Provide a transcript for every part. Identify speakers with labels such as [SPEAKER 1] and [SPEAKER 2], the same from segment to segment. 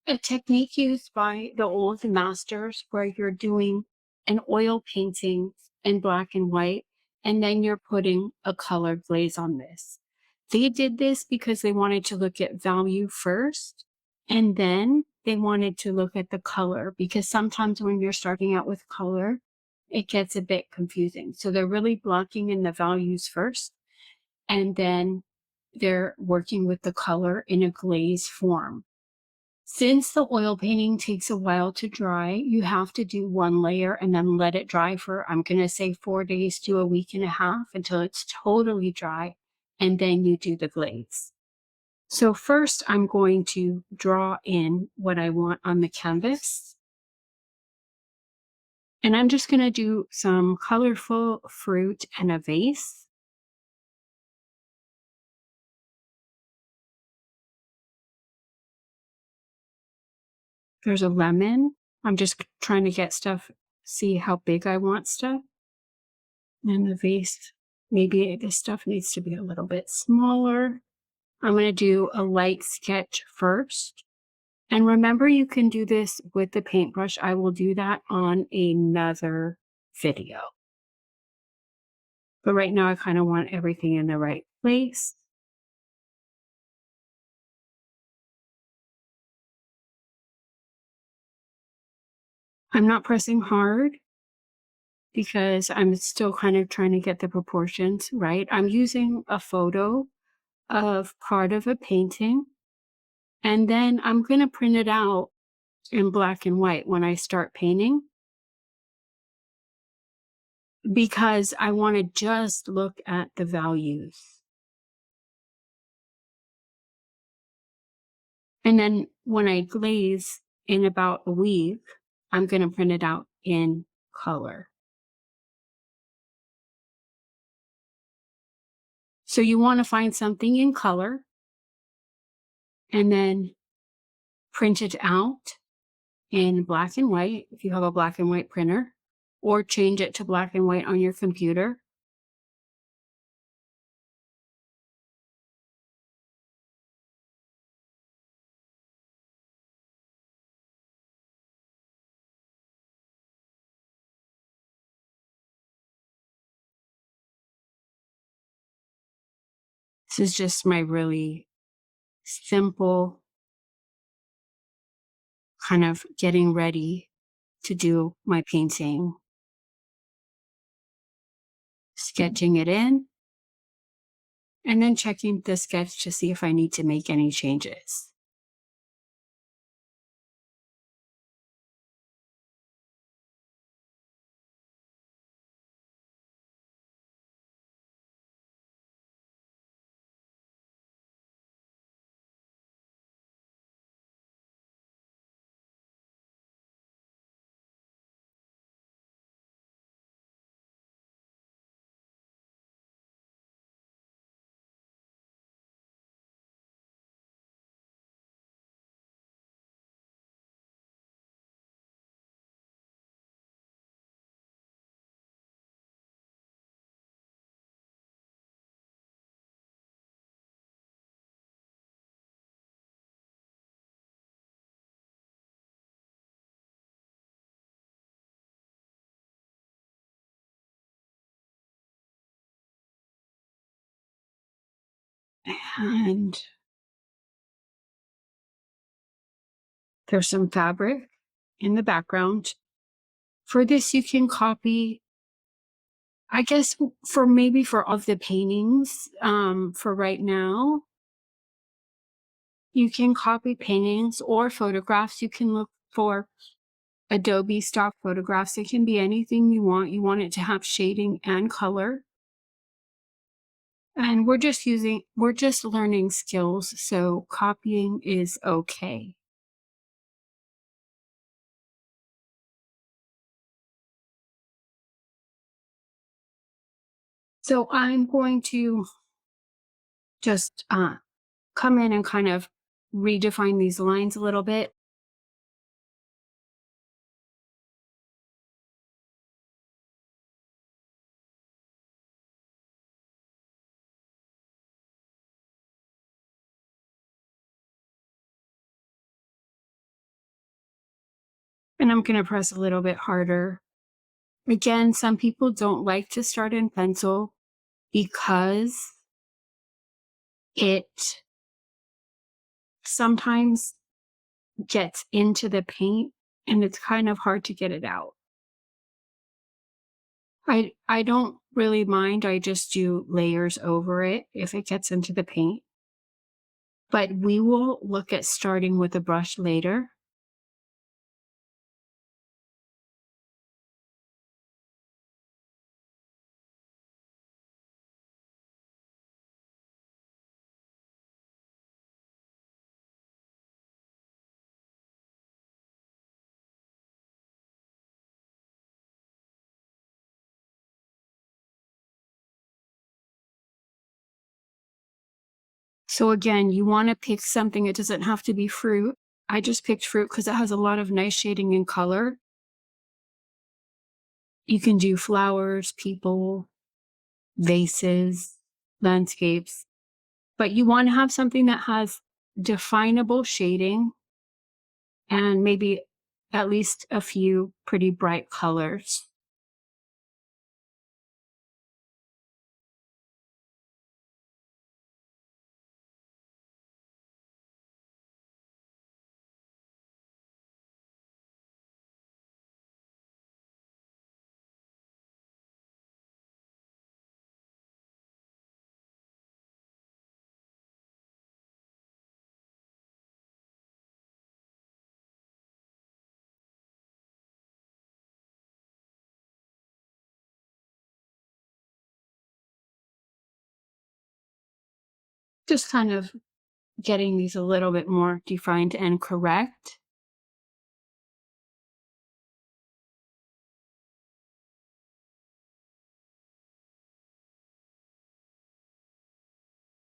[SPEAKER 1] A technique used by the old masters where you're doing an oil painting in black and white, and then you're putting a color glaze on this. They did this because they wanted to look at value first, and then they wanted to look at the color because sometimes when you're starting out with color, it gets a bit confusing. So they're really blocking in the values first, and then they're working with the color in a glaze form. Since the oil painting takes a while to dry, you have to do one layer and then let it dry for, I'm going to say 4 days to a week and a half until it's totally dry. And then you do the glaze. So first I'm going to draw in what I want on the canvas. And I'm just going to do some colorful fruit and a vase. There's a lemon. I'm just trying to get stuff, see how big I want stuff. And the vase, maybe this stuff needs to be a little bit smaller. I'm going to do a light sketch first. And remember, you can do this with the paintbrush. I will do that on another video. But right now, I kind of want everything in the right place. I'm not pressing hard because I'm still kind of trying to get the proportions right. I'm using a photo of part of a painting, and then I'm going to print it out in black and white when I start painting, because I want to just look at the values. And then when I glaze in about a week, I'm going to print it out in color. So you want to find something in color and then print it out in black and white if you have a black and white printer, or change it to black and white on your computer. This is just my really simple kind of getting ready to do my painting, sketching it in, and then checking the sketch to see if I need to make any changes. And there's some fabric in the background. For this, you can copy, I guess, for maybe for all of the paintings, for right now, you can copy paintings or photographs. You can look for Adobe stock photographs. It can be anything you want. You want it to have shading and color. And we're just learning skills, so copying is okay. So I'm going to just come in and kind of redefine these lines a little bit. And I'm going to press a little bit harder. Again, some people don't like to start in pencil because it sometimes gets into the paint and it's kind of hard to get it out. I don't really mind. I just do layers over it if it gets into the paint. But we will look at starting with a brush later. So again, you want to pick something. It doesn't have to be fruit. I just picked fruit because it has a lot of nice shading and color. You can do flowers, people, vases, landscapes, but you want to have something that has definable shading and maybe at least a few pretty bright colors. Just kind of getting these a little bit more defined and correct.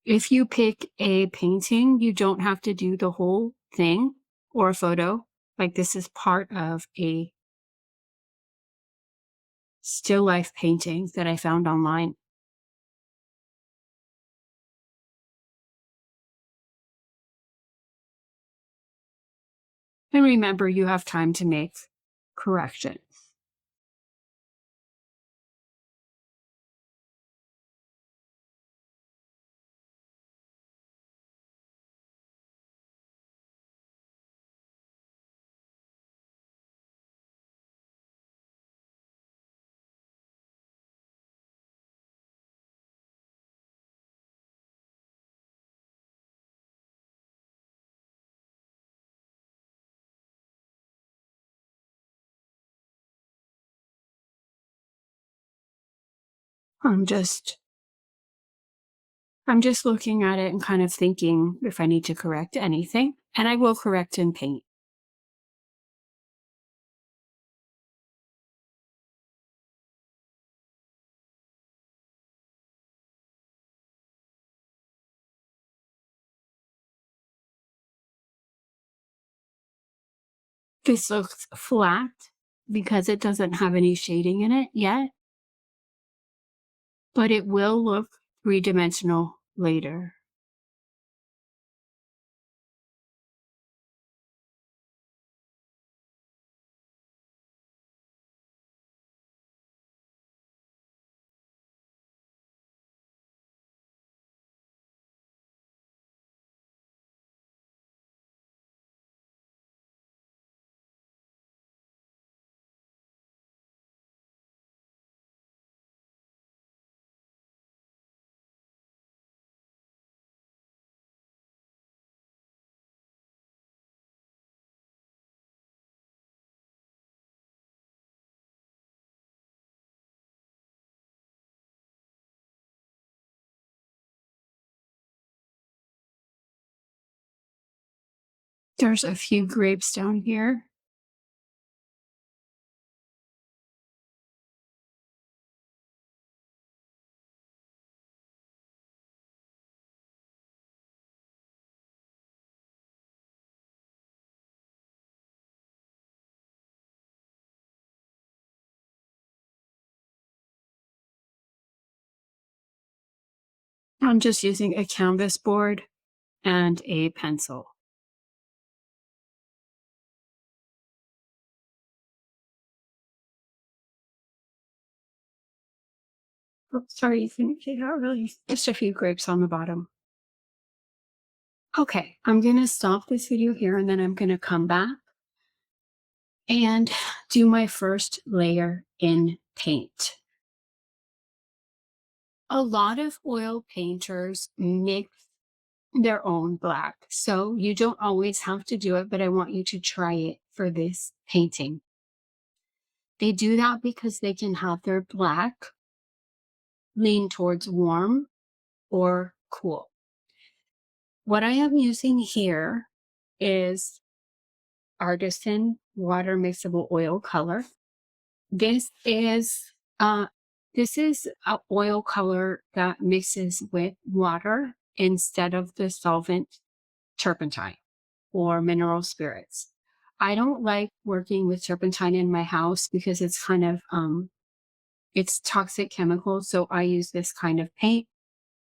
[SPEAKER 1] If you pick a painting, you don't have to do the whole thing or a photo. Like this is part of a still life painting that I found online. And remember, you have time to make corrections. I'm just I'm just looking at it and kind of thinking if I need to correct anything, and I will correct in paint. This looks flat because it doesn't have any shading in it yet, but it will look three-dimensional later. There's a few grapes down here. I'm just using a canvas board and a pencil. Oh, sorry, you couldn't see that really. Just a few grapes on the bottom. Okay, I'm going to stop this video here and then I'm going to come back and do my first layer in paint. A lot of oil painters mix their own black, so you don't always have to do it, but I want you to try it for this painting. They do that because they can have their black lean towards warm or cool. What I am using here is Artisan Water Mixable Oil Color. This is uh this is a oil color that mixes with water instead of the solvent turpentine or mineral spirits. I don't like working with turpentine in my house because it's kind of it's toxic chemicals, so I use this kind of paint.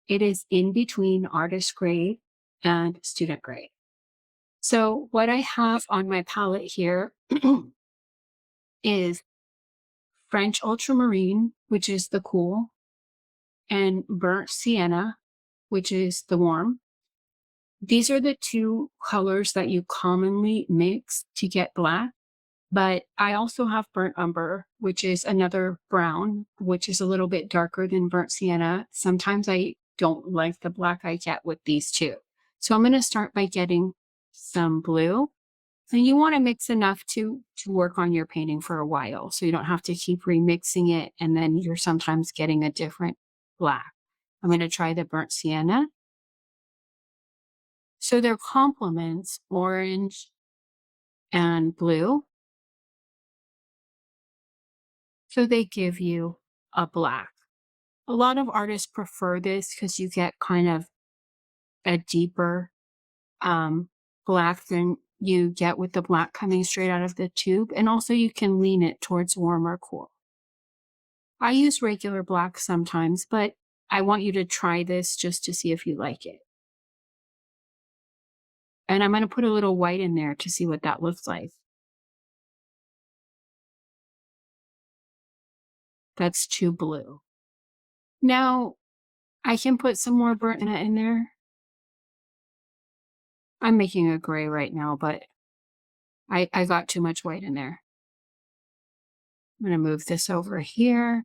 [SPEAKER 1] It is in between artist grade and student grade. So what I have on my palette here is French ultramarine, which is the cool, and burnt sienna, which is the warm. These are the two colors that you commonly mix to get black. But I also have burnt umber, which is another brown, which is a little bit darker than burnt sienna. Sometimes I don't like the black I get with these two. So I'm going to start by getting some blue. And you want to mix enough to work on your painting for a while. So you don't have to keep remixing it. And then you're sometimes getting a different black. I'm going to try the burnt sienna. So they're complements, orange and blue. So they give you a black. A lot of artists prefer this because you get kind of a deeper black than you get with the black coming straight out of the tube. And also you can lean it towards warm or cool. I use regular black sometimes, but I want you to try this just to see if you like it. And I'm going to put a little white in there to see what that looks like. That's too blue. Now, I can put some more burnt in there. I'm making a gray right now, but I got too much white in there. I'm going to move this over here.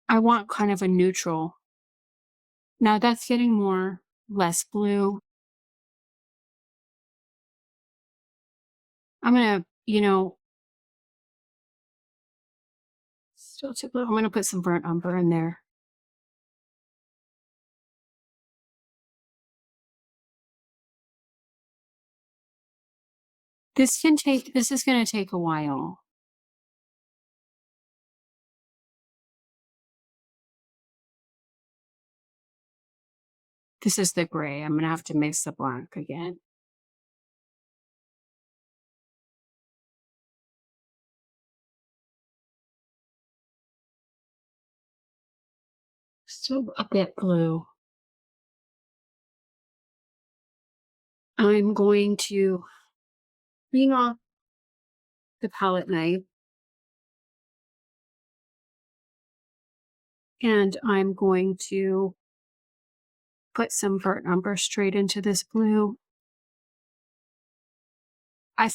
[SPEAKER 1] I want kind of a neutral. Now that's getting less blue. I'm going to, still too blue. I'm going to put some burnt umber in there. This is going to take a while. This is the gray. I'm going to have to mix the black again. Still a bit blue. I'm going to bring off the palette knife. And I'm going to put some burnt umber straight into this blue. I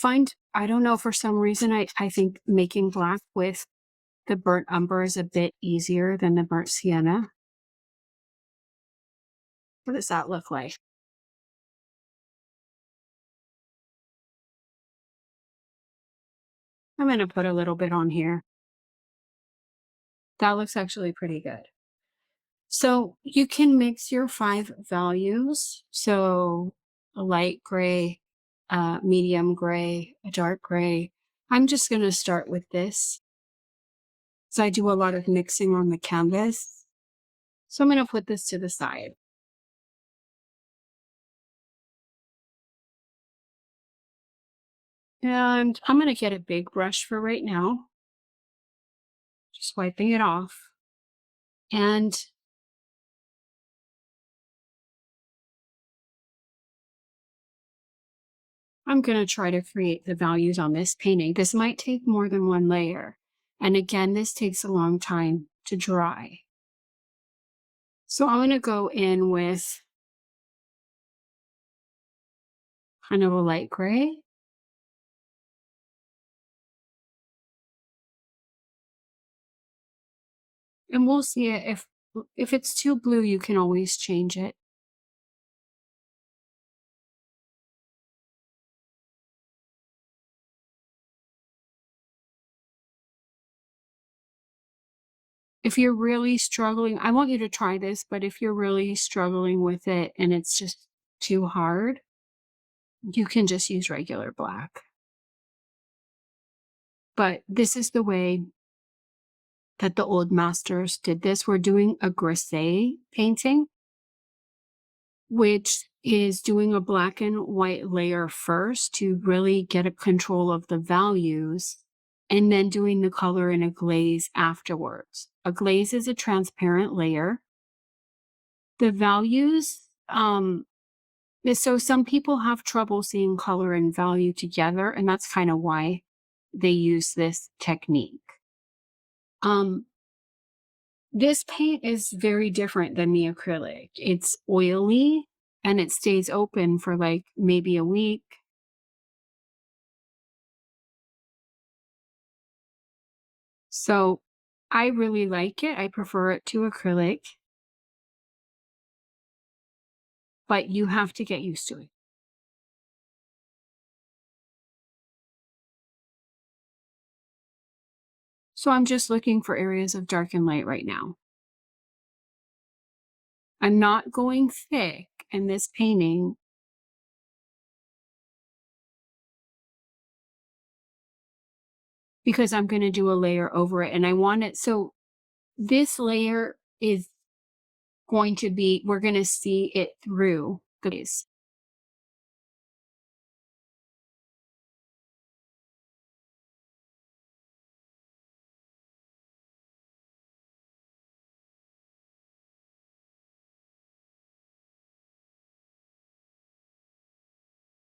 [SPEAKER 1] don't know, for some reason, I think making black with the burnt umber is a bit easier than the burnt sienna. What does that look like? I'm going to put a little bit on here. That looks actually pretty good. So you can mix your 5 values. So a light gray, medium gray, a dark gray. I'm just going to start with this. So I do a lot of mixing on the canvas. So I'm going to put this to the side. And I'm going to get a big brush for right now. Just wiping it off. And I'm going to try to create the values on this painting. This might take more than one layer. And again, this takes a long time to dry. So I'm going to go in with kind of a light gray. And we'll see it if it's too blue, you can always change it. If you're really struggling, I want you to try this, but if you're really struggling with it and it's just too hard, you can just use regular black. But this is the way that the old masters did this. We're doing a Grisaille painting, which is doing a black and white layer first to really get a control of the values, and then doing the color in a glaze afterwards. A glaze is a transparent layer. The values, so some people have trouble seeing color and value together, and that's kind of why they use this technique. This paint is very different than the acrylic. It's oily and it stays open for like maybe a week. So I really like it. I prefer it to acrylic, but you have to get used to it. So I'm just looking for areas of dark and light right now. I'm not going thick in this painting because I'm going to do a layer over it and I want it. So this layer is going to be, we're going to see it through the glaze.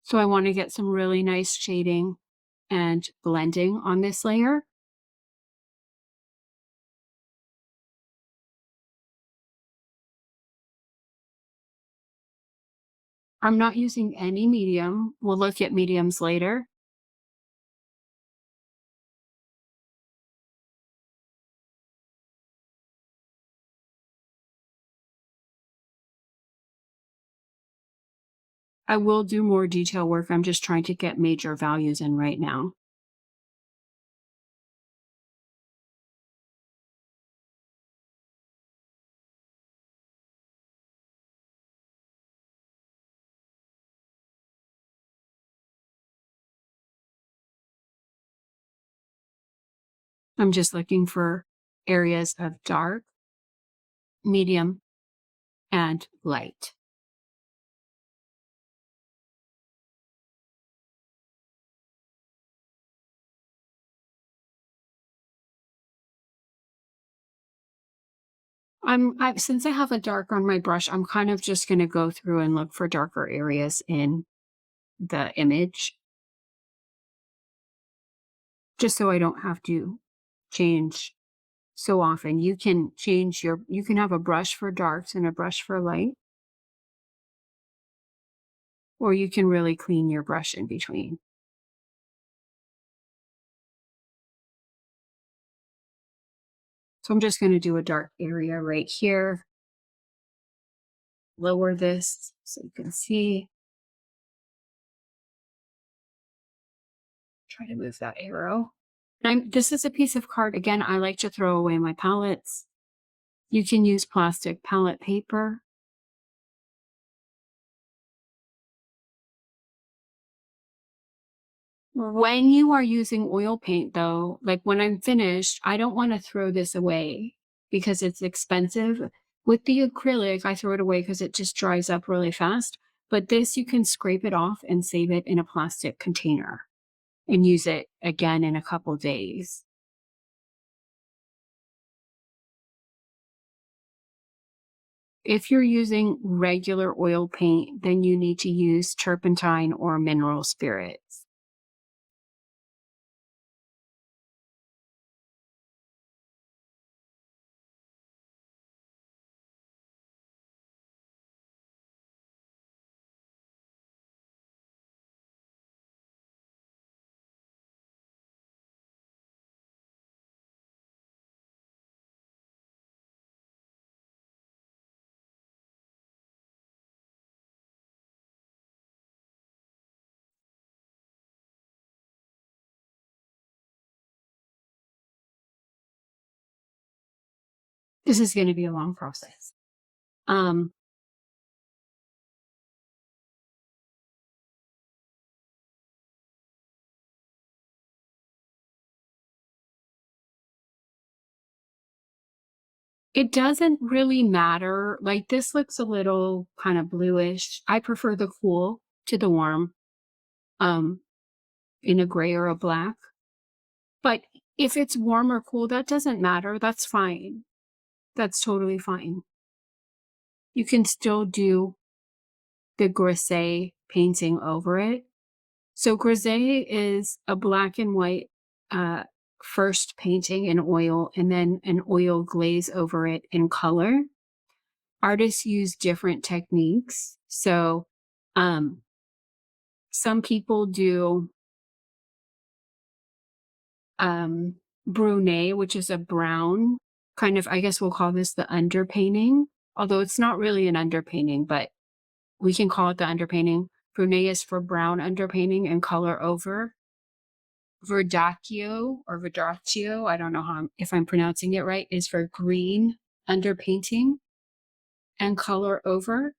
[SPEAKER 1] So I want to get some really nice shading and blending on this layer. I'm not using any medium. We'll look at mediums later. I will do more detail work. I'm just trying to get major values in right now. I'm just looking for areas of dark, medium, and light. Since I have a dark on my brush, I'm kind of just going to go through and look for darker areas in the image, just so I don't have to change so often. You can you can have a brush for darks and a brush for light, or you can really clean your brush in between. So I'm just going to do a dark area right here. Lower this so you can see. Try to move that arrow. This is a piece of card. Again, I like to throw away my palettes. You can use plastic palette paper. When you are using oil paint though, like when I'm finished, I don't want to throw this away because it's expensive. With the acrylic, I throw it away because it just dries up really fast. But this, you can scrape it off and save it in a plastic container and use it again in a couple days. If you're using regular oil paint, then you need to use turpentine or mineral spirits. This is going to be a long process. Um, it doesn't really matter. Like this looks a little kind of bluish. I prefer the cool to the warm, um, in a gray or a black. But if it's warm or cool, that doesn't matter. That's fine. That's totally fine. You can still do the Grisaille painting over it. So Grisaille is a black and white uh, first painting in oil and then an oil glaze over it in color. Artists use different techniques. So um, some people do brunette, which is a brown kind of, I guess we'll call this the underpainting, although it's not really an underpainting, but we can call it the underpainting. Brunette is for brown underpainting and color over. Verdaccio or Verdaccio, I don't know if I'm pronouncing it right, is for green underpainting and color over.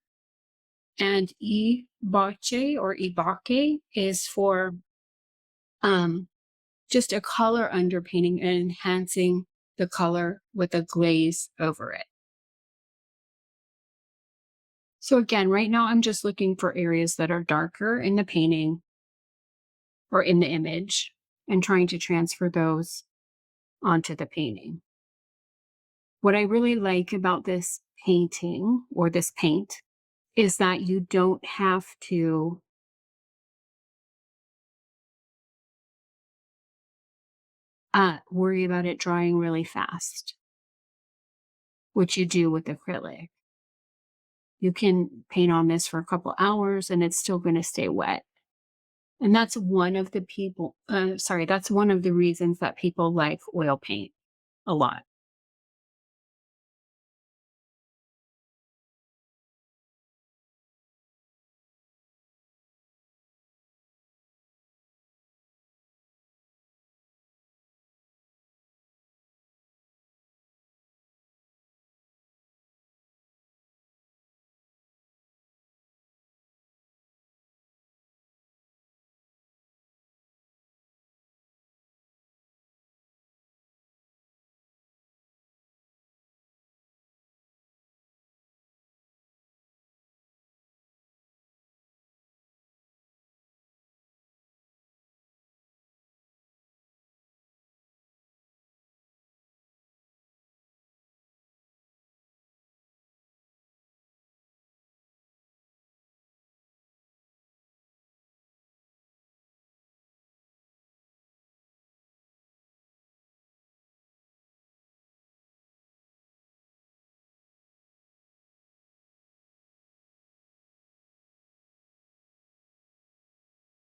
[SPEAKER 1] And ibache or ibaque is for just a color underpainting and enhancing the color with a glaze over it. So again, right now I'm just looking for areas that are darker in the painting or in the image and trying to transfer those onto the painting. What I really like about this painting or this paint is that you don't have to worry about it drying really fast, which you do with acrylic. You can paint on this for a couple hours and it's still going to stay wet. And that's one of the that's one of the reasons that people like oil paint a lot.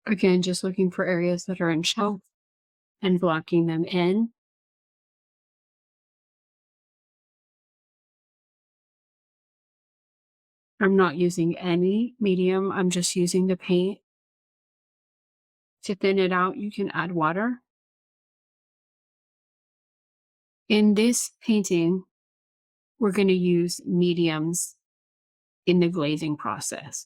[SPEAKER 1] Again, just looking for areas that are in shadow and blocking them in. I'm not using any medium. I'm just using the paint. To thin it out, you can add water. In this painting, we're going to use mediums in the glazing process.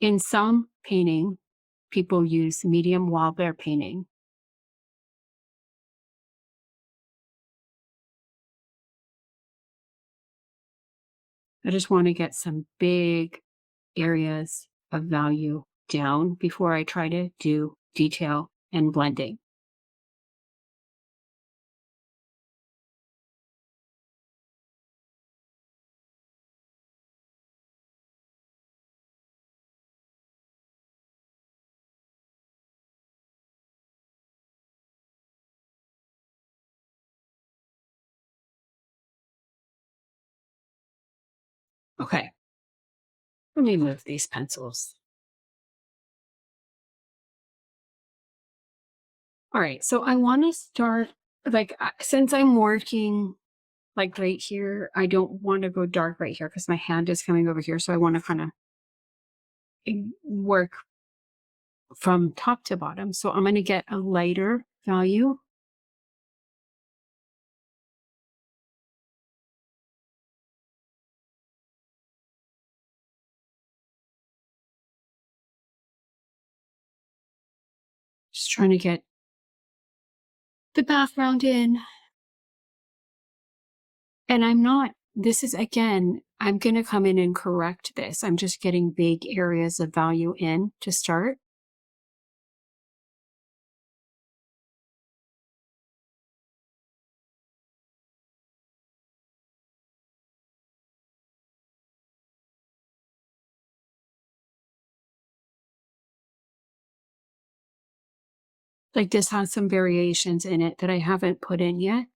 [SPEAKER 1] In some painting, people use medium while they're painting. I just want to get some big areas of value down before I try to do detail and blending. Okay. Let me move these pencils. All right. So I want to start, like, since I'm working like right here, I don't want to go dark right here because my hand is coming over here. So I want to kind of work from top to bottom. So I'm going to get a lighter value. Just trying to get the background in. And I'm not, this is again, I'm going to come in and correct this. I'm just getting big areas of value in to start. Like this has some variations in it that I haven't put in yet.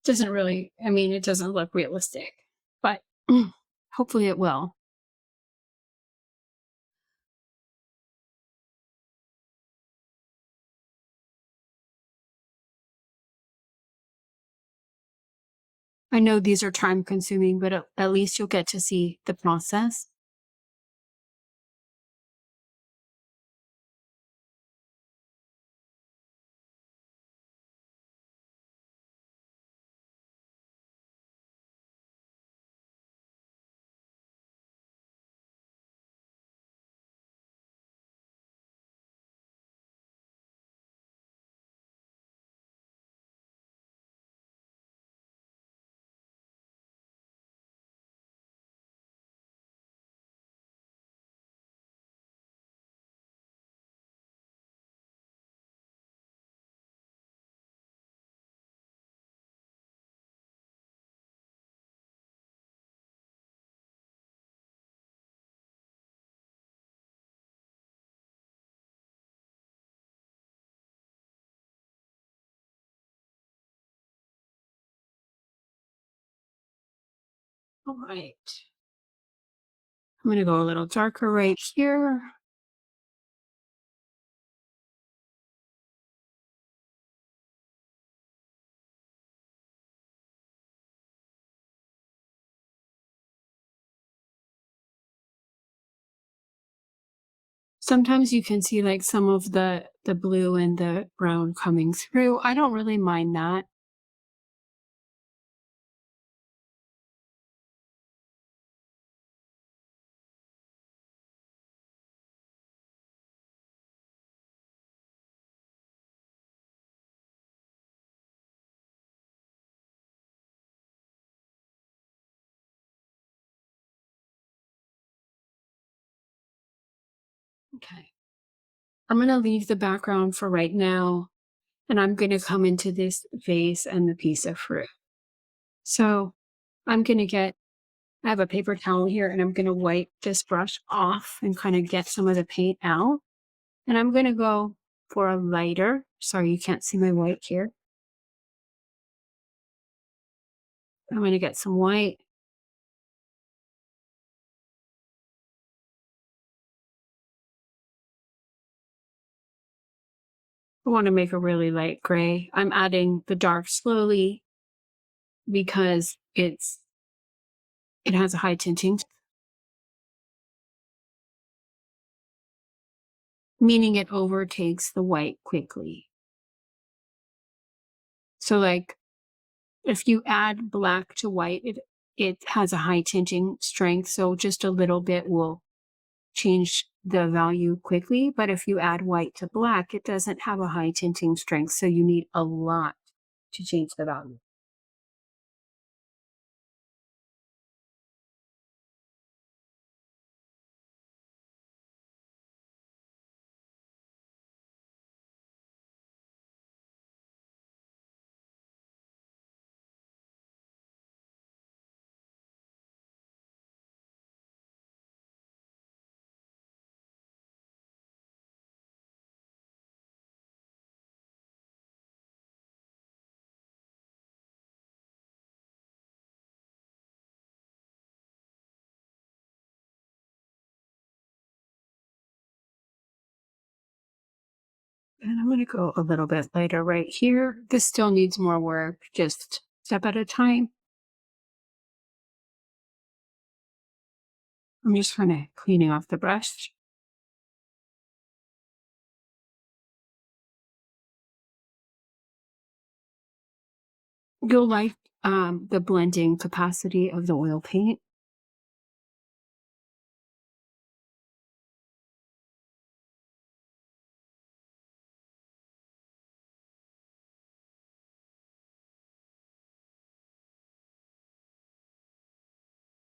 [SPEAKER 1] Doesn't really, I mean, it doesn't look realistic, but hopefully it will. I know these are time consuming, but at least you'll get to see the process. All right. I'm going to go a little darker right here. Sometimes you can see like some of the blue and the brown coming through. I don't really mind that. Okay. I'm going to leave the background for right now, and I'm going to come into this vase and the piece of fruit. So I'm going to get, I have a paper towel here, and I'm going to wipe this brush off and kind of get some of the paint out. And I'm going to go for a lighter. Sorry, you can't see my white here. I'm going to get some white. I want to make a really light gray. I'm adding the dark slowly because it has a high tinting. meaning it overtakes the white quickly. So like if you add black to white, it has a high tinting strength, so just a little bit will change the value quickly. But if you add white to black, it doesn't have a high tinting strength, so you need a lot to change the value. And I'm going to go a little bit lighter right here. This still needs more work, just step at a time. I'm just kind of cleaning off the brush. You'll like the blending capacity of the oil paint.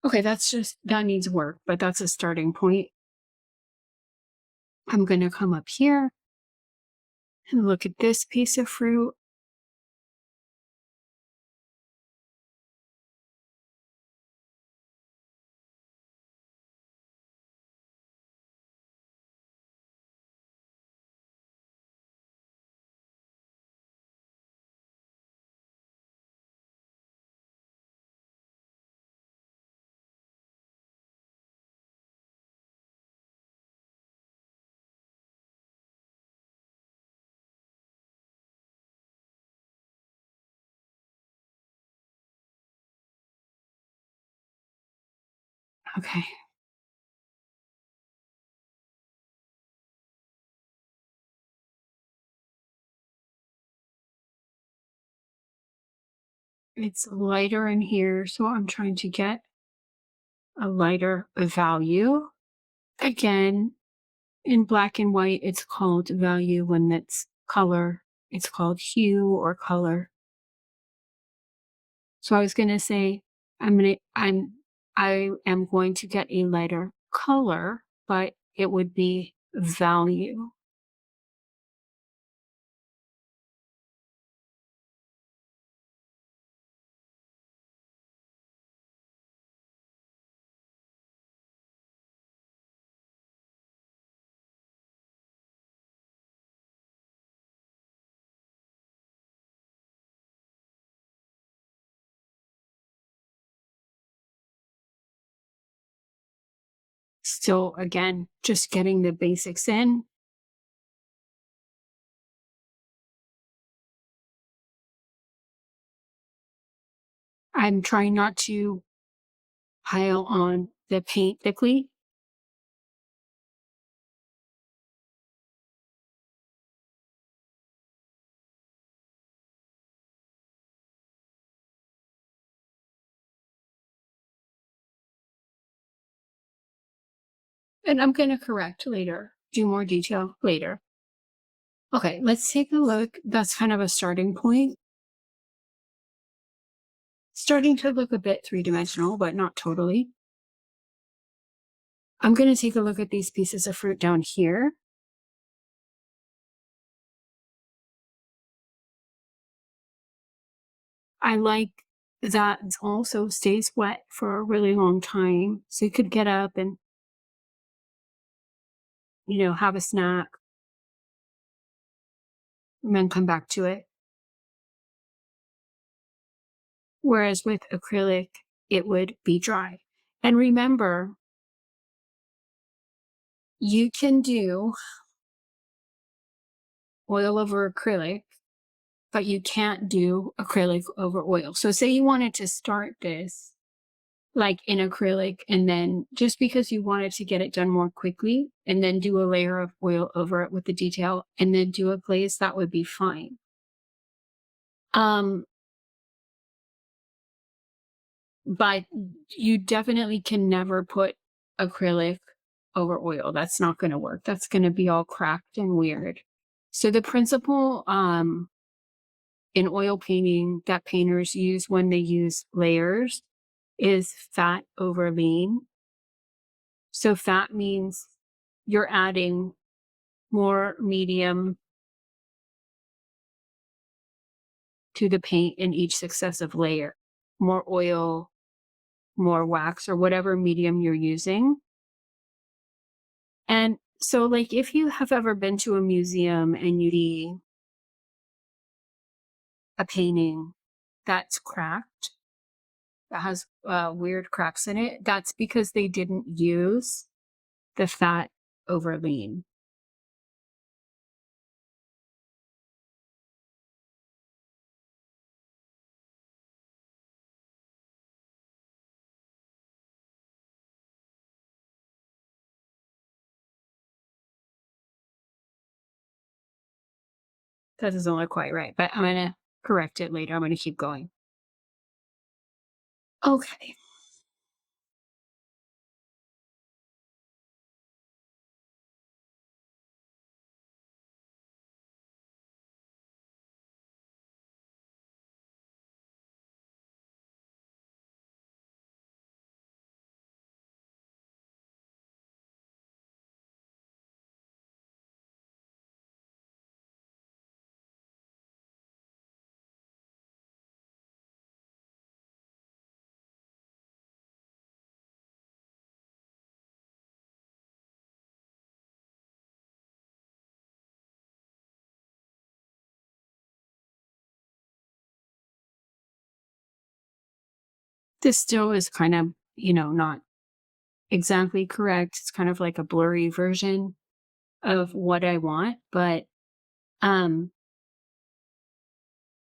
[SPEAKER 1] Okay, that needs work, but that's a starting point. I'm going to come up here and look at this piece of fruit. Okay. It's lighter in here, so I'm trying to get a lighter value. Again, in black and white, it's called value. When it's color, it's called hue or color. So I was going to say, I am going to get a lighter color, but it would be value. Still, again, just getting the basics in. I'm trying not to pile on the paint thickly. And I'm going to correct later, do more detail later. Okay, let's take a look. That's kind of a starting point. Starting to look a bit three-dimensional, but not totally. I'm going to take a look at these pieces of fruit down here. I like that it also stays wet for a really long time. So you could get up and, have a snack and then come back to it. Whereas with acrylic, it would be dry. And remember, you can do oil over acrylic, but you can't do acrylic over oil. So say you wanted to start this, like in acrylic, and then just because you wanted to get it done more quickly and then do a layer of oil over it with the detail and then do a glaze, that would be fine. Um, but you definitely can never put acrylic over oil. That's not going to work. That's going to be all cracked and weird. So the principle in oil painting that painters use when they use layers is fat over lean. So fat means you're adding more medium to the paint in each successive layer, more oil, more wax, or whatever medium you're using. And so, like, if you have ever been to a museum and you see a painting that's cracked, that has weird cracks in it, that's because they didn't use the fat over lean. That doesn't look quite right, but I'm going to correct it later. I'm going to keep going. Okay. This still is kind of, not exactly correct. It's kind of like a blurry version of what I want, but um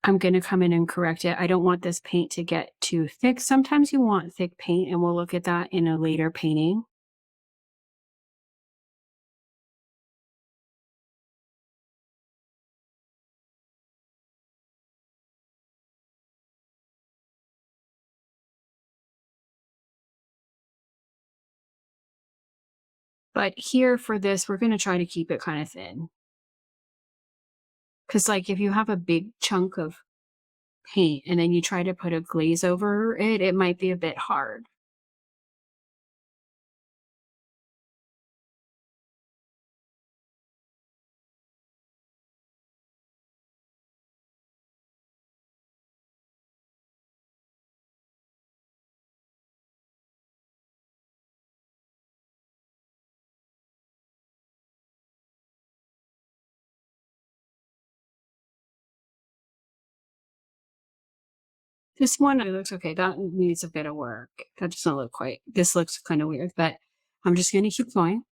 [SPEAKER 1] I'm going to come in and correct it. I don't want this paint to get too thick. Sometimes you want thick paint, and we'll look at that in a later painting. But here for this, we're going to try to keep it kind of thin. Because, like, if you have a big chunk of paint and then you try to put a glaze over it, it might be a bit hard. This one, it looks okay. That needs a bit of work. That doesn't look quite, this looks kind of weird, but I'm just going to keep going.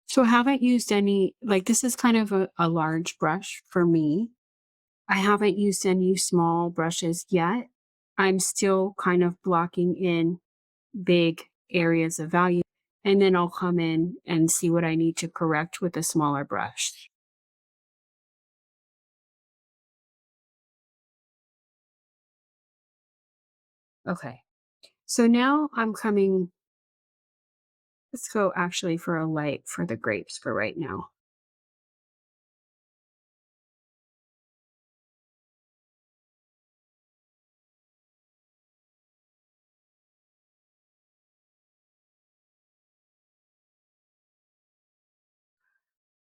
[SPEAKER 1] So I haven't used any, like, this is kind of a large brush for me. I haven't used any small brushes yet. I'm still kind of blocking in big areas of value, and then I'll come in and see what I need to correct with a smaller brush. Okay. So now I'm coming, let's go actually for a light for the grapes for right now.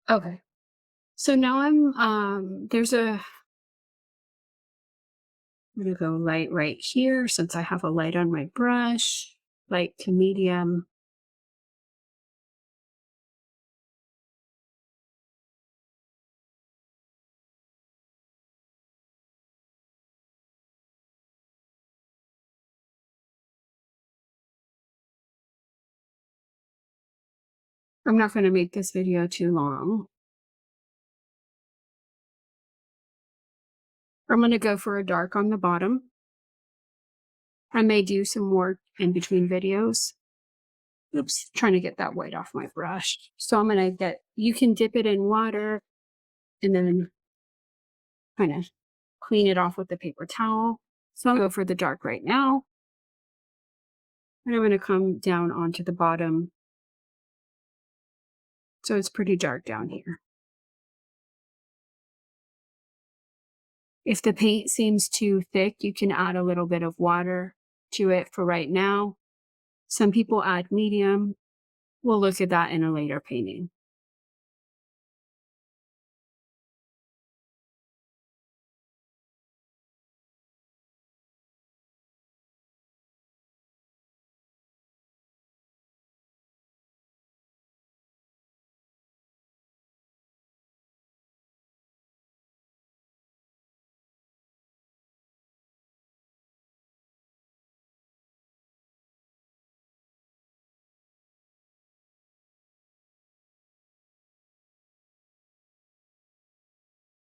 [SPEAKER 1] Okay. So now I'm gonna go light right here since I have a light on my brush, light to medium. I'm not gonna make this video too long. I'm going to go for a dark on the bottom. I may do some more in between videos. Oops, trying to get that white off my brush. So I'm going to you can dip it in water and then kind of clean it off with the paper towel. So I'll go for the dark right now. And I'm going to come down onto the bottom. So it's pretty dark down here. If the paint seems too thick, you can add a little bit of water to it for right now. Some people add medium. We'll look at that in a later painting.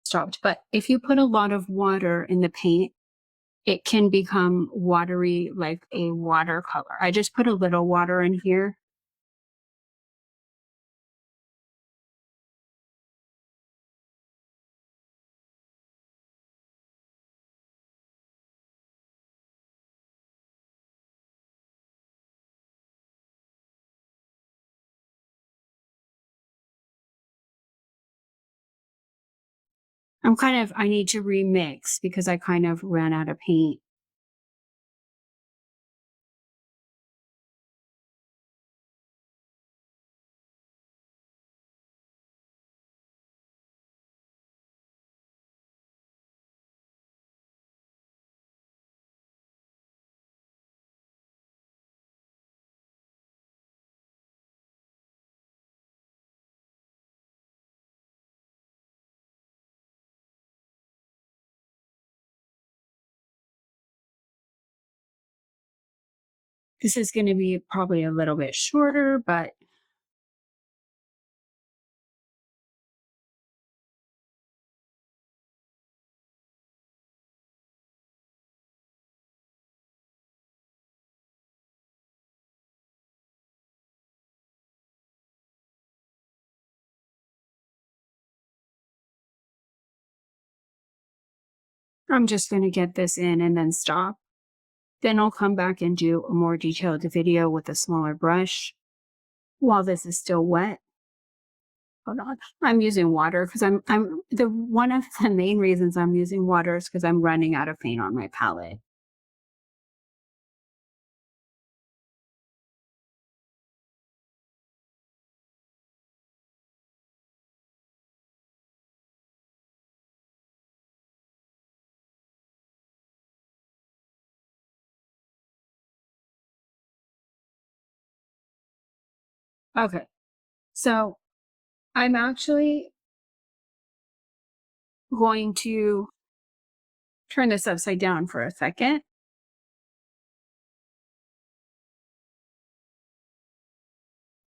[SPEAKER 1] Stopped. But if you put a lot of water in the paint, it can become watery, like a watercolor. I just put a little water in here. I need to remix because I kind of ran out of paint. This is going to be probably a little bit shorter, but I'm just going to get this in and then stop. Then I'll come back and do a more detailed video with a smaller brush while this is still wet. Hold on. I'm using water because one of the main reasons I'm using water is because I'm running out of paint on my palette. Okay. So I'm actually going to turn this upside down for a second.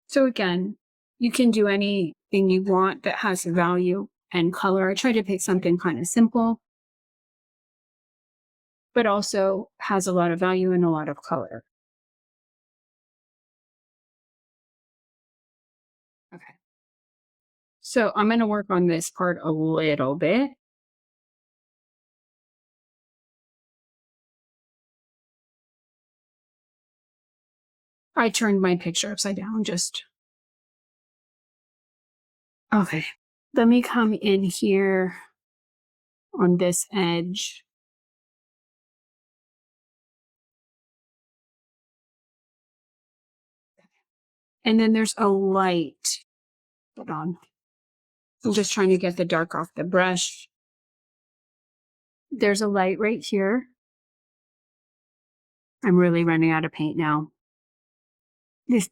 [SPEAKER 1] So again, you can do anything you want that has value and color. I try to pick something kind of simple, but also has a lot of value and a lot of color. Okay. So I'm going to work on this part a little bit. I turned my picture upside down just. Okay. Let me come in here on this edge. And then there's a light. Hold on. I'm just trying to get the dark off the brush. There's a light right here. I'm really running out of paint now.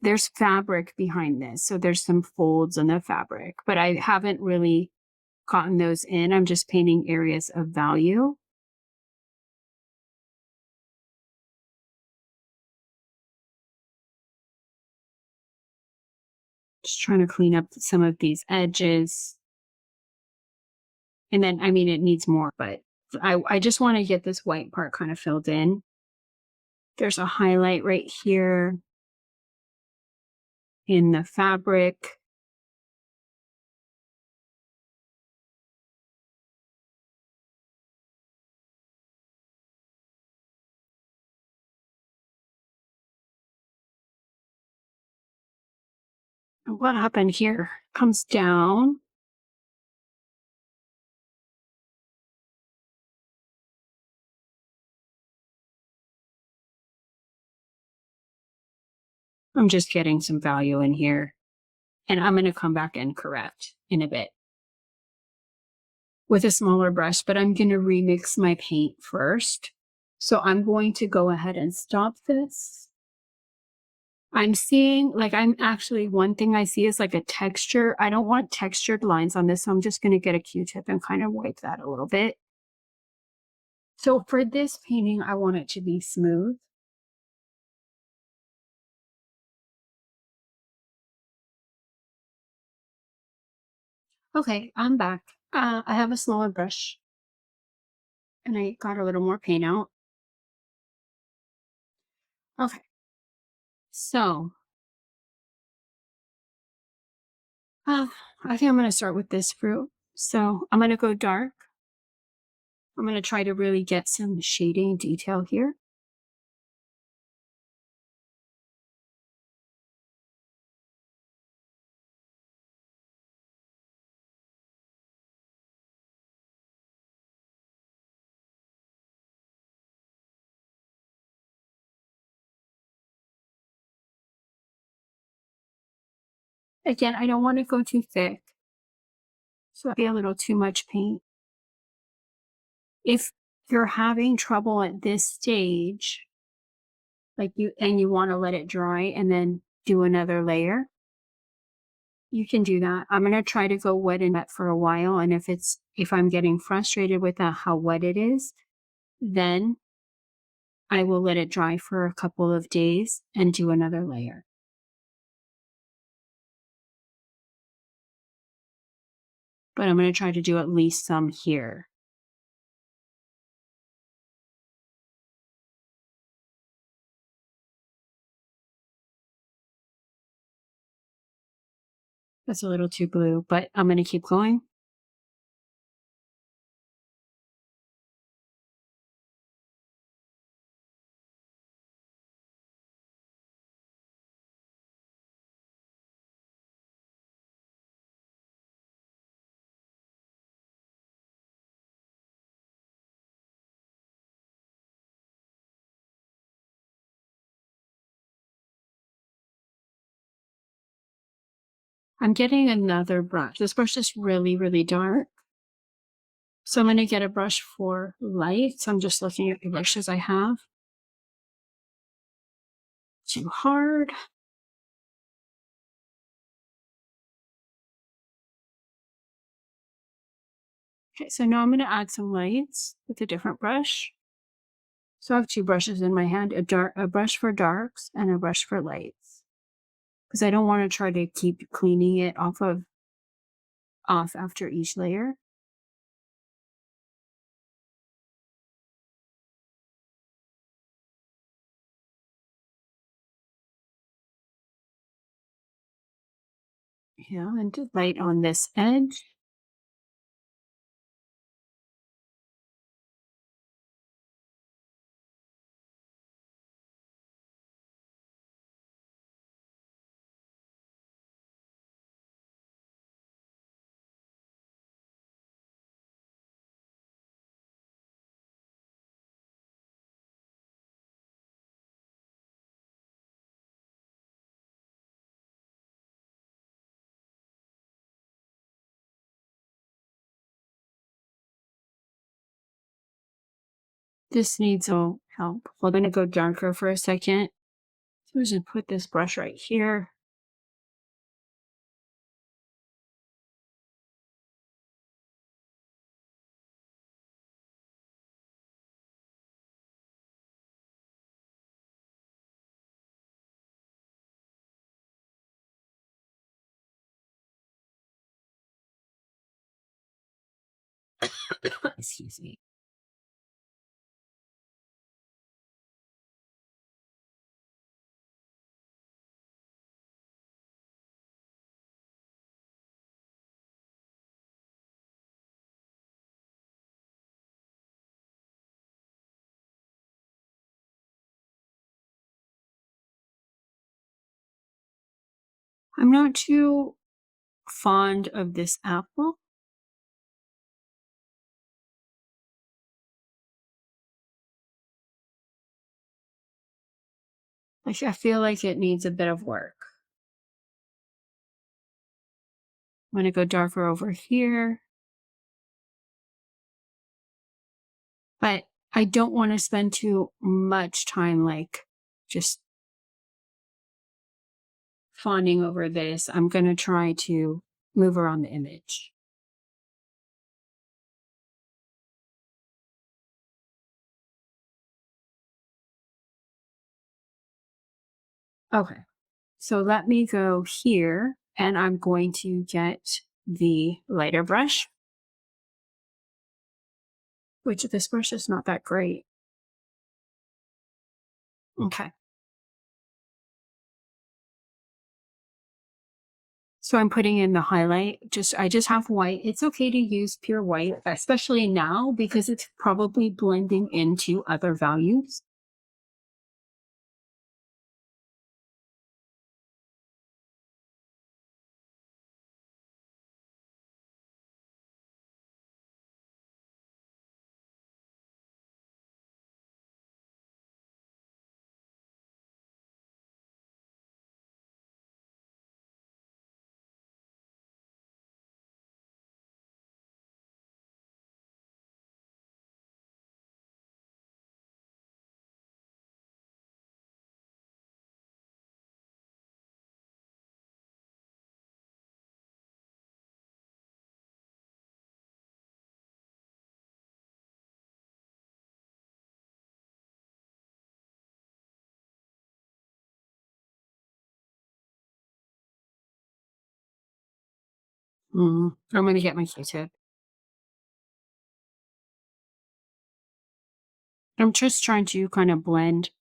[SPEAKER 1] There's fabric behind this. So there's some folds in the fabric, but I haven't really gotten those in. I'm just painting areas of value. Just trying to clean up some of these edges. And then, I mean, it needs more, but I just want to get this white part kind of filled in. There's a highlight right here in the fabric. And what happened here? Comes down. I'm just getting some value in here. And I'm going to come back and correct in a bit with a smaller brush, but I'm going to remix my paint first. So I'm going to go ahead and stop this. I'm seeing, like, one thing I see is like a texture. I don't want textured lines on this, so I'm just going to get a Q-tip and kind of wipe that a little bit. So for this painting, I want it to be smooth. Okay, I'm back. I have a smaller brush and I got a little more paint out. Okay, so I think I'm going to start with this fruit. So I'm going to go dark. I'm going to try to really get some shading detail here. Again, I don't want to go too thick, so it'll be a little too much paint. If you're having trouble at this stage, you want to let it dry and then do another layer, you can do that. I'm going to try to go wet and wet for a while. And if I'm getting frustrated with how wet it is, then I will let it dry for a couple of days and do another layer. But I'm going to try to do at least some here. That's a little too blue, but I'm going to keep going. I'm getting another brush. This brush is really, really dark. So I'm going to get a brush for light. So I'm just looking at the brushes I have. Too hard. Okay, so now I'm going to add some lights with a different brush. So I have two brushes in my hand, a brush for darks and a brush for lights. Because I don't want to try to keep cleaning it off after each layer. Yeah, and do light on this edge. This needs a help. We're going to go darker for a second. So we just put this brush right here. Excuse me. I'm not too fond of this apple. Like, I feel like it needs a bit of work. I'm gonna go darker over here, but I don't want to spend too much time like just fawning over this. I'm gonna try to move around the image. Okay, so let me go here and I'm going to get the lighter brush, which this brush is not that great. Okay. So I'm putting in the highlight. I just have white. It's okay to use pure white, especially now because it's probably blending into other values. I'm going to get my Q-tip. I'm just trying to kind of blend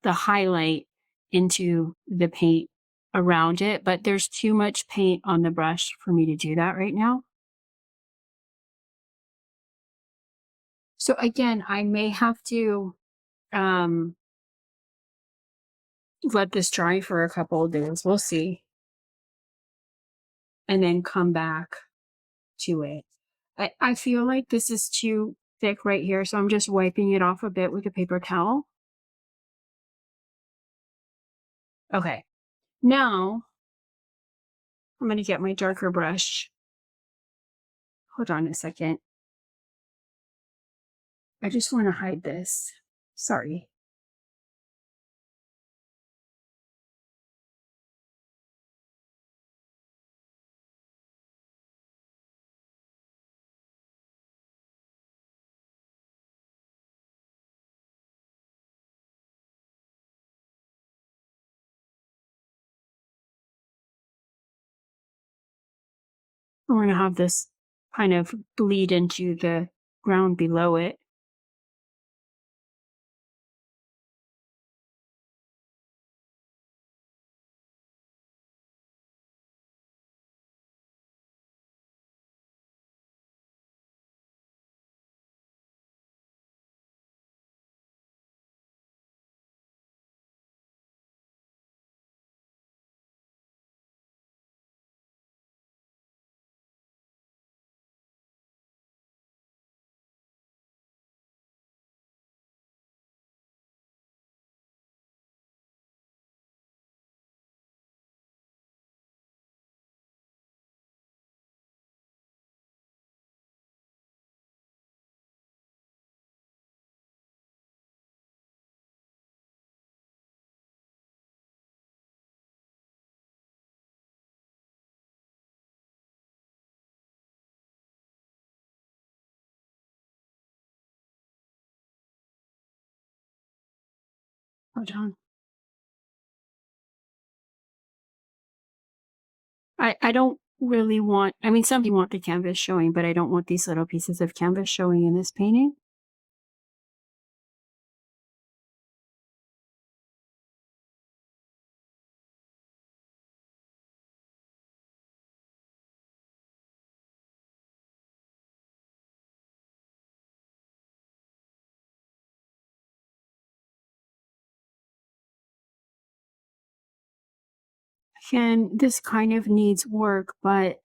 [SPEAKER 1] the highlight into the paint around it, but there's too much paint on the brush for me to do that right now. So again, I may have to um, let this dry for a couple of days. We'll see. And then come back to it. I feel like this is too thick right here, so I'm just wiping it off a bit with a paper towel. Okay. Now, I'm going to get my darker brush. Hold on a second. I just want to hide this. Sorry. We're going to have this kind of bleed into the ground below it. Hold on. I don't really want, I mean, some people want the canvas showing, but I don't want these little pieces of canvas showing in this painting. And this kind of needs work, but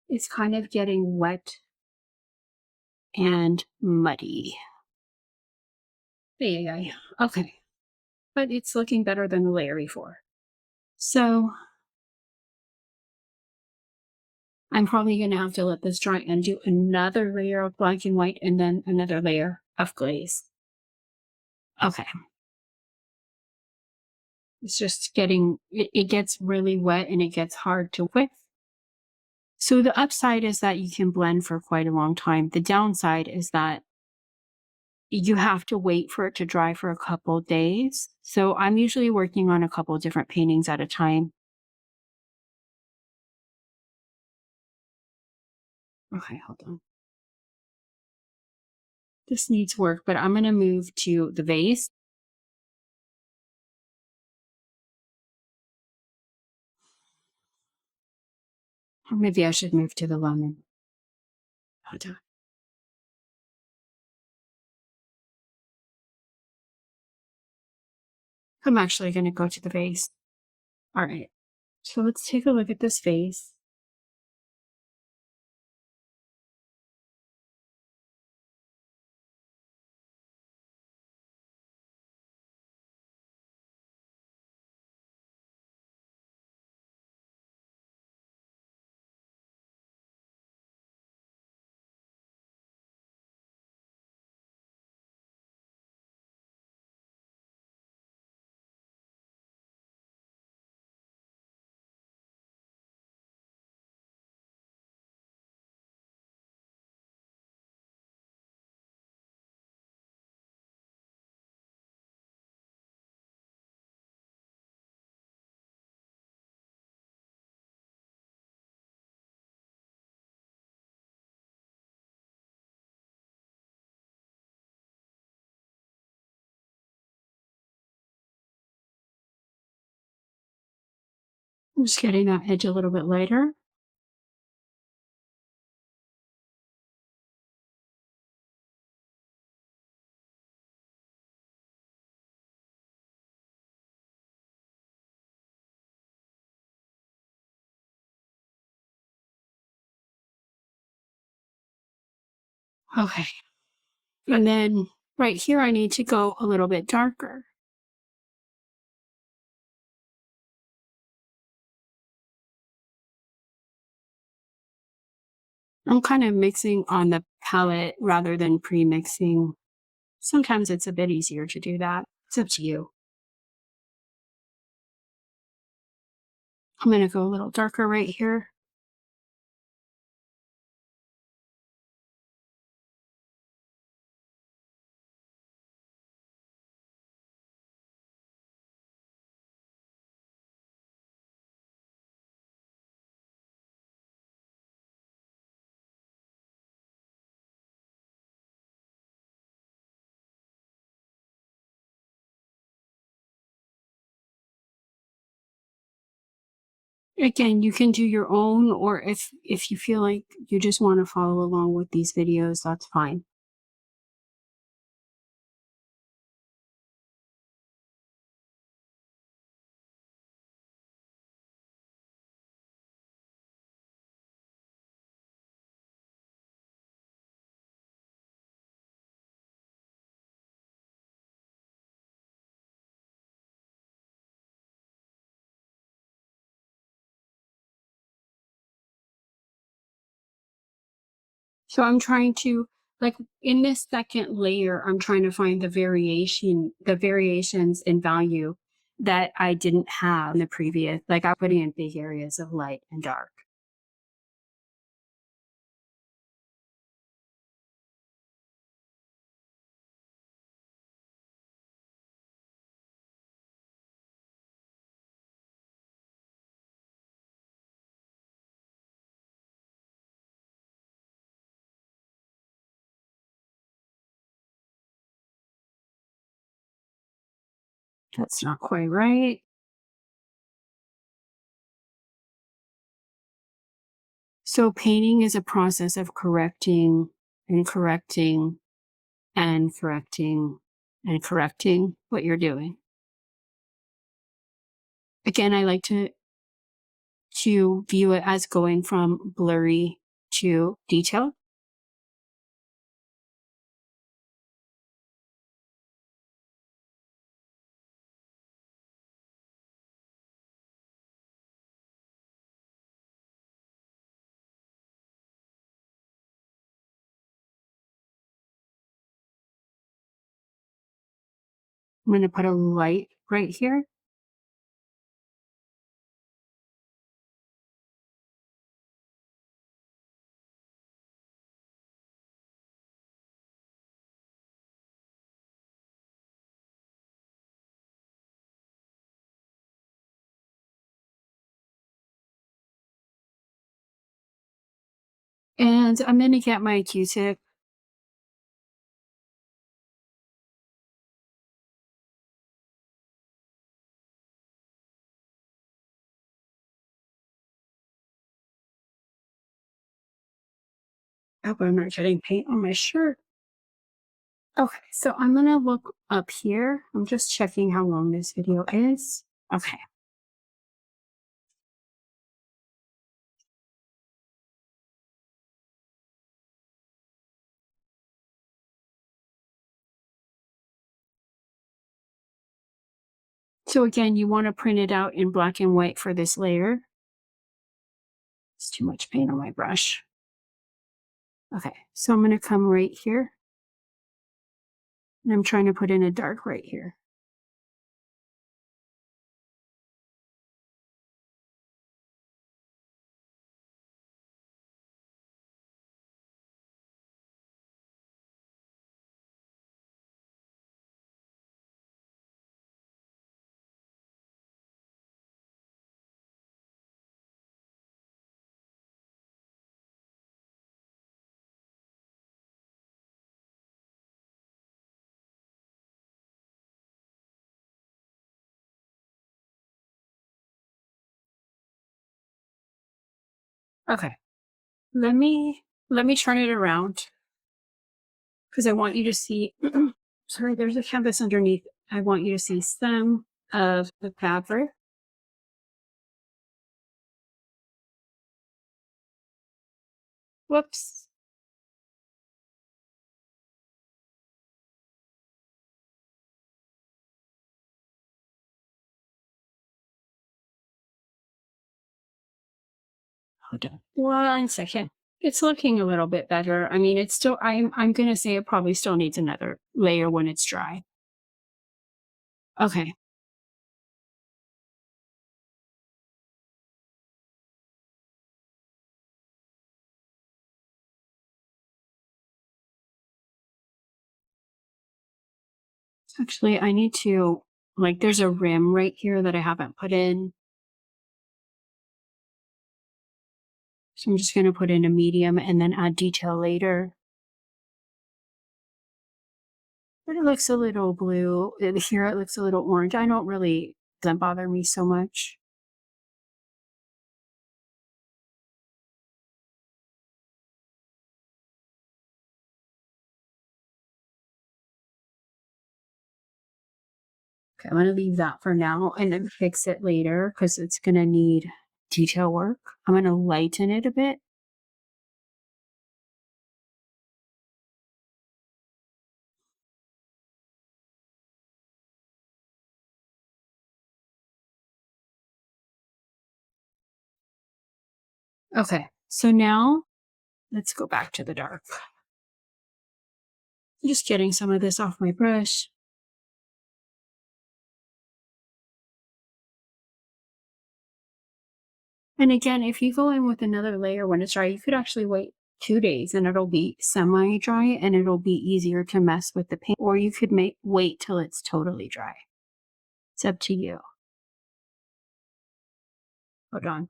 [SPEAKER 1] it's kind of getting wet and muddy. Yeah, yeah. Okay. But it's looking better than the layer before. So I'm probably going to have to let this dry and do another layer of black and white and then another layer of glaze. Okay. It's just getting, it gets really wet and it gets hard to whip. So the upside is that you can blend for quite a long time. The downside is that you have to wait for it to dry for a couple days. So I'm usually working on a couple different paintings at a time. Okay, hold on. This needs work, but I'm going to move to the vase. Or maybe I should move to the lemon. Hold on. I'm actually going to go to the vase. All right. So let's take a look at this vase. I'm just getting that edge a little bit lighter. Okay. And then right here, I need to go a little bit darker. I'm kind of mixing on the palette rather than pre-mixing. Sometimes it's a bit easier to do that. It's up to you. I'm going to go a little darker right here. Again, you can do your own, or if you feel like you just want to follow along with these videos, that's fine. So I'm trying to, like, in this second layer, I'm trying to find the variations in value that I didn't have in the previous, like I'm putting in big areas of light and dark. That's not quite right. So painting is a process of correcting and correcting and correcting and correcting what you're doing. Again, I like to to view it as going from blurry to detailed. I'm going to put a light right here. And I'm going to get my Q-tip. Oh, but I'm not getting paint on my shirt. Okay, so I'm going to look up here. I'm just checking how long this video is. Okay. So again, you want to print it out in black and white for this layer. It's too much paint on my brush. Okay, so I'm going to come right here. And I'm trying to put in a dark right here. Okay, let me turn it around because I want you to see. Sorry, there's a canvas underneath. I want you to see some of the fabric. Whoops. Hold on 1 second. It's looking a little bit better. I mean, it's still. I'm gonna say it probably still needs another layer when it's dry. Okay. Actually, I need to, like, there's a rim right here that I haven't put in. So I'm just going to put in a medium and then add detail later. But it looks a little blue. Here it looks a little orange. I don't really, doesn't bother me so much. Okay, I'm going to leave that for now and then fix it later because it's going to need detail work. I'm going to lighten it a bit. Okay, so now let's go back to the dark. I'm just getting some of this off my brush. And again, if you go in with another layer when it's dry, you could actually wait 2 days and it'll be semi-dry and it'll be easier to mess with the paint. Or you could wait till it's totally dry. It's up to you. Hold on.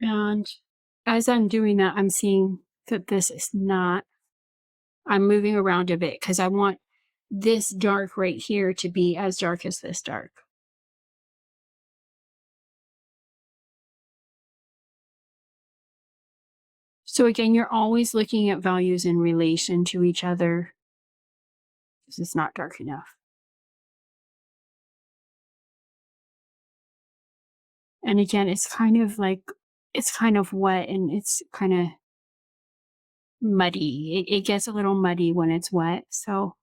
[SPEAKER 1] And as I'm doing that, I'm seeing that this is not, I'm moving around a bit because I want this dark right here to be as dark as this dark. So again, you're always looking at values in relation to each other. This is not dark enough. And again, it's kind of like, it's kind of wet and it's kind of muddy. It gets a little muddy when it's wet. So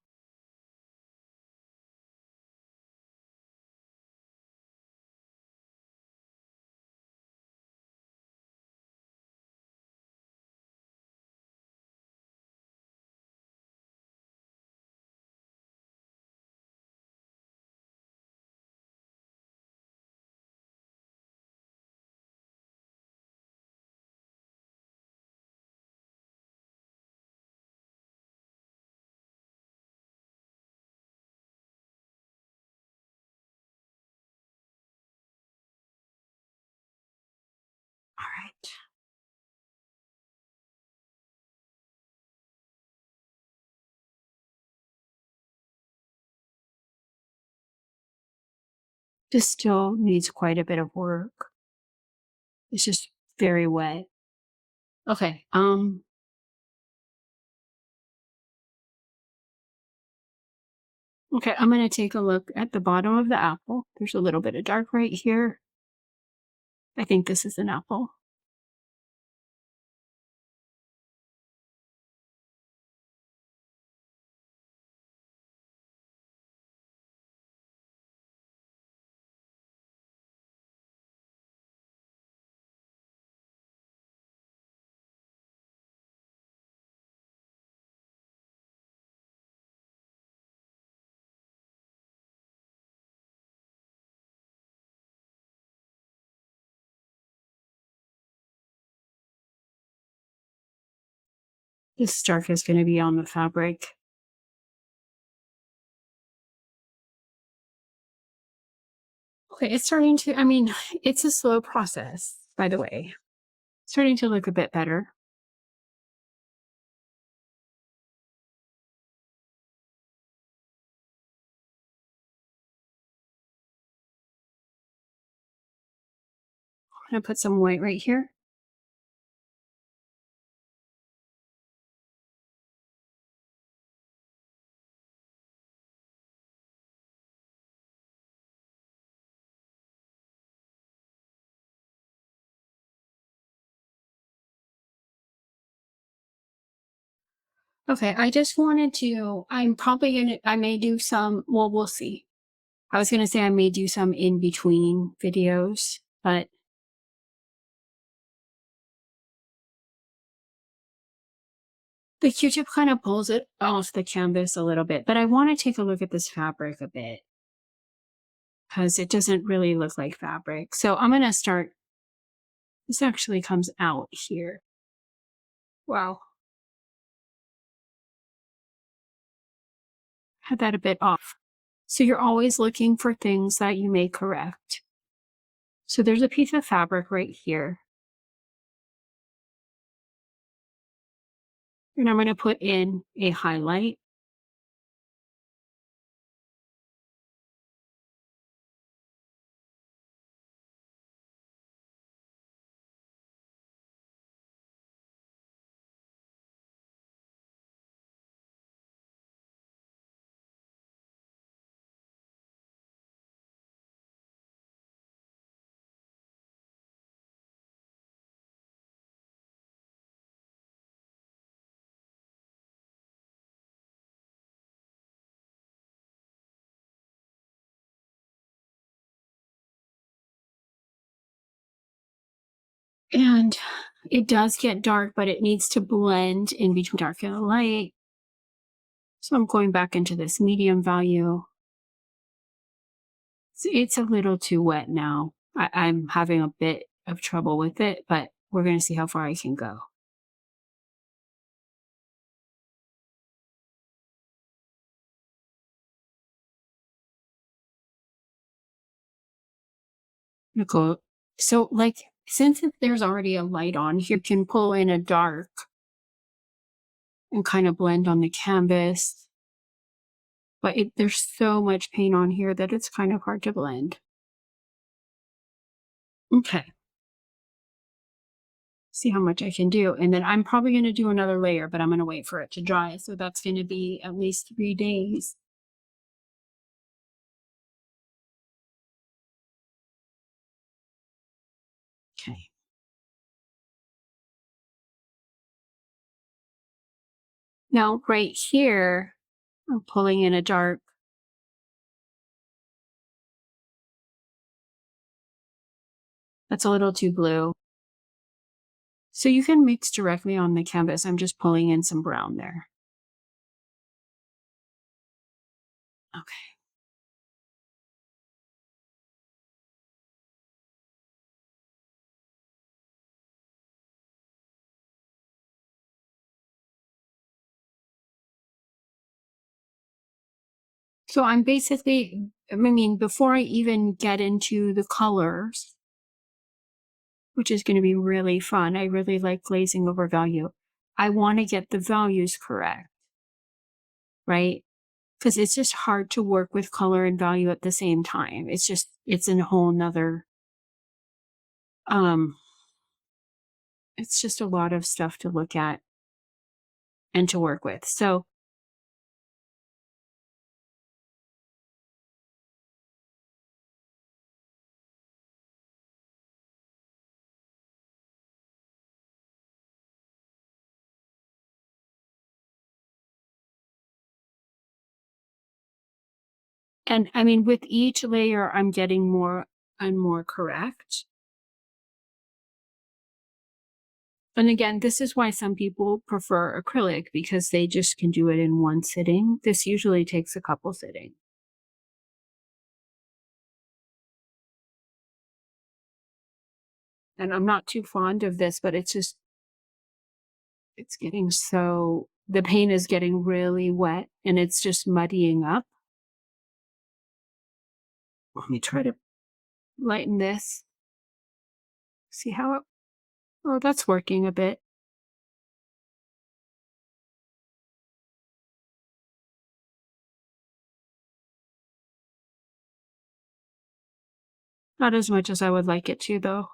[SPEAKER 1] all right. This still needs quite a bit of work. It's just very wet. Okay. Okay, I'm gonna take a look at the bottom of the apple. There's a little bit of dark right here. I think this is an apple. This dark is gonna be on the fabric. Okay, it's starting to, I mean, it's a slow process, by the way. Starting to look a bit better. I'm gonna put some white right here. Okay, I just wanted to, I'm probably gonna, I may do some, well, we'll see. I was gonna say I may do some in between videos, but the Q-tip kind of pulls it off the canvas a little bit. But I want to take a look at this fabric a bit because it doesn't really look like fabric. So I'm gonna start, this actually comes out here. Wow, had that a bit off. So you're always looking for things that you may correct. So there's a piece of fabric right here. And I'm going to put in a highlight. And it does get dark, but it needs to blend in between dark and light. So I'm going back into this medium value. It's a little too wet now. I'm having a bit of trouble with it, but we're going to see how far I can go. Nicole, so like Since there's already a light on, you can pull in a dark and kind of blend on the canvas. But there's so much paint on here that it's kind of hard to blend. Okay. See how much I can do. And then I'm probably going to do another layer, but I'm going to wait for it to dry. So that's going to be at least 3 days. Okay. Now, right here, I'm pulling in a dark. That's a little too blue. So you can mix directly on the canvas. I'm just pulling in some brown there. Okay. So I'm basically, I mean, before I even get into the colors, which is going to be really fun, I really like glazing over value. I want to get the values correct, right? Because it's just hard to work with color and value at the same time. It's in a whole nother, um, it's just a lot of stuff to look at and to work with. So, and I mean, with each layer, I'm getting more and more correct. And again, this is why some people prefer acrylic because they just can do it in one sitting. This usually takes a couple sittings. And I'm not too fond of this, but it's getting so, the paint is getting really wet and it's just muddying up. Let me try to lighten this. See how it, oh, that's working a bit. Not as much as I would like it to, though.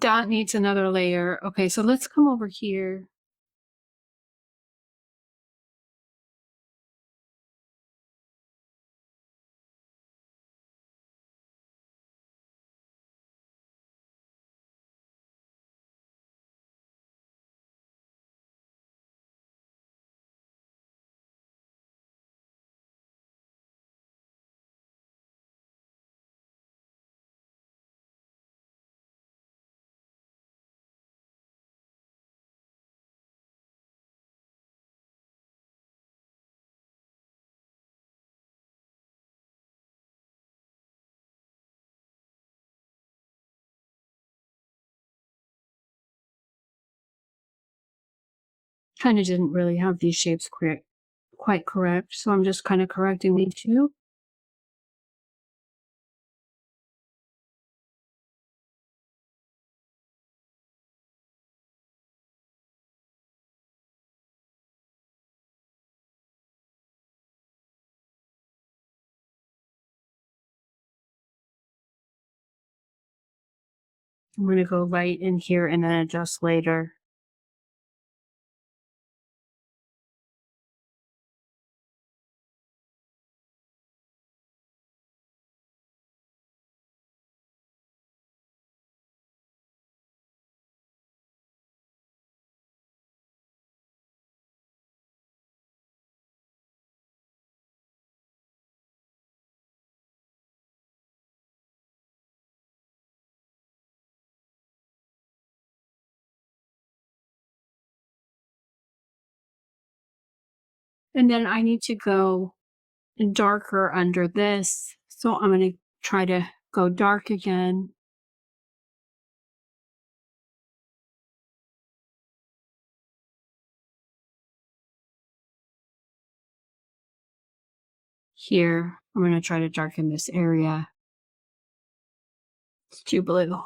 [SPEAKER 1] That needs another layer. Okay, so let's come over here. Kind of didn't really have these shapes quite correct, so I'm just kind of correcting these two. I'm going to go right in here and then adjust later. And then I need to go darker under this. So I'm going to try to go dark again. here. I'm going to try to darken this area. It's too blue.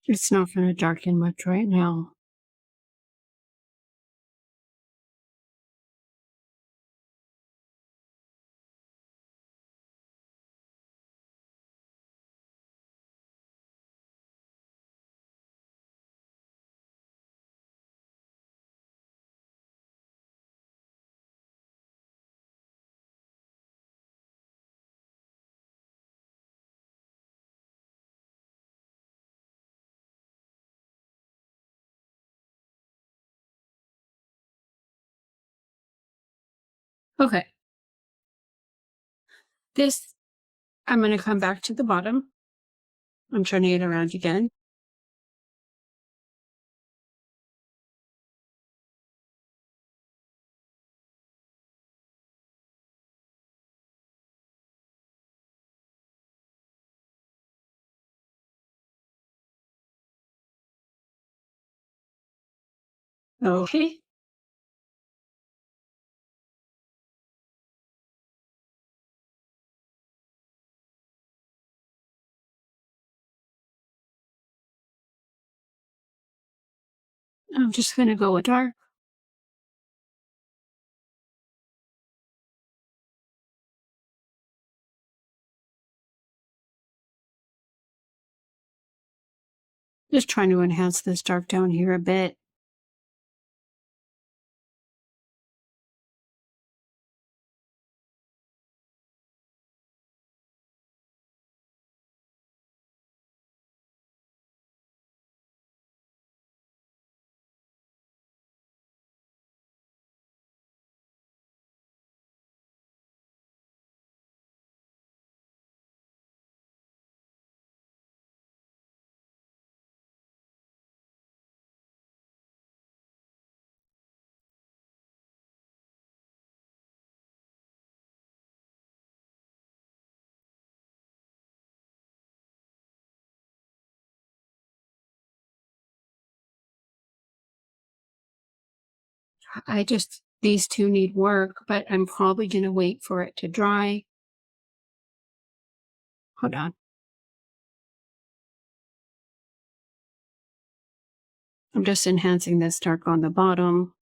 [SPEAKER 1] It's not going to darken much right now. Okay. This, I'm going to come back to the bottom. I'm turning it around again. Okay. I'm just going to go with dark. Just trying to enhance this dark down here a bit. These two need work, but I'm probably going to wait for it to dry. Hold on. I'm just enhancing this dark on the bottom.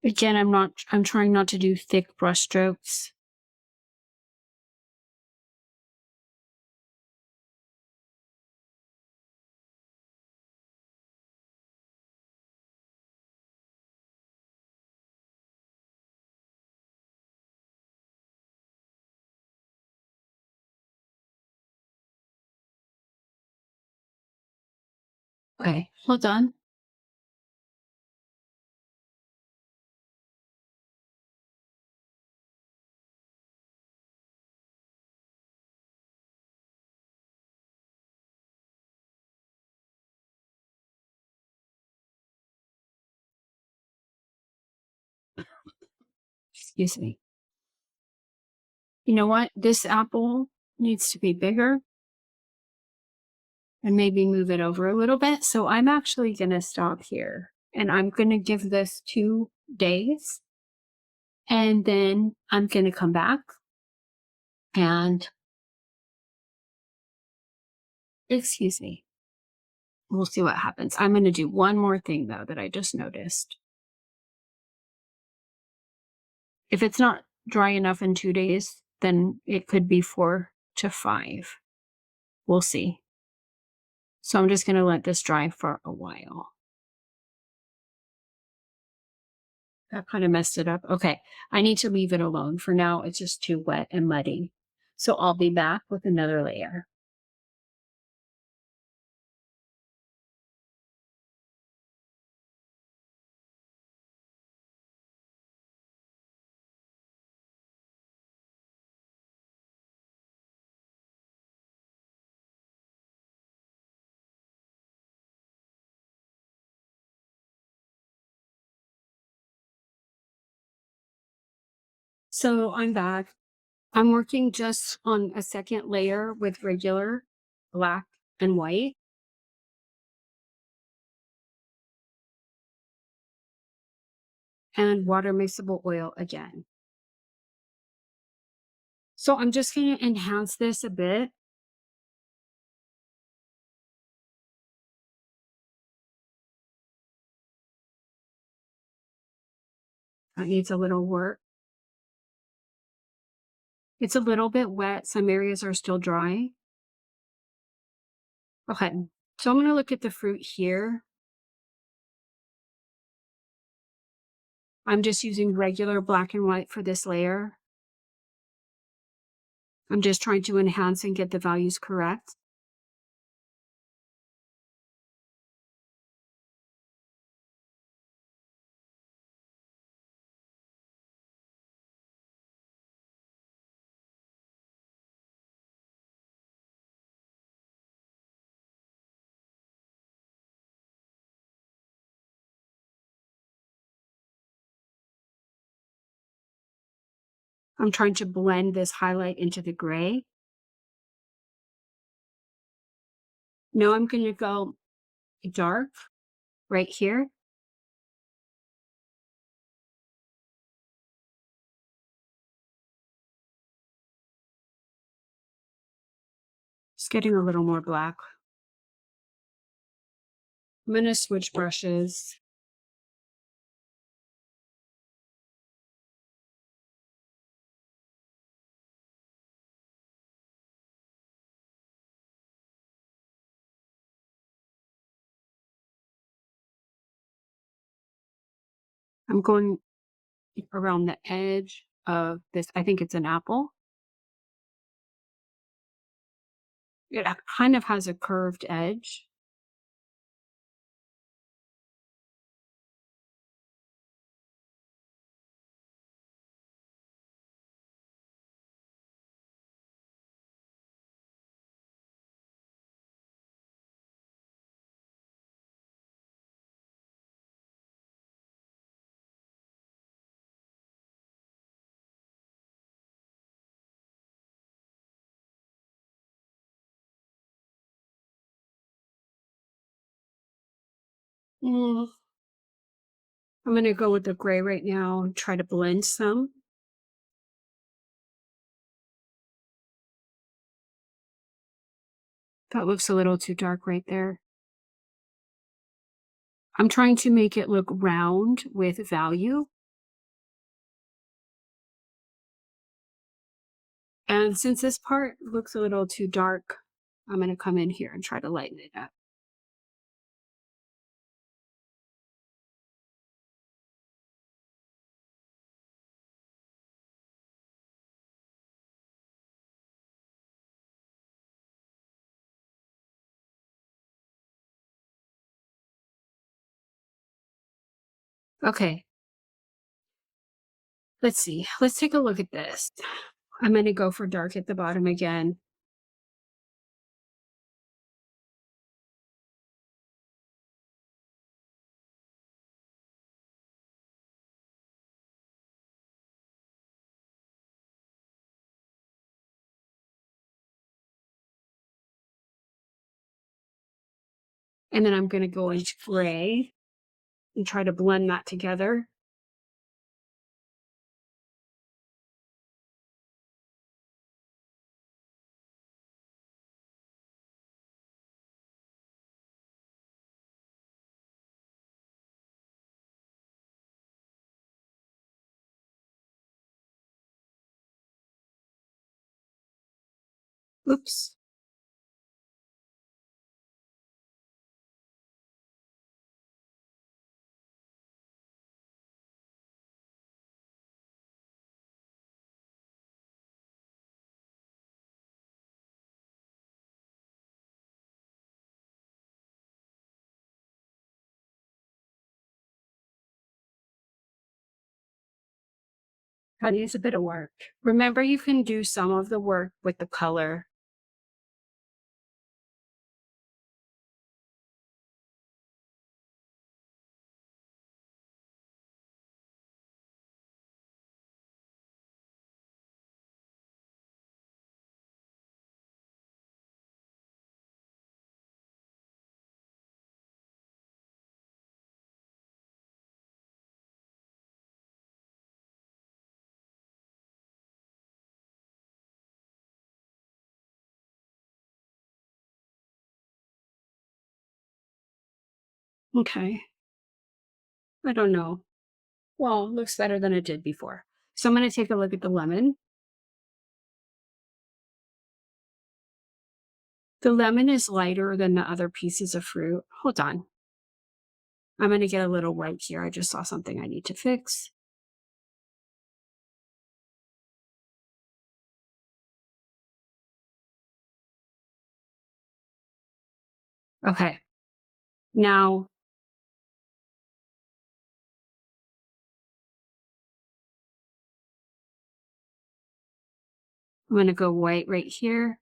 [SPEAKER 1] Again, I'm trying not to do thick brush strokes. Okay, hold on. Excuse me. You know what? This apple needs to be bigger and maybe move it over a little bit. So I'm actually going to stop here and I'm going to give this 2 days and then I'm going to come back and excuse me. We'll see what happens. I'm going to do one more thing though that I just noticed. If it's not dry enough in 2 days, then it could be 4 to 5. We'll see. So I'm just going to let this dry for a while. That kind of messed it up. Okay, I need to leave it alone. For now, it's just too wet and muddy. So I'll be back with another layer. So I'm back. I'm working just on a second layer with regular black and white. And water mixable oil again. So I'm just going to enhance this a bit. That needs a little work. It's a little bit wet. Some areas are still dry. Okay. So I'm going to look at the fruit here. I'm just using regular black and white for this layer. I'm just trying to enhance and get the values correct. I'm trying to blend this highlight into the gray. Now I'm going to go dark right here. Just getting a little more black. I'm going to switch brushes. I'm going around the edge of this. I think it's an apple. It kind of has a curved edge. Mm, I'm going to go with the gray right now and try to blend some. That looks a little too dark right there. I'm trying to make it look round with value. And since this part looks a little too dark, I'm going to come in here and try to lighten it up. Okay, let's see. Let's take a look at this. I'm going to go for dark at the bottom again. And then I'm going to go into gray and try to blend that together. Oops. That needs a bit of work. Remember, you can do some of the work with the color. Okay. I don't know. Well, it looks better than it did before. So I'm going to take a look at the lemon. The lemon is lighter than the other pieces of fruit. Hold on. I'm going to get a little white here. I just saw something I need to fix. Okay. Now I'm going to go white right here.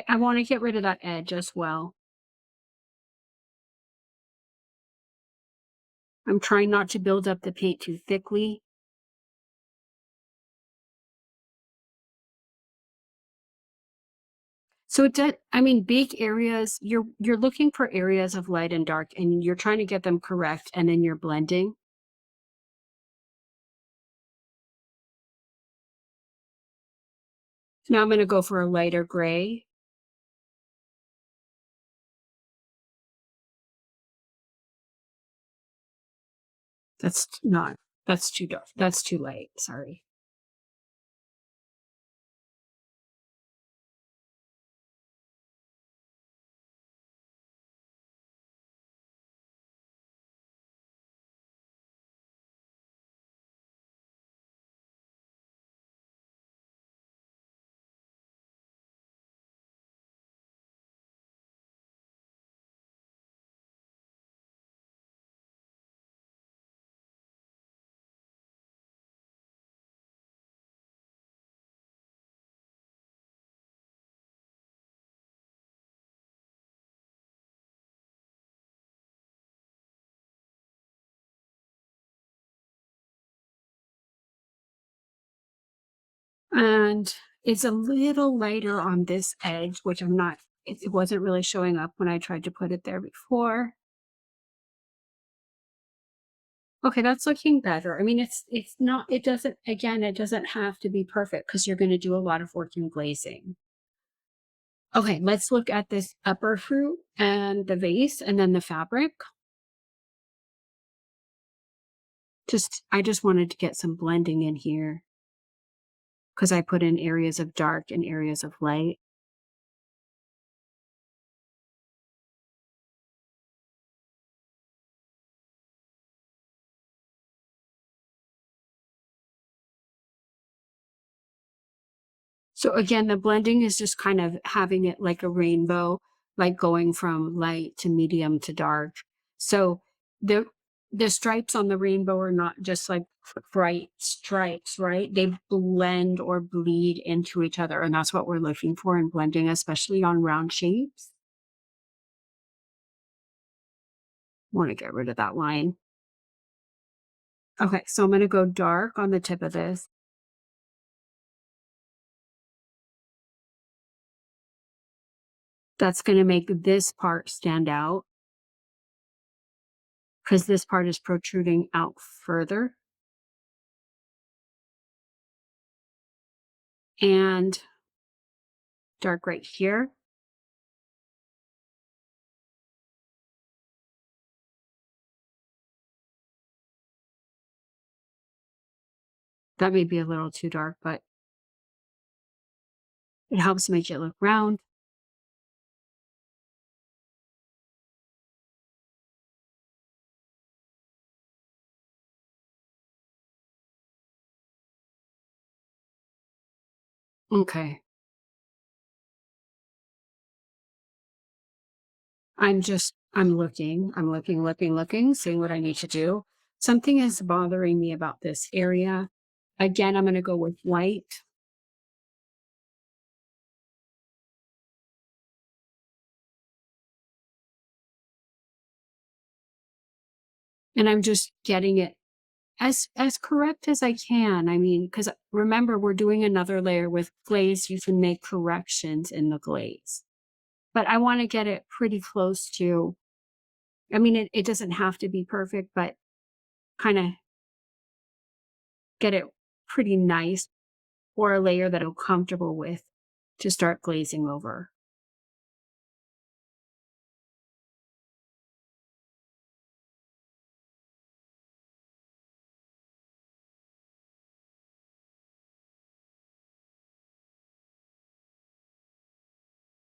[SPEAKER 1] I want to get rid of that edge as well. I'm trying not to build up the paint too thickly. So it does, I mean, big areas, you're looking for areas of light and dark and you're trying to get them correct and then you're blending. Now I'm going to go for a lighter gray. That's not, that's too dark. That's too light. Sorry. And it's a little lighter on this edge, which I'm not, it wasn't really showing up when I tried to put it there before. Okay, that's looking better. I mean, it's not, it doesn't, again, it doesn't have to be perfect because you're going to do a lot of work in glazing. Okay, let's look at this upper fruit and the vase and then the fabric. I just wanted to get some blending in here because I put in areas of dark and areas of light. So again, the blending is just kind of having it like a rainbow, like going from light to medium to dark. So the the stripes on the rainbow are not just like bright stripes, right? They blend or bleed into each other, and that's what we're looking for in blending, especially on round shapes. Want to get rid of that line. Okay, so I'm going to go dark on the tip of this. That's going to make this part stand out because this part is protruding out further. And dark right here. That may be a little too dark, but it helps make it look round. Okay. I'm looking, seeing what I need to do. Something is bothering me about this area. Again, I'm going to go with white. And I'm just getting it as correct as I can. I mean, because remember, we're doing another layer with glaze. You can make corrections in the glaze. But I want to get it pretty close to, I mean, it doesn't have to be perfect, but kind of get it pretty nice or a layer that I'm comfortable with to start glazing over.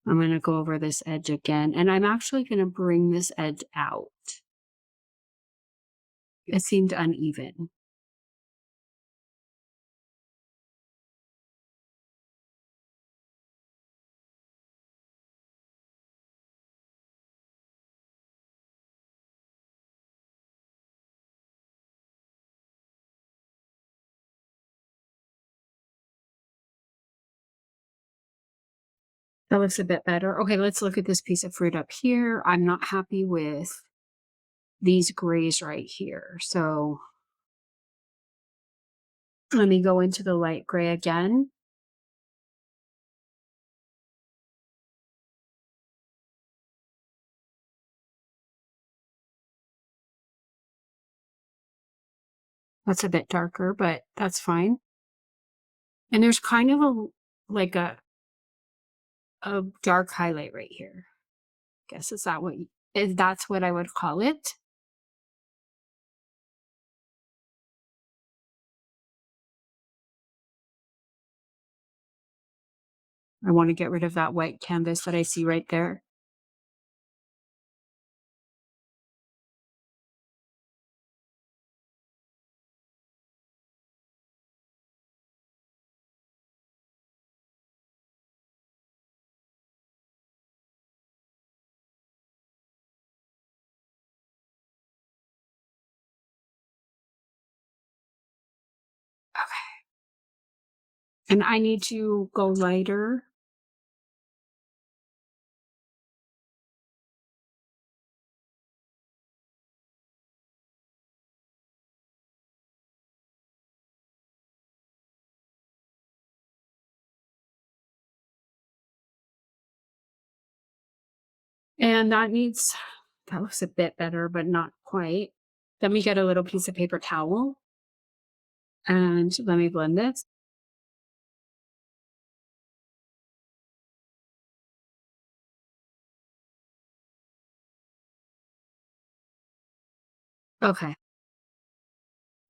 [SPEAKER 1] I'm going to go over this edge again, and I'm actually going to bring this edge out. It seemed uneven. That looks a bit better. Okay, let's look at this piece of fruit up here. I'm not happy with these grays right here. So let me go into the light gray again. That's a bit darker, but that's fine. And there's kind of like a dark highlight right here. Guess is that what is that's what I would call it. I want to get rid of that white canvas that I see right there. And I need to go lighter. And that looks a bit better, but not quite. Let me get a little piece of paper towel and let me blend this. Okay.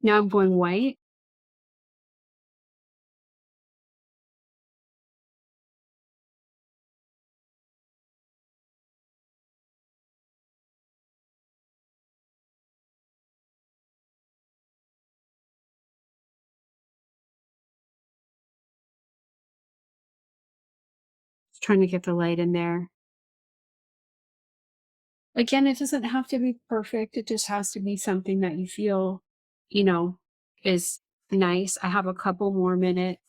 [SPEAKER 1] Now I'm going white. Just trying to get the light in there. Again, it doesn't have to be perfect. It just has to be something that you feel, you know, is nice. I have a couple more minutes.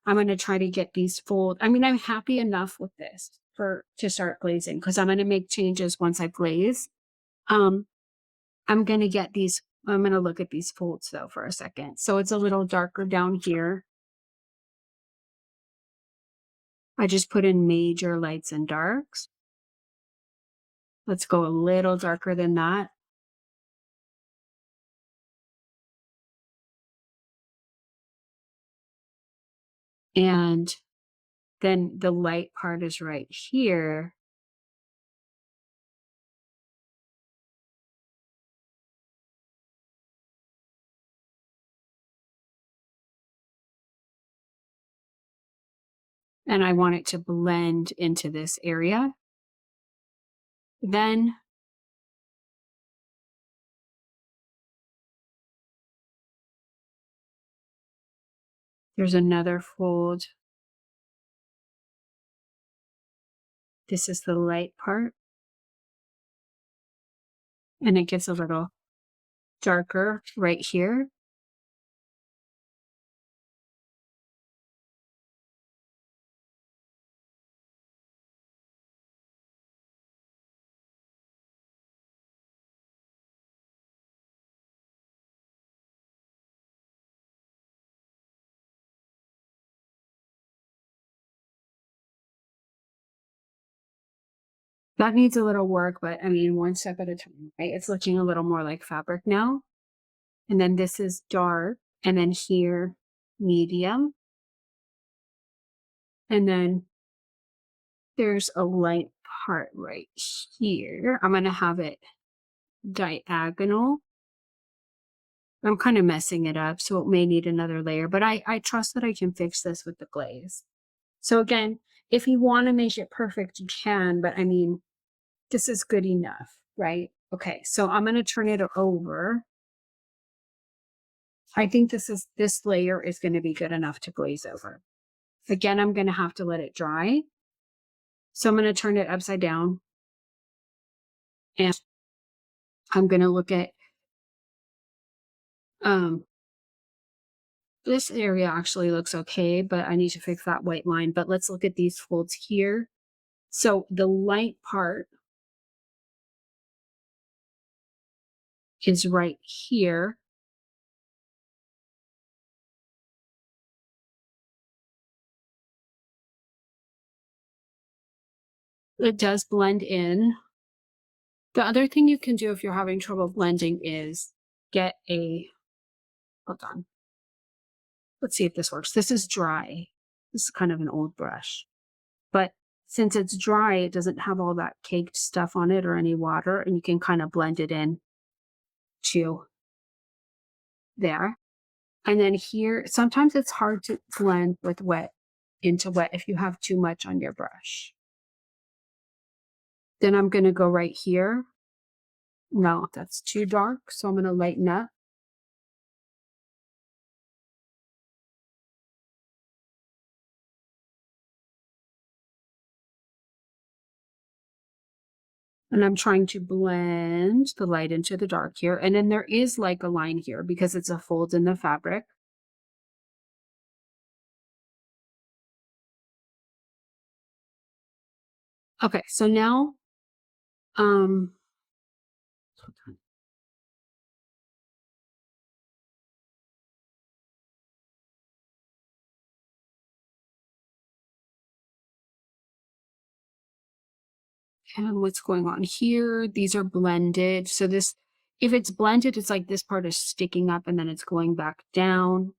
[SPEAKER 1] I'm going to try to get these fold. I mean, I'm happy enough with this for to start glazing because I'm going to make changes once I glaze. Um, I'm going to get these. I'm going to look at these folds though for a second. So it's a little darker down here. I just put in major lights and darks. Let's go a little darker than that. And then the light part is right here. And I want it to blend into this area. Then there's another fold. This is the light part. and it gets a little darker right here. That needs a little work, but I mean, one step at a time, right? It's looking a little more like fabric now. And then this is dark, and then here, medium. And then there's a light part right here. I'm going to have it diagonal. I'm kind of messing it up, so it may need another layer, but I trust that I can fix this with the glaze. So again, if you want to make it perfect, you can, but I mean, this is good enough, right? Okay, so I'm going to turn it over. I think this layer is going to be good enough to glaze over. Again, I'm going to have to let it dry. So I'm going to turn it upside down, and I'm going to look at um this area actually looks okay, but I need to fix that white line. But let's look at these folds here. So the light part is right here. It does blend in. The other thing you can do if you're having trouble blending is get a, hold on. Let's see if this works. This is dry. This is kind of an old brush. But since it's dry, it doesn't have all that caked stuff on it or any water, and you can kind of blend it in to there. And then here, sometimes it's hard to blend with wet into wet if you have too much on your brush. Then I'm going to go right here. No, that's too dark, so I'm going to lighten up. And I'm trying to blend the light into the dark here. And then there is like a line here because it's a fold in the fabric. Okay, so now, um, and what's going on here? These are blended. So this, if it's blended, it's like this part is sticking up and then it's going back down.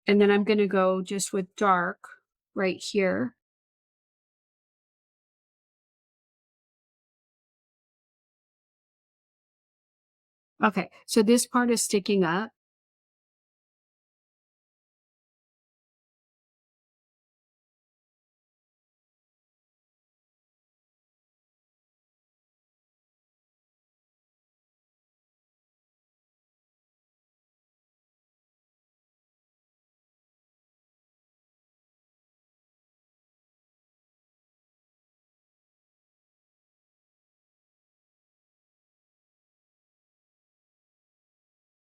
[SPEAKER 1] And then I'm going to go just with dark right here. Okay, so this part is sticking up.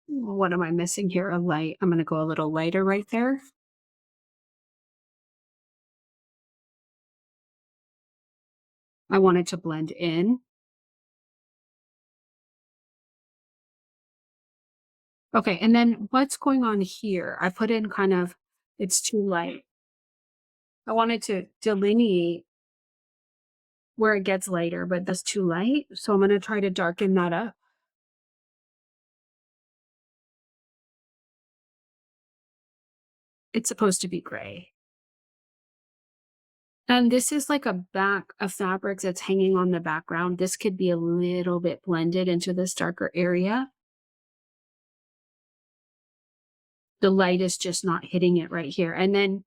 [SPEAKER 1] What am I missing here? A light. I'm going to go a little lighter right there. I want it to blend in. Okay, and then what's going on here? I put in kind of, it's too light. I wanted to delineate where it gets lighter, but that's too light. So I'm going to try to darken that up. It's supposed to be gray. And this is like a back of fabric that's hanging on the background. This could be a little bit blended into this darker area. The light is just not hitting it right here. And then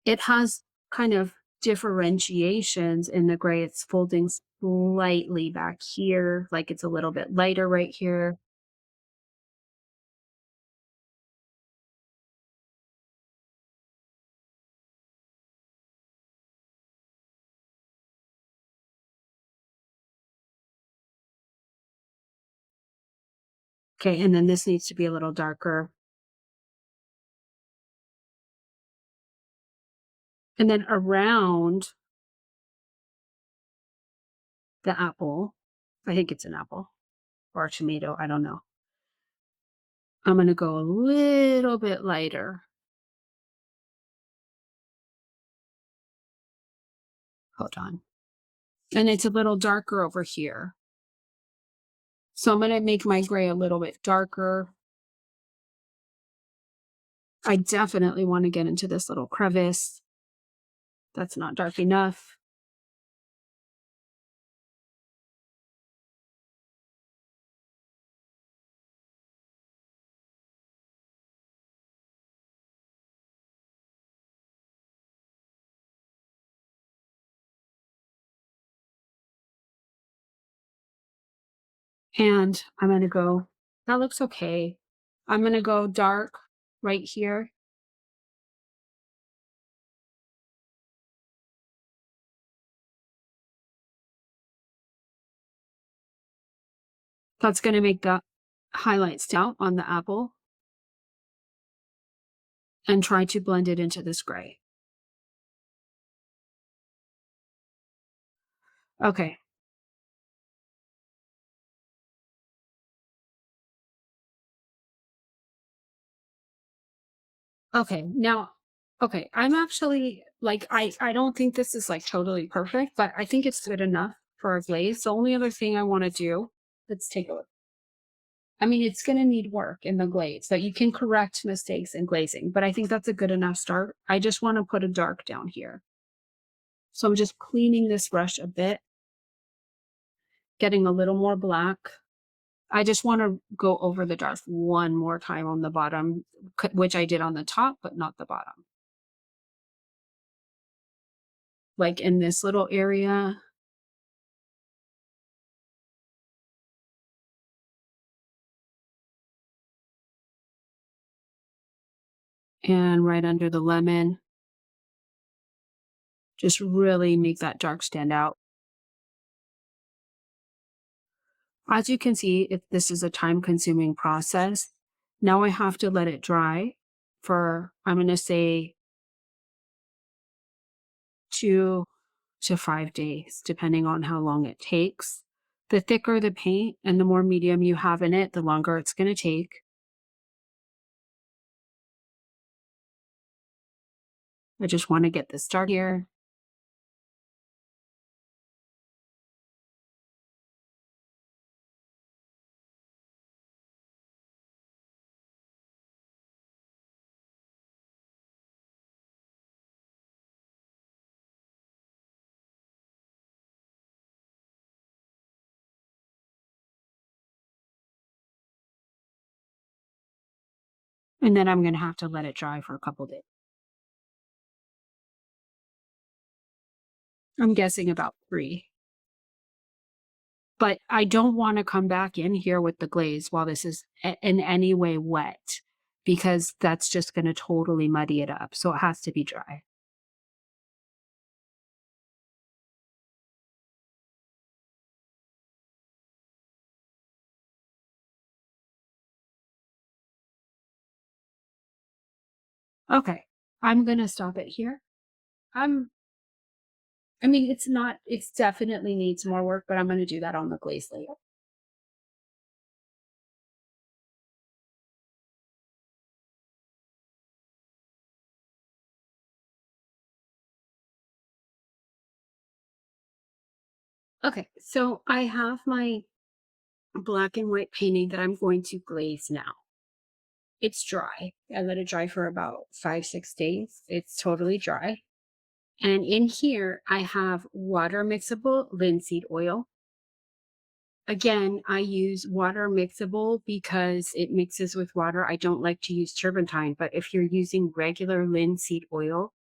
[SPEAKER 1] it has kind of differentiations in the gray. It's folding slightly back here, like it's a little bit lighter right here. Okay, and then this needs to be a little darker. And then around the apple, I think it's an apple or a tomato, I don't know. I'm going to go a little bit lighter. Hold on. And it's a little darker over here. So I'm going to make my gray a little bit darker. I definitely want to get into this little crevice. That's not dark enough. And I'm going to go, that looks okay. I'm going to go dark right here. That's going to make the highlights down on the apple and try to blend it into this gray. Okay. Okay. Now, okay. I'm actually like, I don't think this is like totally perfect, but I think it's good enough for a glaze. The only other thing I want to do, let's take a look. I mean, it's going to need work in the glaze, that you can correct mistakes in glazing, but I think that's a good enough start. I just want to put a dark down here. So I'm just cleaning this brush a bit, getting a little more black. I just want to go over the dark one more time on the bottom, which I did on the top, but not the bottom. Like in this little area. And right under the lemon. Just really make that dark stand out. As you can see, if this is a time-consuming process, now I have to let it dry for, I'm going to say 2 to 5 days, depending on how long it takes. The thicker the paint and the more medium you have in it, the longer it's going to take. I just want to get this start here. And then I'm going to have to let it dry for a couple days. I'm guessing about 3. But I don't want to come back in here with the glaze while this is in any way wet, because that's just going to totally muddy it up. So it has to be dry. Okay. I'm going to stop it here. I'm I mean, it's definitely needs more work, but I'm going to do that on the glaze later. Okay. So I have my black and white painting that I'm going to glaze now. It's dry. I let it dry for about 5, 6 days. It's totally dry. And in here, I have water mixable linseed oil. Again, I use water mixable because it mixes with water. I don't like to use turpentine, but if you're using regular linseed oil,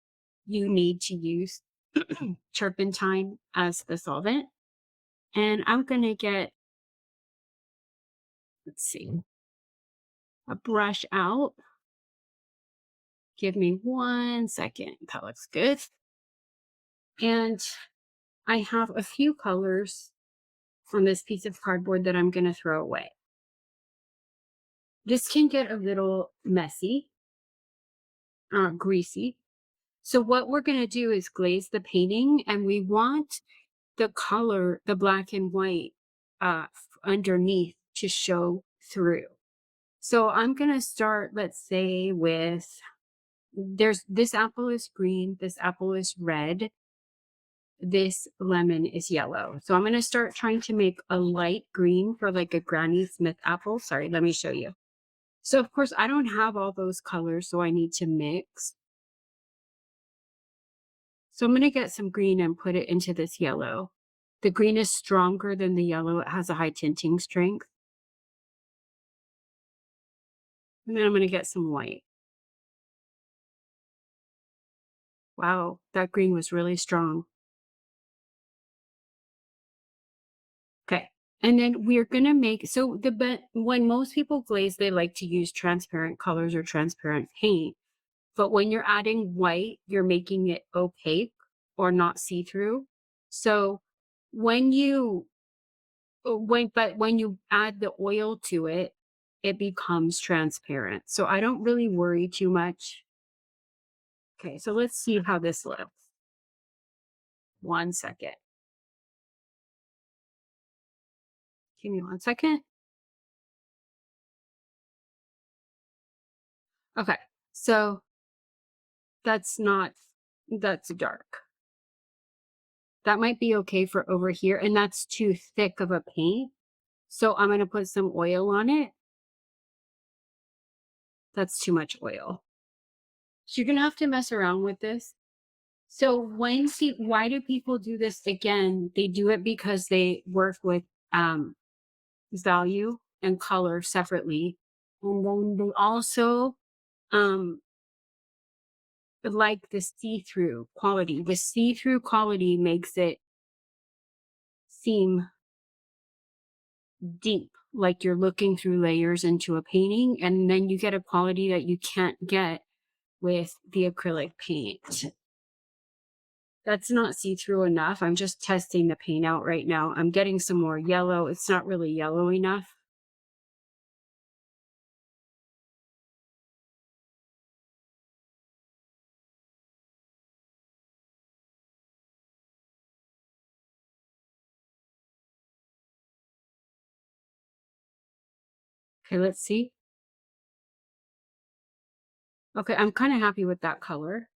[SPEAKER 1] you need to use turpentine as the solvent. And I'm going to get, let's see, a brush out. Give me 1 second. That looks good. And I have a few colors on this piece of cardboard that I'm going to throw away. This can get a little messy, greasy. So what we're going to do is glaze the painting, and we want the color, the black and white underneath to show through. So I'm going to start, let's say, with this apple is green, this apple is red, this lemon is yellow. So I'm going to start trying to make a light green for like a Granny Smith apple. Sorry, let me show you. So of course I don't have all those colors, so I need to mix. So I'm going to get some green and put it into this yellow. The green is stronger than the yellow. It has a high tinting strength. And then I'm going to get some white. Wow, that green was really strong. Okay. And then we're going to make, so when most people glaze, they like to use transparent colors or transparent paint. But when you're adding white, you're making it opaque or not see-through. So when you, when you add the oil to it, it becomes transparent. So I don't really worry too much. Okay, so let's see how this looks. 1 second. Give me 1 second. Okay, so that's dark. That might be okay for over here, and that's too thick of a paint. So I'm going to put some oil on it. That's too much oil. So you're going to have to mess around with this. So why do people do this again? They do it because they work with value and color separately. And then they also like the see-through quality. The see-through quality makes it seem deep, like you're looking through layers into a painting, and then you get a quality that you can't get with the acrylic paint. That's not see-through enough. I'm just testing the paint out right now. I'm getting some more yellow. It's not really yellow enough. Okay, let's see. Okay, I'm kind of happy with that color,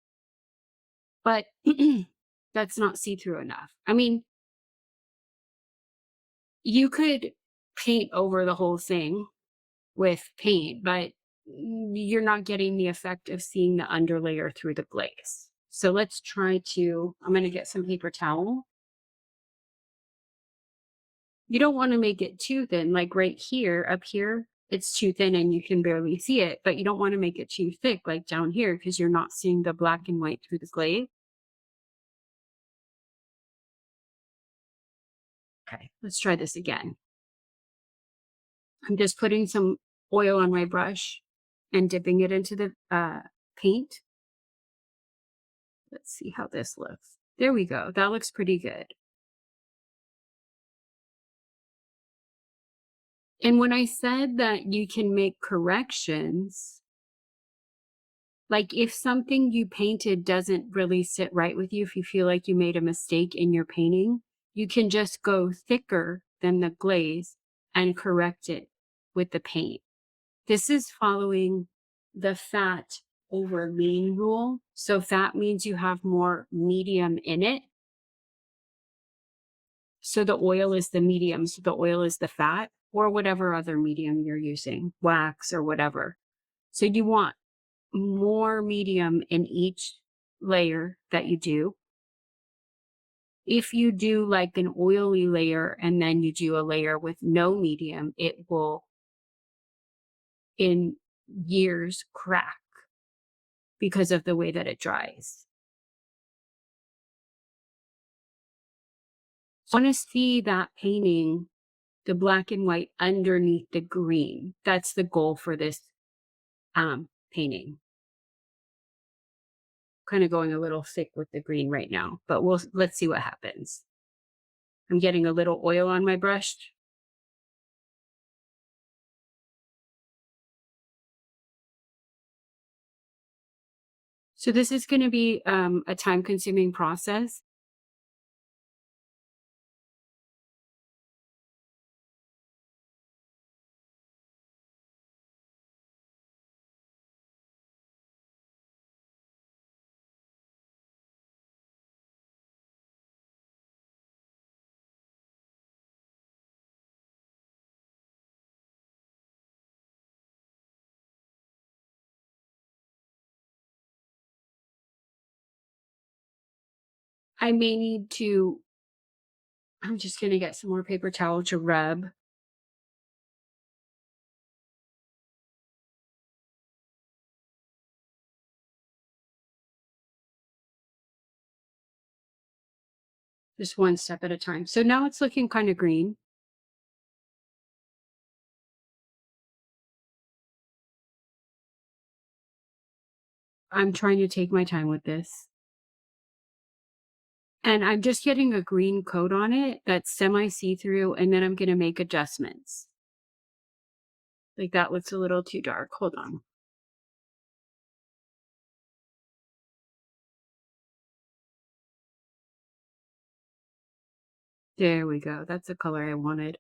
[SPEAKER 1] but that's not see-through enough. I mean, you could paint over the whole thing with paint, but you're not getting the effect of seeing the underlayer through the glaze. So let's try to, I'm going to get some paper towel. You don't want to make it too thin, like right here, up here, it's too thin and you can barely see it, but you don't want to make it too thick, like down here, because you're not seeing the black and white through the glaze. Okay, let's try this again. I'm just putting some oil on my brush and dipping it into the paint. Let's see how this looks. There we go. That looks pretty good. And when I said that you can make corrections, like if something you painted doesn't really sit right with you, if you feel like you made a mistake in your painting, you can just go thicker than the glaze and correct it with the paint. This is following the fat over lean rule. So fat means you have more medium in it. So the oil is the medium. So the oil is the fat, or whatever other medium you're using, wax or whatever. So you want more medium in each layer that you do. If you do like an oily layer and then you do a layer with no medium, it will in years crack because of the way that it dries. So I want to see that painting, the black and white underneath the green. That's the goal for this painting. Kind of going a little thick with the green right now, but let's see what happens. I'm getting a little oil on my brush. So this is going to be a time consuming process. I may need to, I'm just going to get some more paper towel to rub. Just one step at a time. So now it's looking kind of green. I'm trying to take my time with this. And I'm just getting a green coat on it that's semi see-through, and then I'm going to make adjustments. Like that looks a little too dark. Hold on. There we go. That's the color I wanted.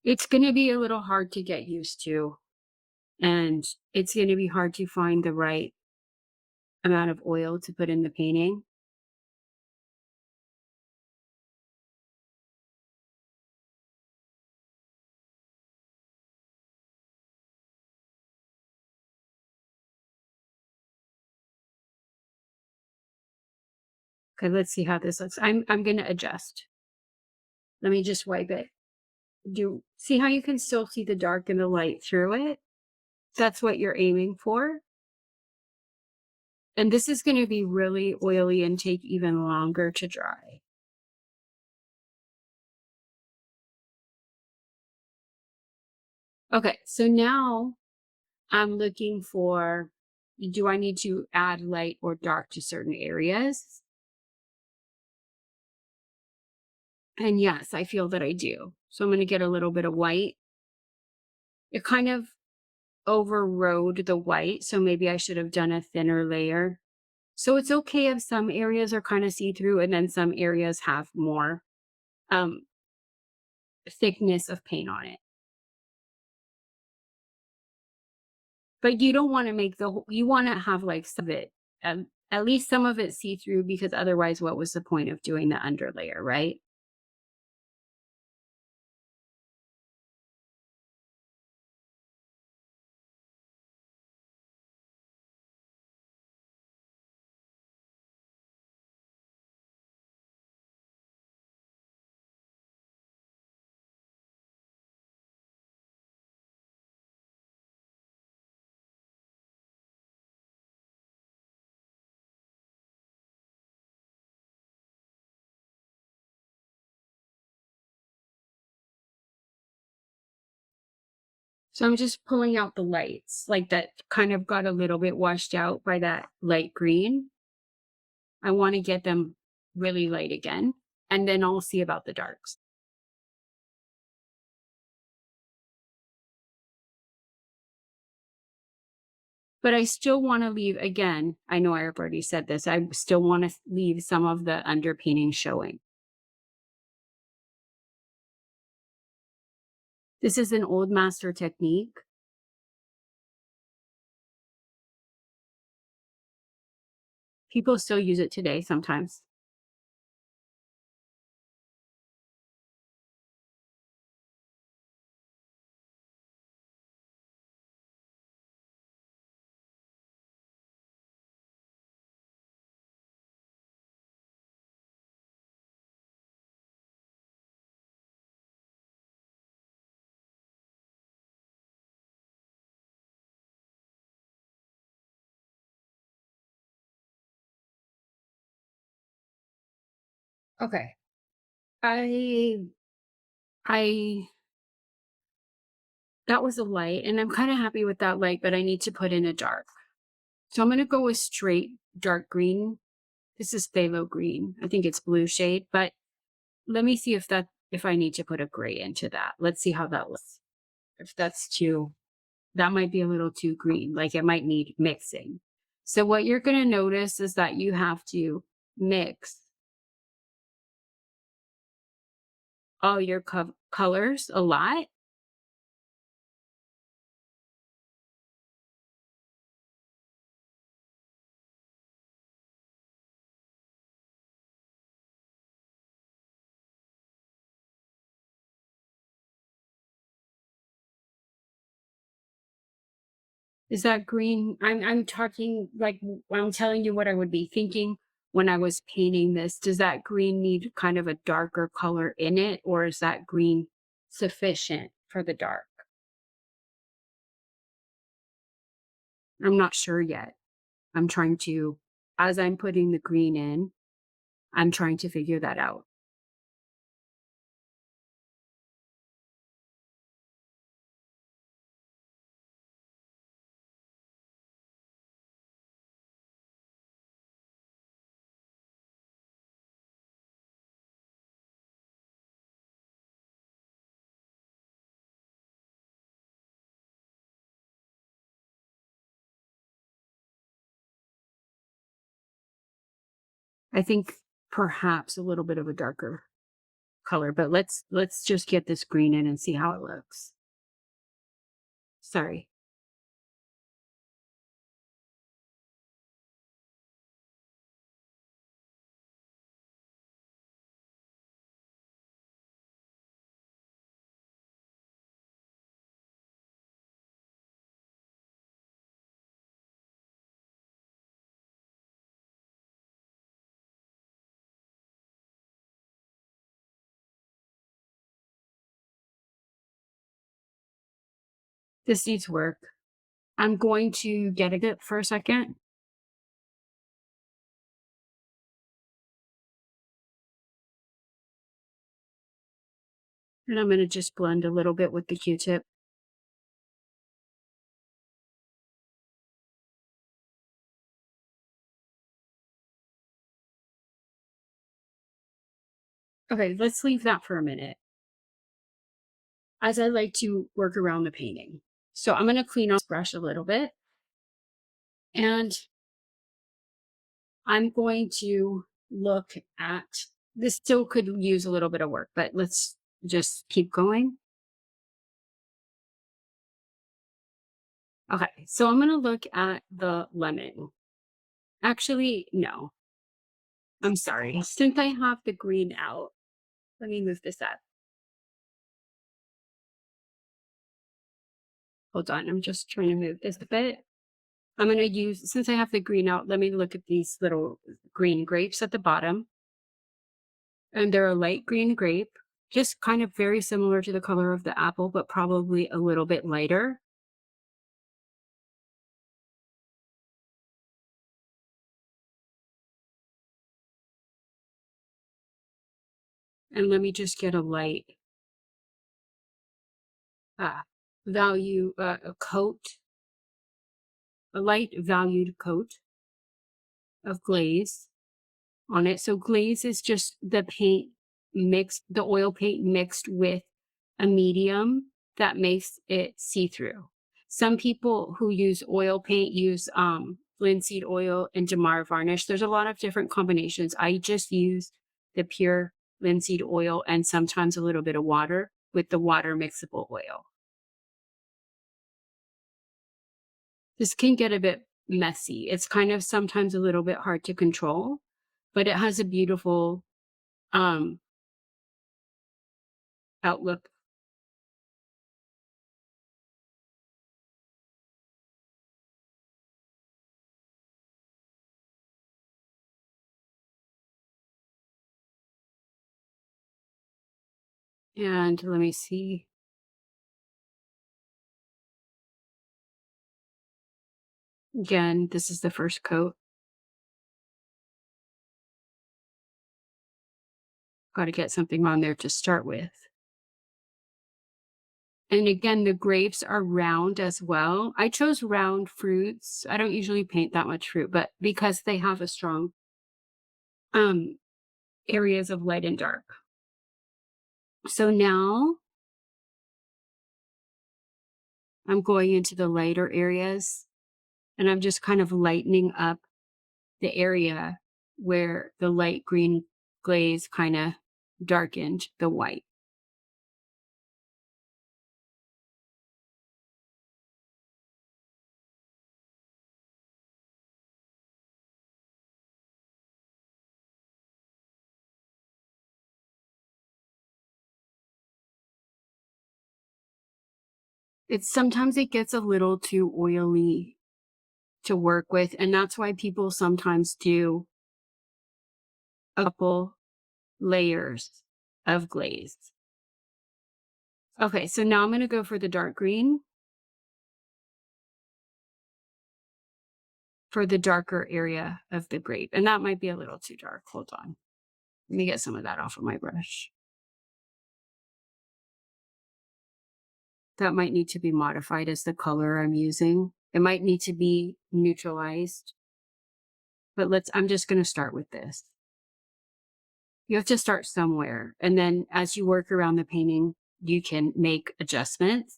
[SPEAKER 1] It's going to be a little hard to get used to, and it's going to be hard to find the right amount of oil to put in the painting. Okay, let's see how this looks. I'm going to adjust. Let me just wipe it. Do see how you can still see the dark and the light through it? That's what you're aiming for. And this is going to be really oily and take even longer to dry. Okay, so now I'm looking for, do I need to add light or dark to certain areas? And yes, I feel that I do. So I'm going to get a little bit of white. It kind of overrode the white, so maybe I should have done a thinner layer. So it's okay if some areas are kind of see-through and then some areas have more um, thickness of paint on it. But you don't want to make the whole, you want to have like some of it, at least some of it see-through, because otherwise what was the point of doing the underlayer, right? So I'm just pulling out the lights, like that kind of got a little bit washed out by that light green. I want to get them really light again, and then I'll see about the darks. But I still want to leave, again, I know I've already said this, I still want to leave some of the underpainting showing. This is an old master technique. People still use it today sometimes. Okay. I I that was a light, and I'm kind of happy with that light, but I need to put in a dark. So I'm going to go with straight dark green. This is phthalo green. I think it's blue shade, but let me see if that if I need to put a gray into that. Let's see how that looks. If that's too, that might be a little too green, like it might need mixing. So what you're going to notice is that you have to mix all your colors a lot. Is that green? I'm talking like I'm telling you what I would be thinking when I was painting this. Does that green need kind of a darker color in it, or is that green sufficient for the dark? I'm not sure yet. I'm trying to, as I'm putting the green in, I'm trying to figure that out. I think perhaps a little bit of a darker color, but let's just get this green in and see how it looks. Sorry. This needs work. I'm going to get it for a second, and I'm going to just blend a little bit with the Q-tip. Okay, let's leave that for a minute as I like to work around the painting. So I'm going to clean off the brush a little bit, and I'm going to look at this. Still could use a little bit of work, but let's just keep going. Okay, so I'm going to look at the lemon. Actually, no, I'm sorry. Since I have the green out, let me move this up. Hold on, I'm just trying to move this a bit. I'm going to use, since I have the green out, let me look at these little green grapes at the bottom. And they're a light green grape, just kind of very similar to the color of the apple, but probably a little bit lighter. And let me just get a light value, a coat, a light valued coat of glaze on it. So glaze is just the paint mixed, the oil paint mixed with a medium that makes it see-through. Some people who use oil paint use linseed oil and Damar varnish. There's a lot of different combinations. I just use the pure linseed oil and sometimes a little bit of water with the water mixable oil. This can get a bit messy. It's kind of sometimes a little bit hard to control, but it has a beautiful um outlook. And let me see. Again, this is the first coat. Got to get something on there to start with. And again, the grapes are round as well. I chose round fruits. I don't usually paint that much fruit, but because they have a strong um areas of light and dark. So now I'm going into the lighter areas and I'm just kind of lightening up the area where the light green glaze kind of darkened the white. Sometimes it gets a little too oily to work with, and that's why people sometimes do a couple layers of glaze. Okay, so now I'm going to go for the dark green for the darker area of the grape. And that might be a little too dark. Hold on. Let me get some of that off of my brush. That might need to be modified as the color I'm using. It might need to be neutralized. But I'm just going to start with this. You have to start somewhere. And then as you work around the painting, you can make adjustments.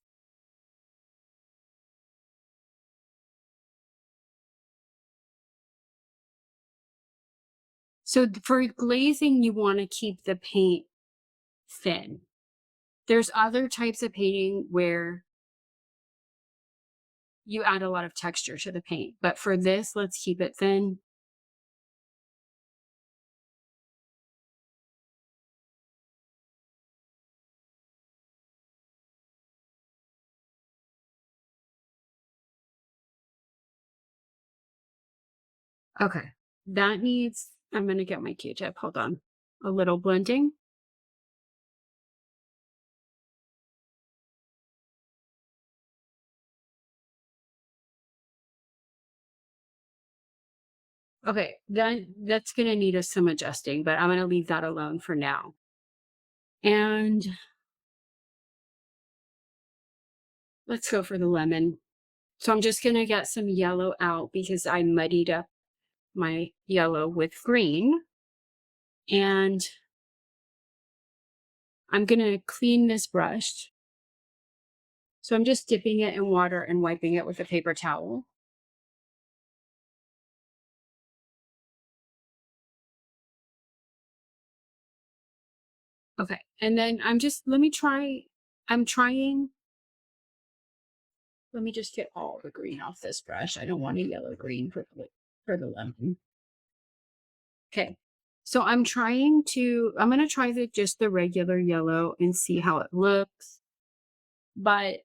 [SPEAKER 1] So for glazing, you want to keep the paint thin. There's other types of painting where you add a lot of texture to the paint, but for this, let's keep it thin. Okay, I'm going to get my Q-tip, hold on, a little blending. Okay, that's going to need us some adjusting, but I'm going to leave that alone for now. And let's go for the lemon. So I'm just going to get some yellow out because I muddied up my yellow with green. And I'm going to clean this brush. So I'm just dipping it in water and wiping it with a paper towel. Okay, and then let me try, let me just get all the green off this brush. I don't want a yellow green for the lemon. Okay, so I'm going to try just the regular yellow and see how it looks. But,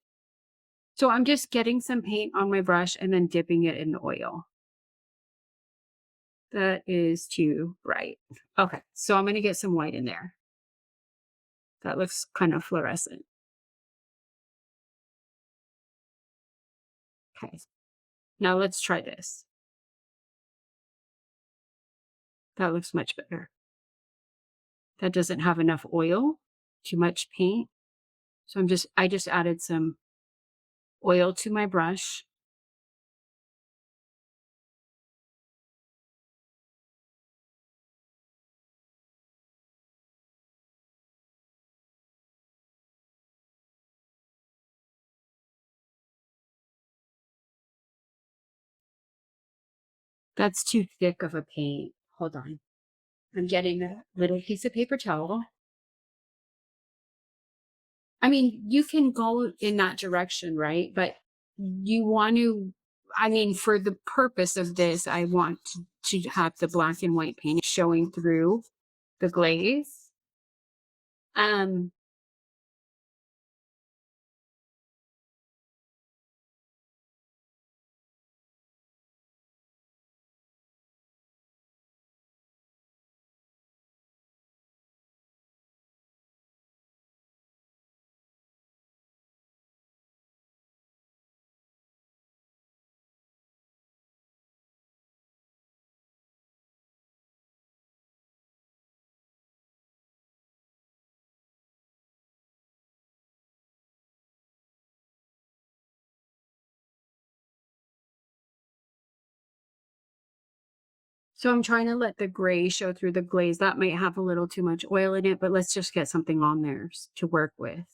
[SPEAKER 1] so I'm just getting some paint on my brush and then dipping it in the oil. That is too bright. Okay, so I'm going to get some white in there. That looks kind of fluorescent. Okay, now let's try this. That looks much better. That doesn't have enough oil, too much paint. So I just added some oil to my brush. That's too thick of a paint. Hold on. I'm getting a little piece of paper towel. I mean, you can go in that direction, right? But you want to, I mean, for the purpose of this, I want to have the black and white paint showing through the glaze. Um, So I'm trying to let the gray show through the glaze. That might have a little too much oil in it, but let's just get something on there to work with.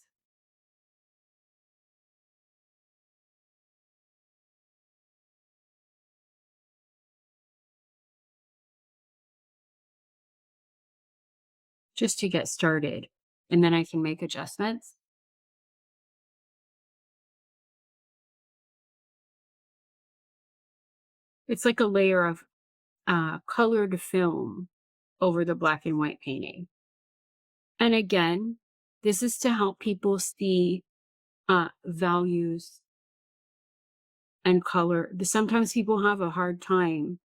[SPEAKER 1] Just to get started. And then I can make adjustments. It's like a layer of colored film over the black and white painting. And again, this is to help people see values and color. Sometimes people have a hard time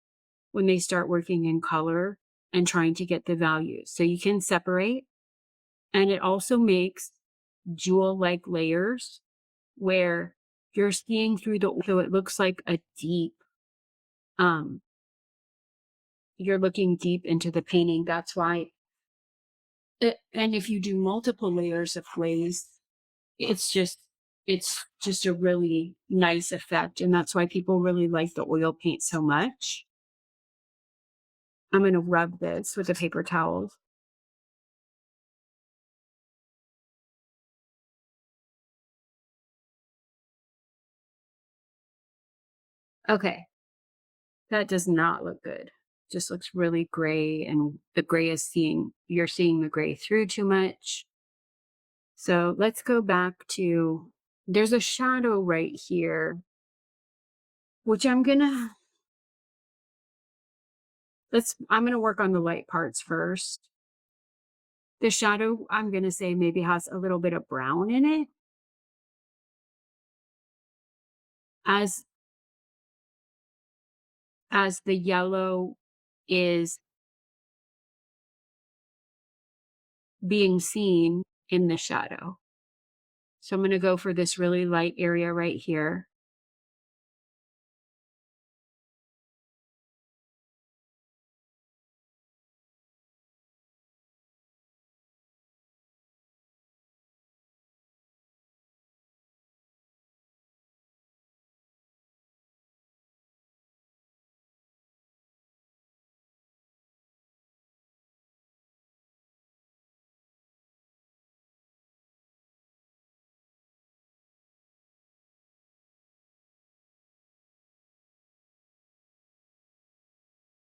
[SPEAKER 1] when they start working in color and trying to get the values. So you can separate, and it also makes jewel-like layers where you're seeing through the, so it looks like a deep, um, you're looking deep into the painting. That's why, and if you do multiple layers of glaze, it's just a really nice effect. And that's why people really like the oil paint so much. I'm going to rub this with a paper towel. Okay. That does not look good. Just looks really gray, and the gray is you're seeing the gray through too much. So let's go back to, there's a shadow right here, which I'm gonna work on the light parts first. The shadow, I'm gonna say maybe has a little bit of brown in it. As the yellow is being seen in the shadow. So I'm gonna go for this really light area right here.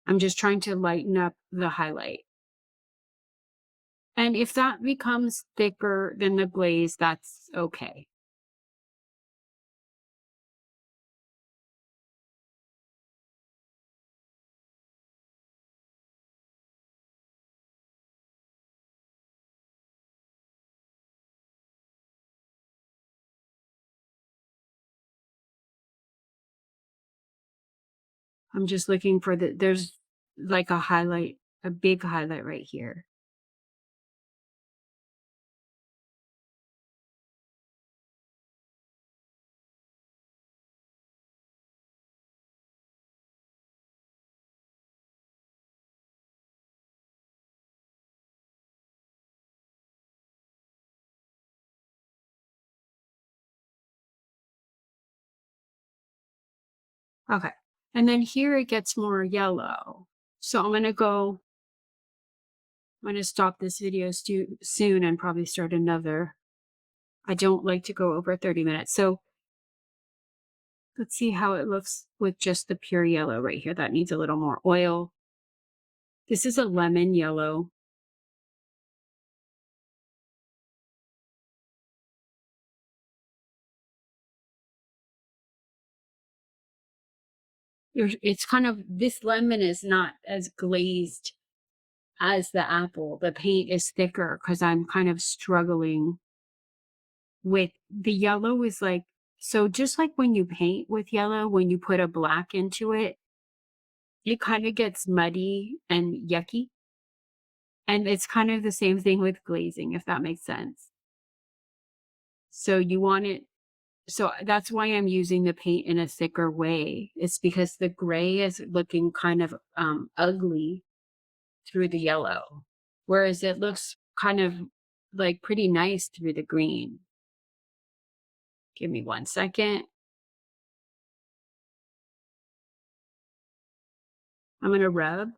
[SPEAKER 1] I'm just trying to lighten up the highlight. And if that becomes thicker than the glaze, that's okay. I'm just looking for there's like a highlight, a big highlight right here. Okay. And then here it gets more yellow. So I'm going to stop this video soon and probably start another. I don't like to go over 30 minutes. So let's see how it looks with just the pure yellow right here. That needs a little more oil. This is a lemon yellow. It's kind of, this lemon is not as glazed as the apple. The paint is thicker because I'm kind of struggling with the yellow is like, so just like when you paint with yellow, when you put a black into it, it kind of gets muddy and yucky. And it's kind of the same thing with glazing, if that makes sense. So you want it, so that's why I'm using the paint in a thicker way. It's because the gray is looking kind of ugly through the yellow, whereas it looks kind of like pretty nice through the green. Give me 1 second. I'm going to rub.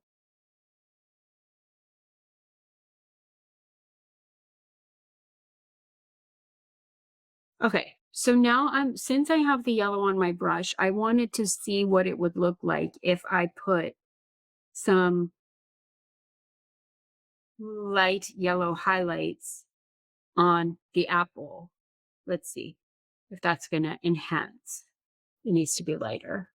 [SPEAKER 1] Okay, so now since I have the yellow on my brush, I wanted to see what it would look like if I put some light yellow highlights on the apple. Let's see if that's going to enhance. It needs to be lighter.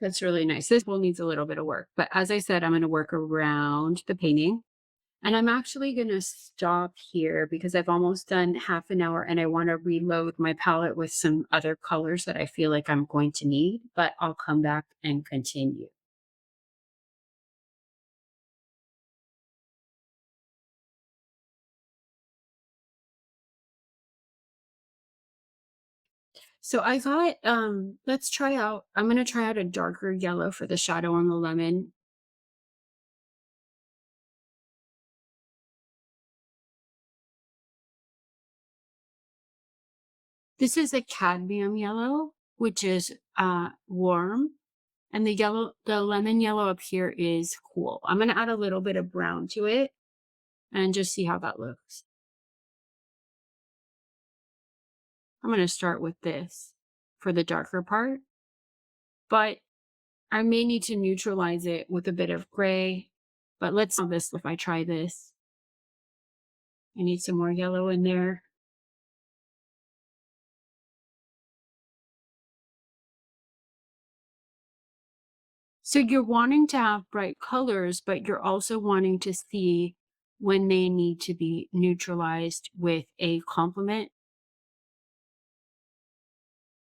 [SPEAKER 1] That's really nice. This one needs a little bit of work, but as I said, I'm going to work around the painting. And I'm actually going to stop here because I've almost done half an hour and I want to reload my palette with some other colors that I feel like I'm going to need, but I'll come back and continue. So I got, let's try out, I'm going to try out a darker yellow for the shadow on the lemon. This is a cadmium yellow, which is warm. And the lemon yellow up here is cool. I'm going to add a little bit of brown to it and just see how that looks. I'm going to start with this for the darker part, but I may need to neutralize it with a bit of gray. But let's see this if I try this. I need some more yellow in there. So you're wanting to have bright colors, but you're also wanting to see when they need to be neutralized with a complement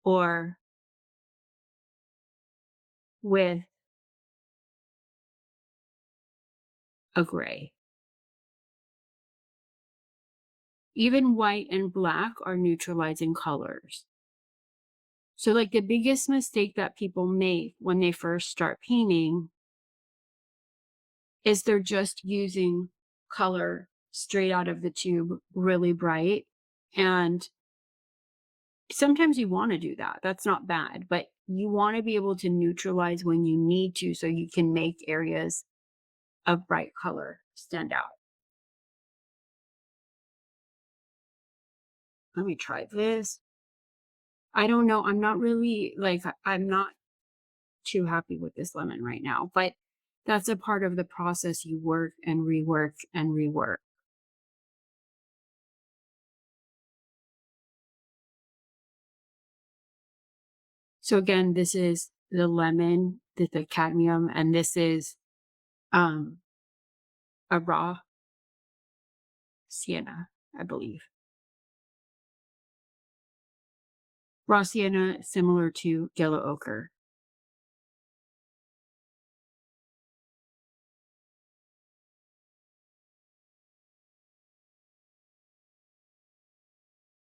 [SPEAKER 1] or with a gray. Even white and black are neutralizing colors. So, like, the biggest mistake that people make when they first start painting is they're just using color straight out of the tube, really bright. And sometimes you want to do that. That's not bad, but you want to be able to neutralize when you need to so you can make areas of bright color stand out. Let me try this. I don't know. I'm not really like, I'm not too happy with this lemon right now, but that's a part of the process. You work and rework and rework. So again, this is the lemon, the cadmium, and this is um a raw sienna, I believe. Raw sienna, similar to yellow ochre.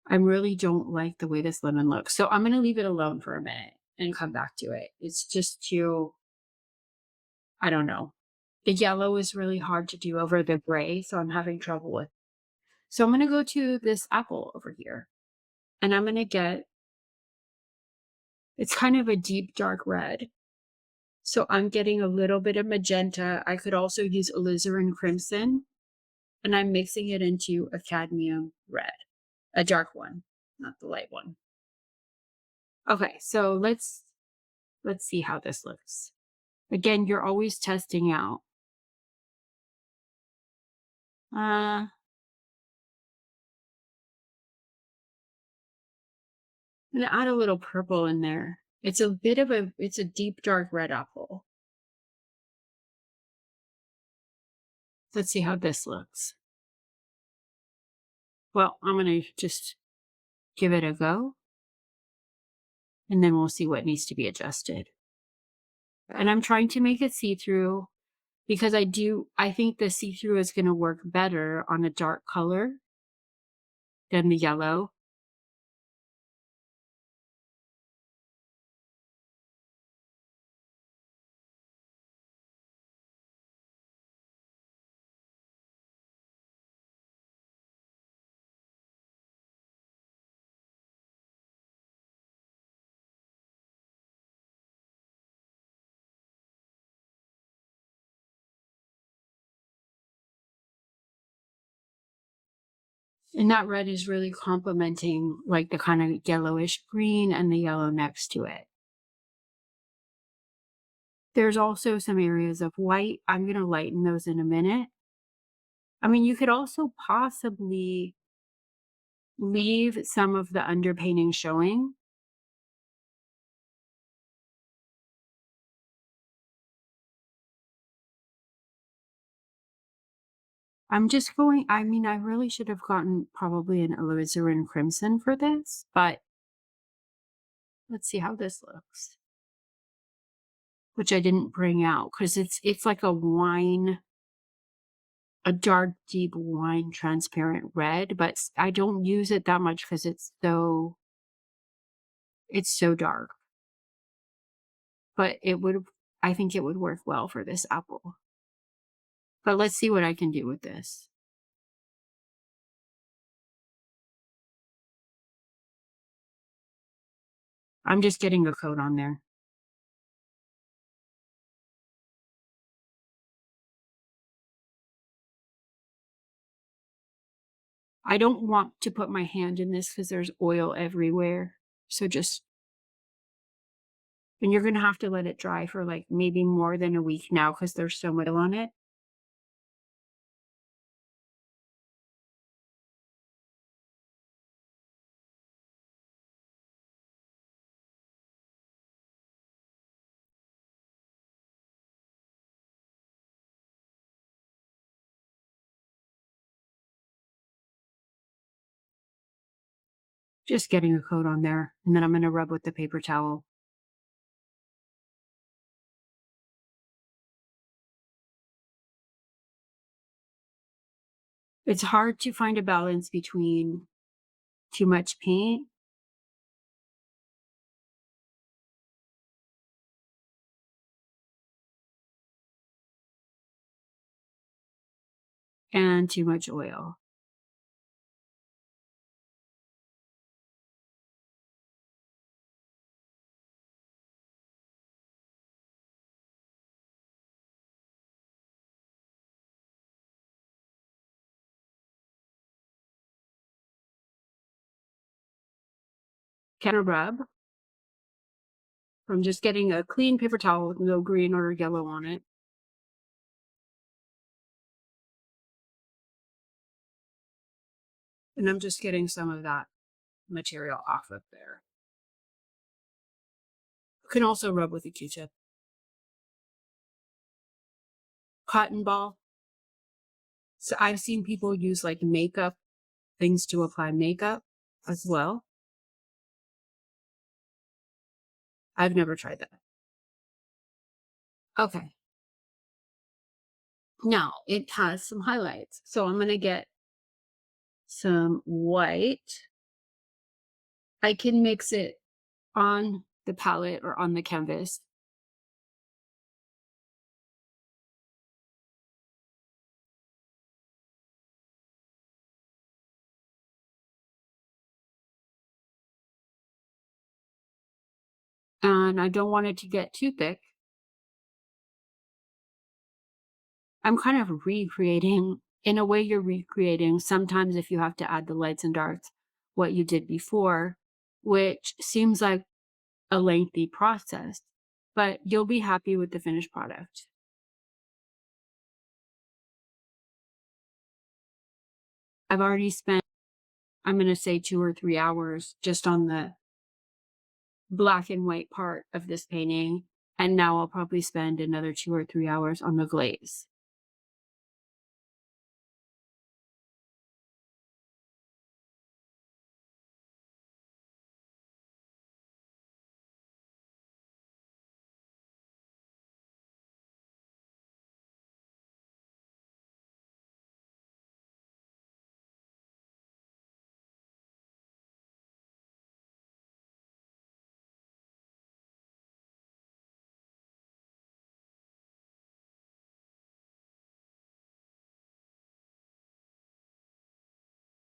[SPEAKER 1] I really don't like the way this lemon looks. So I'm going to leave it alone for a minute and come back to it. It's just too, I don't know. The yellow is really hard to do over the gray, so I'm having trouble with. So I'm going to go to this apple over here and I'm going to get, it's kind of a deep dark red. So I'm getting a little bit of magenta. I could also use alizarin crimson and I'm mixing it into a cadmium red, a dark one, not the light one. Okay, so let's see how this looks. Again, you're always testing out. I'm gonna add a little purple in there. It's a deep dark red apple. Let's see how this looks. Well, I'm gonna just give it a go and then we'll see what needs to be adjusted. And I'm trying to make it see-through because I think the see-through is gonna work better on a dark color than the yellow. And that red is really complementing like the kind of yellowish green and the yellow next to it. There's also some areas of white. I'm going to lighten those in a minute. I mean, you could also possibly leave some of the underpainting showing. I'm just going, I mean, I really should have gotten probably an alizarin crimson for this, but let's see how this looks, which I didn't bring out because it's like a wine, a dark, deep wine transparent red, but I don't use it that much because it's so dark. But I think it would work well for this apple. But let's see what I can do with this. I'm just getting a coat on there. I don't want to put my hand in this because there's oil everywhere. So and you're going to have to let it dry for like maybe more than a week now because there's so much oil on it. Just getting a coat on there. And then I'm going to rub with the paper towel. It's hard to find a balance between too much paint and too much oil. Can I rub? I'm just getting a clean paper towel with no green or yellow on it. And I'm just getting some of that material off of there. You can also rub with a Q-tip. Cotton ball. So I've seen people use like makeup things to apply makeup as well. I've never tried that. Okay. Now it has some highlights. So I'm going to get some white. I can mix it on the palette or on the canvas. And I don't want it to get too thick. I'm kind of recreating, in a way you're recreating sometimes if you have to add the lights and darks, what you did before, which seems like a lengthy process, but you'll be happy with the finished product. I've already spent, I'm going to say 2 or 3 hours just on the black and white part of this painting. And now I'll probably spend another 2 or 3 hours on the glaze.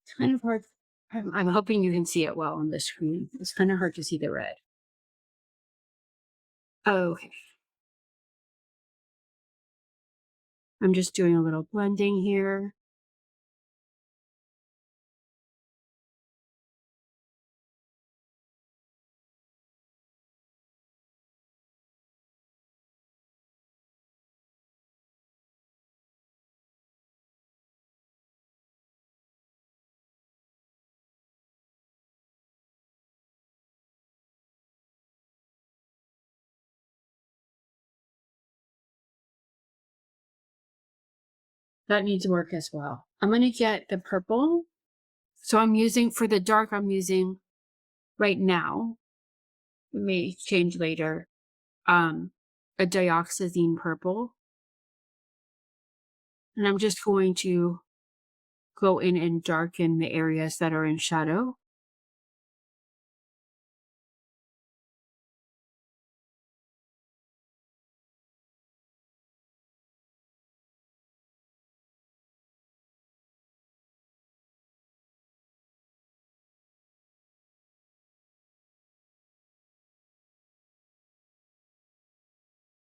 [SPEAKER 1] It's kind of hard. I'm hoping you can see it well on the screen. It's kind of hard to see the red. Okay. I'm just doing a little blending here. That needs work as well. I'm going to get the purple. So I'm using, for the dark, I'm using right now, it may change later, a dioxazine purple. And I'm just going to go in and darken the areas that are in shadow.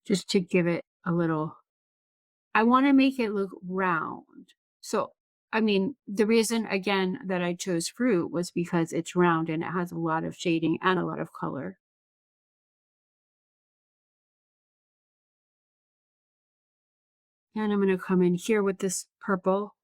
[SPEAKER 1] Just to give it a little, I want to make it look round. So, I mean, the reason again that I chose fruit was because it's round and it has a lot of shading and a lot of color. And I'm going to come in here with this purple.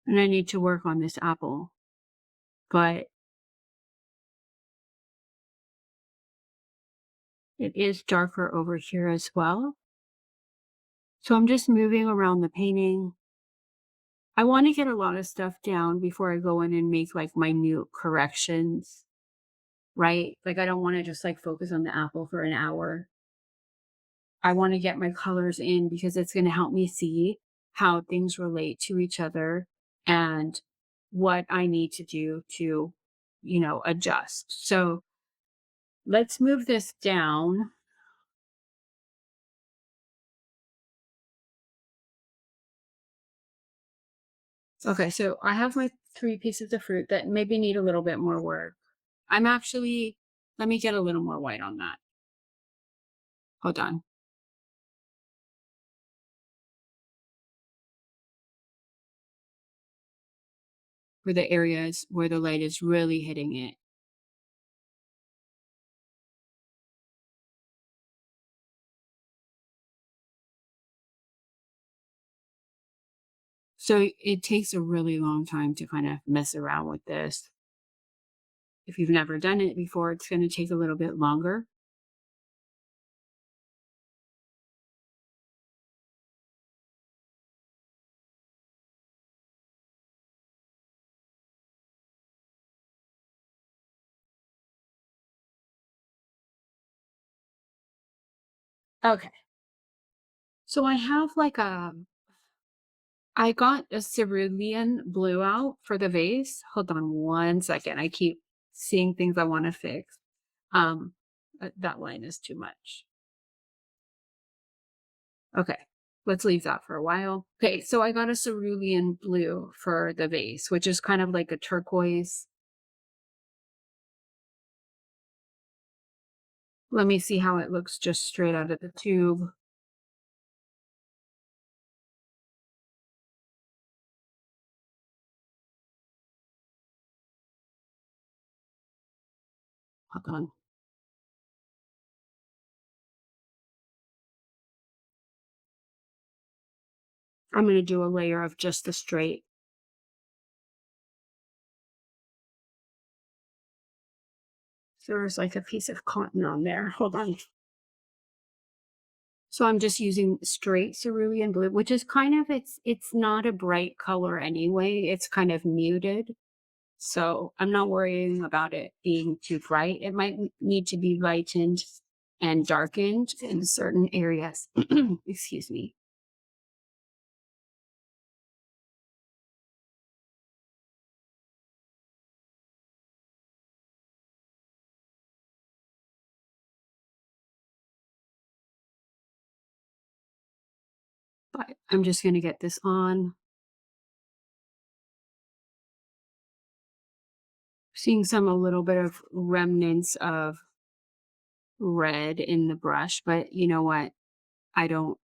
[SPEAKER 1] And I need to work on this apple, but it is darker over here as well. So I'm just moving around the painting. I want to get a lot of stuff down before I go in and make like minute corrections, right? Like I don't want to just like focus on the apple for an hour. I want to get my colors in because it's going to help me see how things relate to each other and what I need to do to, adjust. So let's move this down. Okay, so I have my 3 pieces of fruit that maybe need a little bit more work. I'm actually, let me get a little more white on that. Hold on. For the areas where the light is really hitting it. So it takes a really long time to kind of mess around with this. If you've never done it before, it's going to take a little bit longer. Okay. So I have like I got a cerulean blue out for the vase. Hold on one second. I keep seeing things I want to fix. Um, that line is too much. Okay. Let's leave that for a while. Okay, so I got a cerulean blue for the vase, which is kind of like a turquoise. Let me see how it looks just straight out of the tube. Hold on. I'm going to do a layer of just the straight. So there's like a piece of cotton on there. Hold on. So I'm just using straight cerulean blue, which is kind of, it's not a bright color anyway. It's kind of muted. So I'm not worrying about it being too bright. It might need to be lightened and darkened in certain areas. Excuse me. But I'm just going to get this on. Seeing some a little bit of remnants of red in the brush, but you know what? I don't,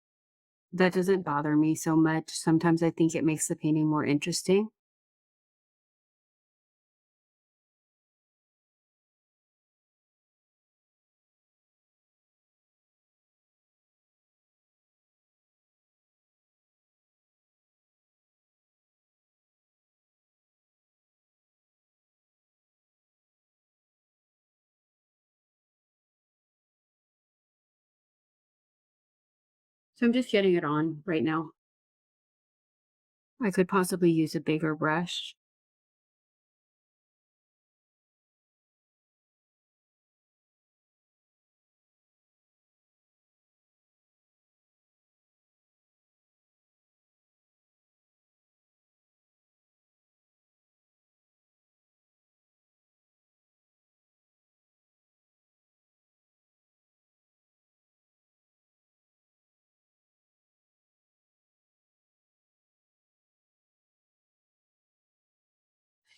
[SPEAKER 1] that doesn't bother me so much. Sometimes I think it makes the painting more interesting. So I'm just getting it on right now. I could possibly use a bigger brush.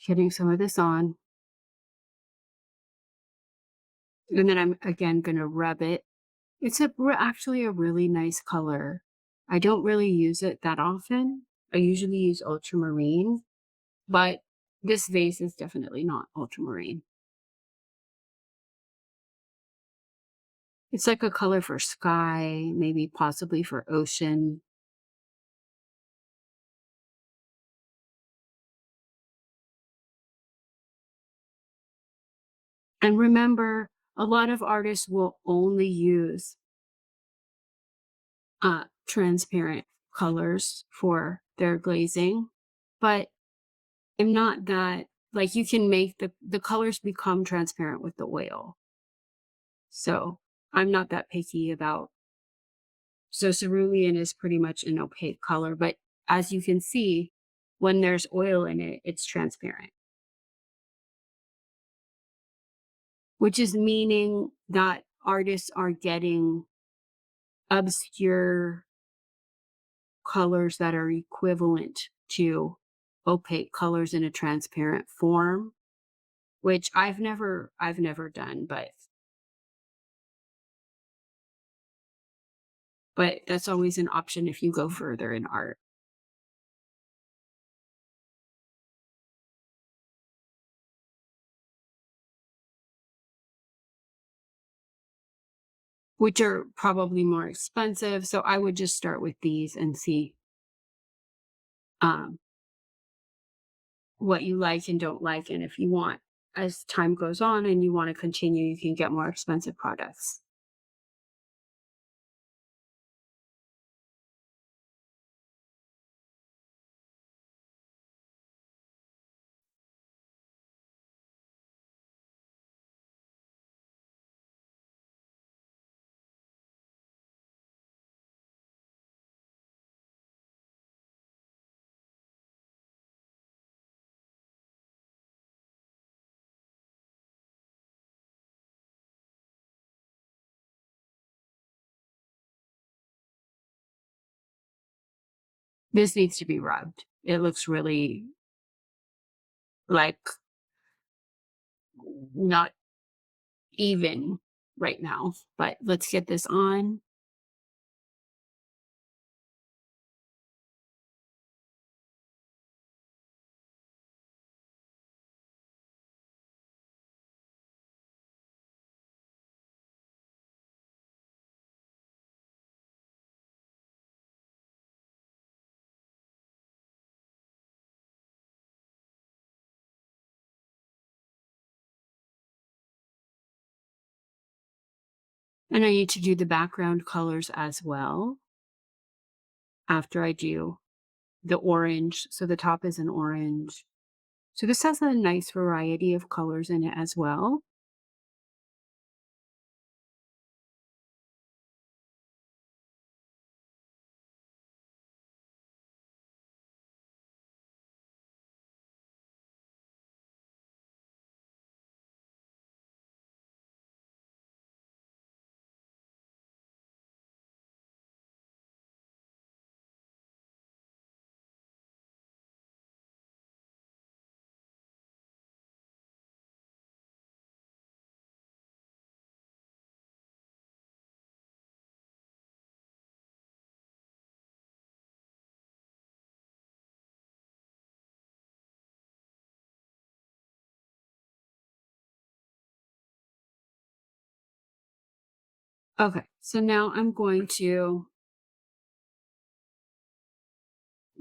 [SPEAKER 1] Getting some of this on. And then I'm again gonna rub it. It's actually a really nice color. I don't really use it that often. I usually use ultramarine, but this vase is definitely not ultramarine. It's like a color for sky, maybe possibly for ocean. And remember, a lot of artists will only use transparent colors for their glazing, but I'm not that like you can make the colors become transparent with the oil. So I'm not that picky about so cerulean is pretty much an opaque color, but as you can see, when there's oil in it, it's transparent, which is meaning that artists are getting obscure colors that are equivalent to opaque colors in a transparent form, which I've never done, but that's always an option if you go further in art, which are probably more expensive. So I would just start with these and see um, what you like and don't like. And if you want, as time goes on and you want to continue, you can get more expensive products. This needs to be rubbed. It looks really like not even right now, but let's get this on. And I need to do the background colors as well after I do the orange. So the top is an orange. So this has a nice variety of colors in it as well. Okay, so now I'm going to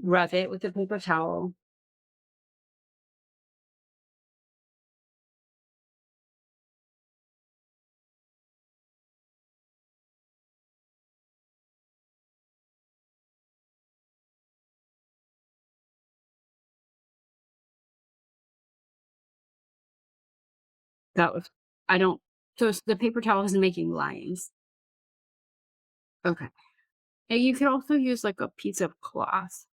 [SPEAKER 1] rub it with a paper towel. That was I don't so the paper towel isn't making lines. Okay. And you could also use, like, a piece of cloth.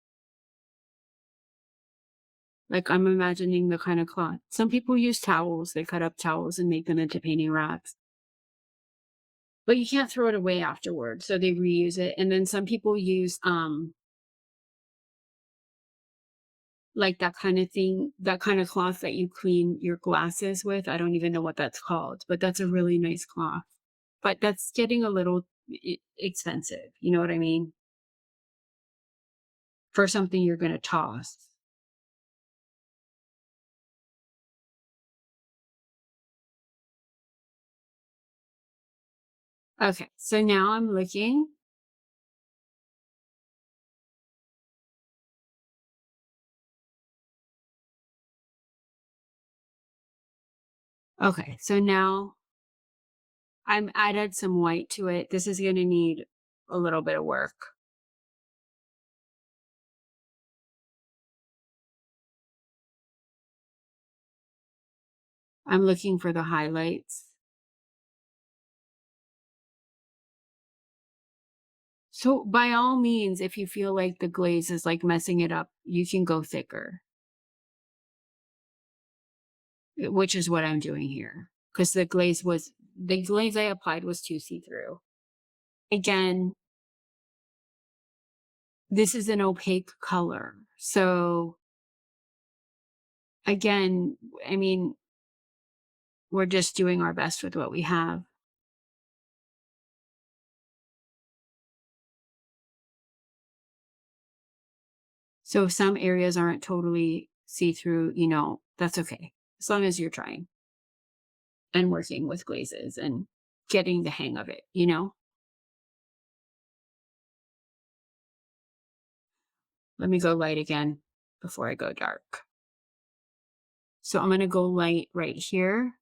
[SPEAKER 1] Like, I'm imagining the kind of cloth some people use towels, they cut up towels and make them into painting racks, but you can't throw it away afterwards, so they reuse it, and then some people use, like, that kinda thing that kinda cloth that you clean your glasses with, I don't even know what that's called, but that's a really nice cloth. But that's getting a little expensive, you know what I mean? For something you're gonna toss. Okay, so now I'm looking. Okay, so now I'm added some white to it. This is gonna need a little bit of work. I'm looking for the highlights. So by all means, if you feel like the glaze is like messing it up, you can go thicker, which is what I'm doing here. Because the glaze I applied was too see-through. Again, this is an opaque color. So again, I mean, we're just doing our best with what we have. So if some areas aren't totally see-through, that's okay. As long as you're trying and working with glazes and getting the hang of it. Let me go light again before I go dark. So I'm going to go light right here.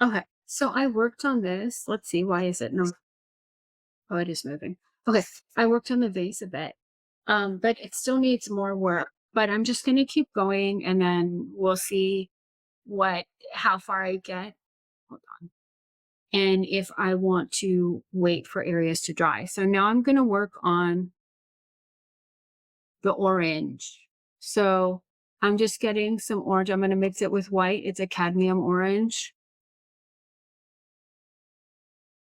[SPEAKER 1] Okay. So I worked on this. Let's see. Why is it no? Oh, it is moving. Okay. I worked on the vase a bit. But it still needs more work. But I'm just going to keep going and then we'll see how far I get. Hold on. And if I want to wait for areas to dry. So now I'm going to work on the orange. So I'm just getting some orange. I'm going to mix it with white. It's a cadmium orange.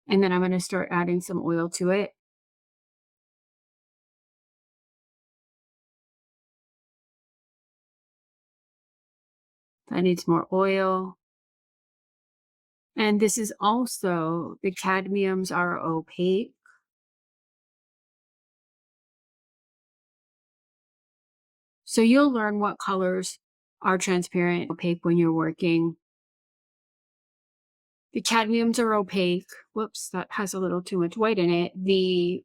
[SPEAKER 1] And then I'm going to start adding some oil to it. That needs more oil. And this is also, the cadmiums are opaque. So you'll learn what colors are transparent, opaque when you're working. The cadmiums are opaque. Whoops, that has a little too much white in it. The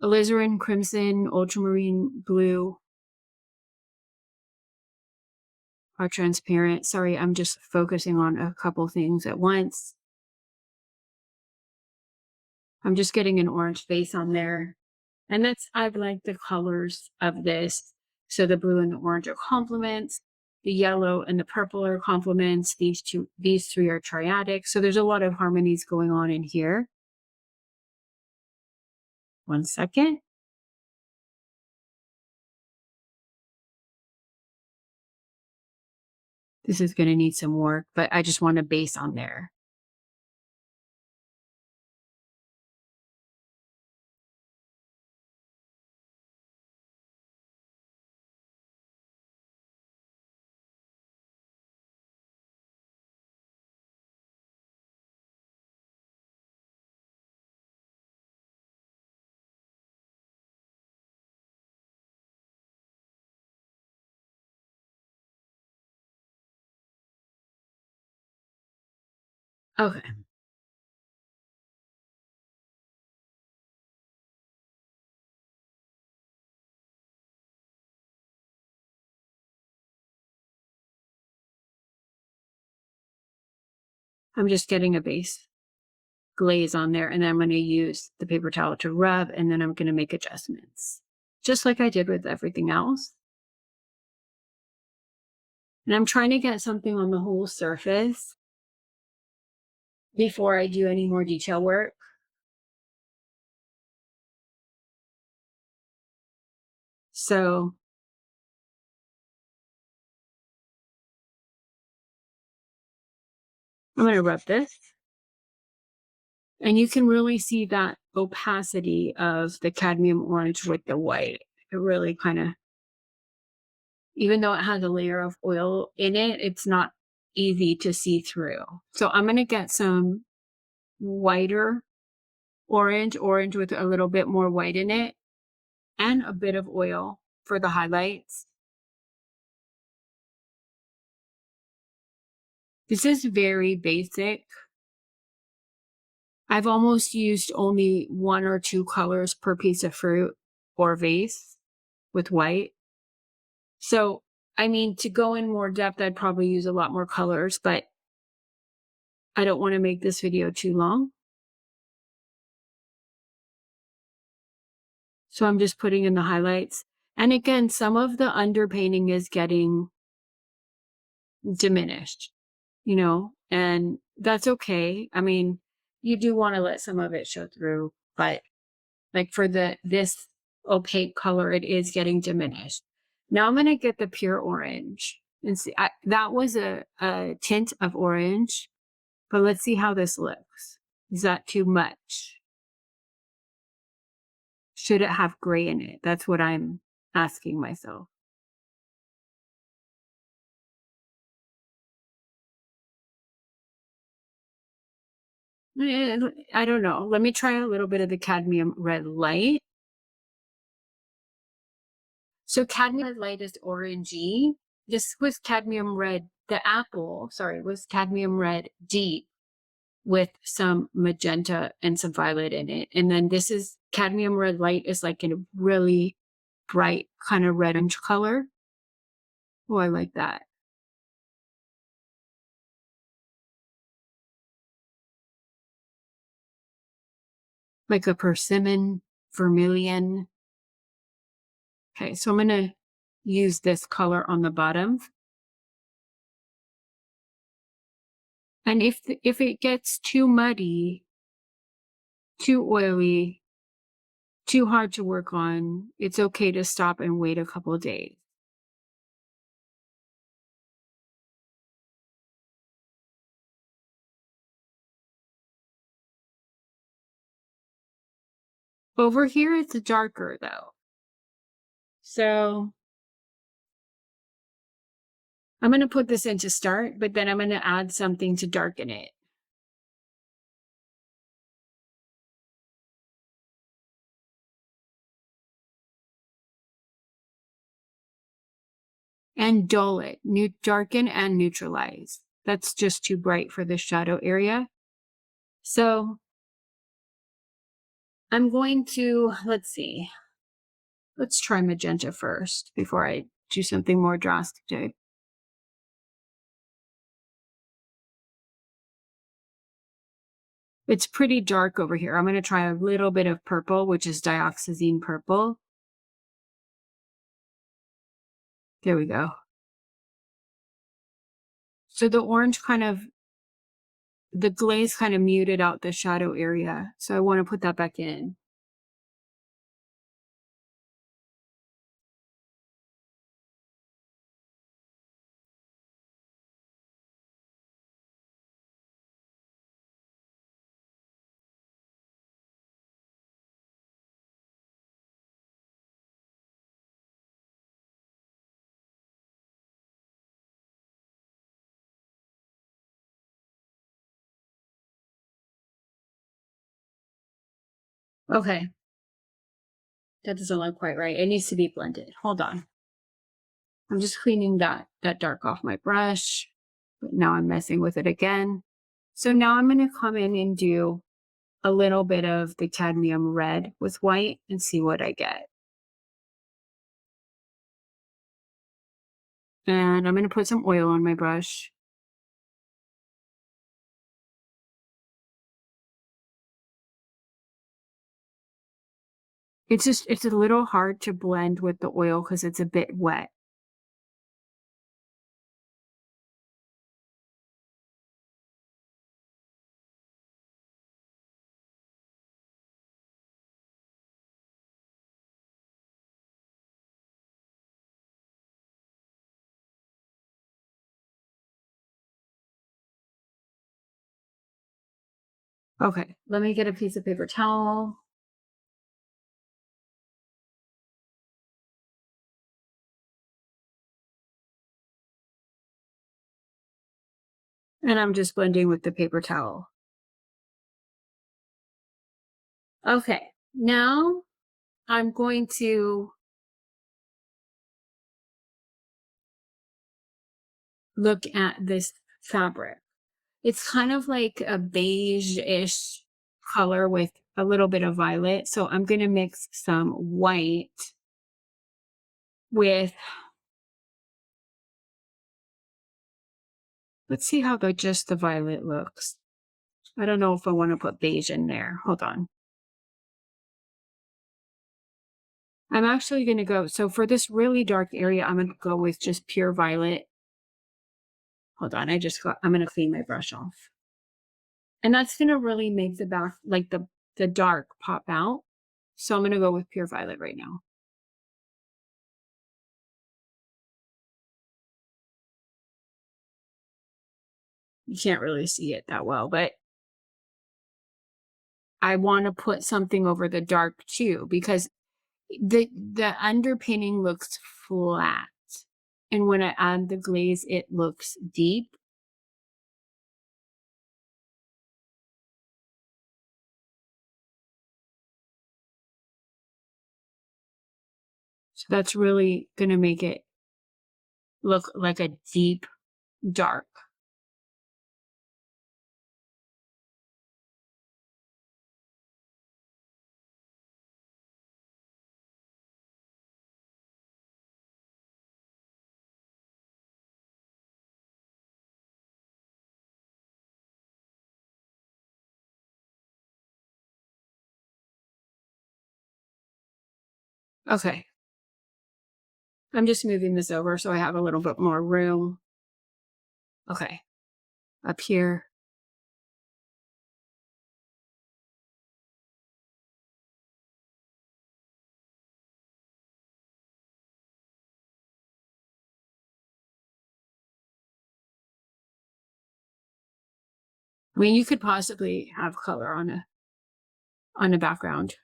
[SPEAKER 1] alizarin crimson, ultramarine blue are transparent. Sorry, I'm just focusing on a couple things at once. I'm just getting an orange base on there. And I like the colors of this. So the blue and the orange are complements. The yellow and the purple are complements. These three are triadic. So there's a lot of harmonies going on in here. One second. This is going to need some work, but I just want a base on there. Okay. I'm just getting a base glaze on there, and then I'm going to use the paper towel to rub, and then I'm going to make adjustments, just like I did with everything else. And I'm trying to get something on the whole surface before I do any more detail work. So I'm going to rub this. And you can really see that opacity of the cadmium orange with the white. It really kind of, even though it has a layer of oil in it, it's not easy to see through. So I'm going to get some whiter orange with a little bit more white in it, and a bit of oil for the highlights. This is very basic. I've almost used only 1 or 2 colors per piece of fruit or vase with white. So, I mean, to go in more depth, I'd probably use a lot more colors, but I don't want to make this video too long. So I'm just putting in the highlights. And again, some of the underpainting is getting diminished, and that's okay. I mean, you do want to let some of it show through, but like for this opaque color, it is getting diminished. Now I'm going to get the pure orange and see. That was a tint of orange, but let's see how this looks. Is that too much? Should it have gray in it? That's what I'm asking myself. I don't know. Let me try a little bit of the cadmium red light. So cadmium red light is orangey. This was cadmium red. The apple, sorry, was cadmium red deep with some magenta and some violet in it. And then this is cadmium red light is like in a really bright kind of red orange color. Oh, I like that. Like a persimmon, vermilion. Okay, so I'm going to use this color on the bottom. And if it gets too muddy, too oily, too hard to work on, it's okay to stop and wait a couple of days. Over here, it's darker though. So I'm going to put this in to start, but then I'm going to add something to darken it. And dull it, darken and neutralize. That's just too bright for the shadow area. So I'm going to, let's see. Let's try magenta first before I do something more drastic. It's pretty dark over here. I'm going to try a little bit of purple, which is dioxazine purple. There we go. So the orange the glaze kind of muted out the shadow area. So I want to put that back in. Okay. That doesn't look quite right. It needs to be blended. Hold on. I'm just cleaning that dark off my brush, but now I'm messing with it again. So now I'm going to come in and do a little bit of the cadmium red with white and see what I get. And I'm going to put some oil on my brush. It's a little hard to blend with the oil because it's a bit wet. Okay, let me get a piece of paper towel. And I'm just blending with the paper towel. Okay, now I'm going to look at this fabric. It's kind of like a beige-ish color with a little bit of violet. So I'm going to mix some white with, let's see how just the violet looks. I don't know if I want to put beige in there. Hold on. I'm actually going to go, so for this really dark area, I'm going to go with just pure violet. Hold on, I'm going to clean my brush off. And that's going to really make the back, like the dark pop out. So I'm going to go with pure violet right now. You can't really see it that well, but I want to put something over the dark too, because the underpainting looks flat. And when I add the glaze, it looks deep. So that's really going to make it look like a deep dark. Okay. I'm just moving this over so I have a little bit more room. Okay. Up here. I mean, you could possibly have color on a background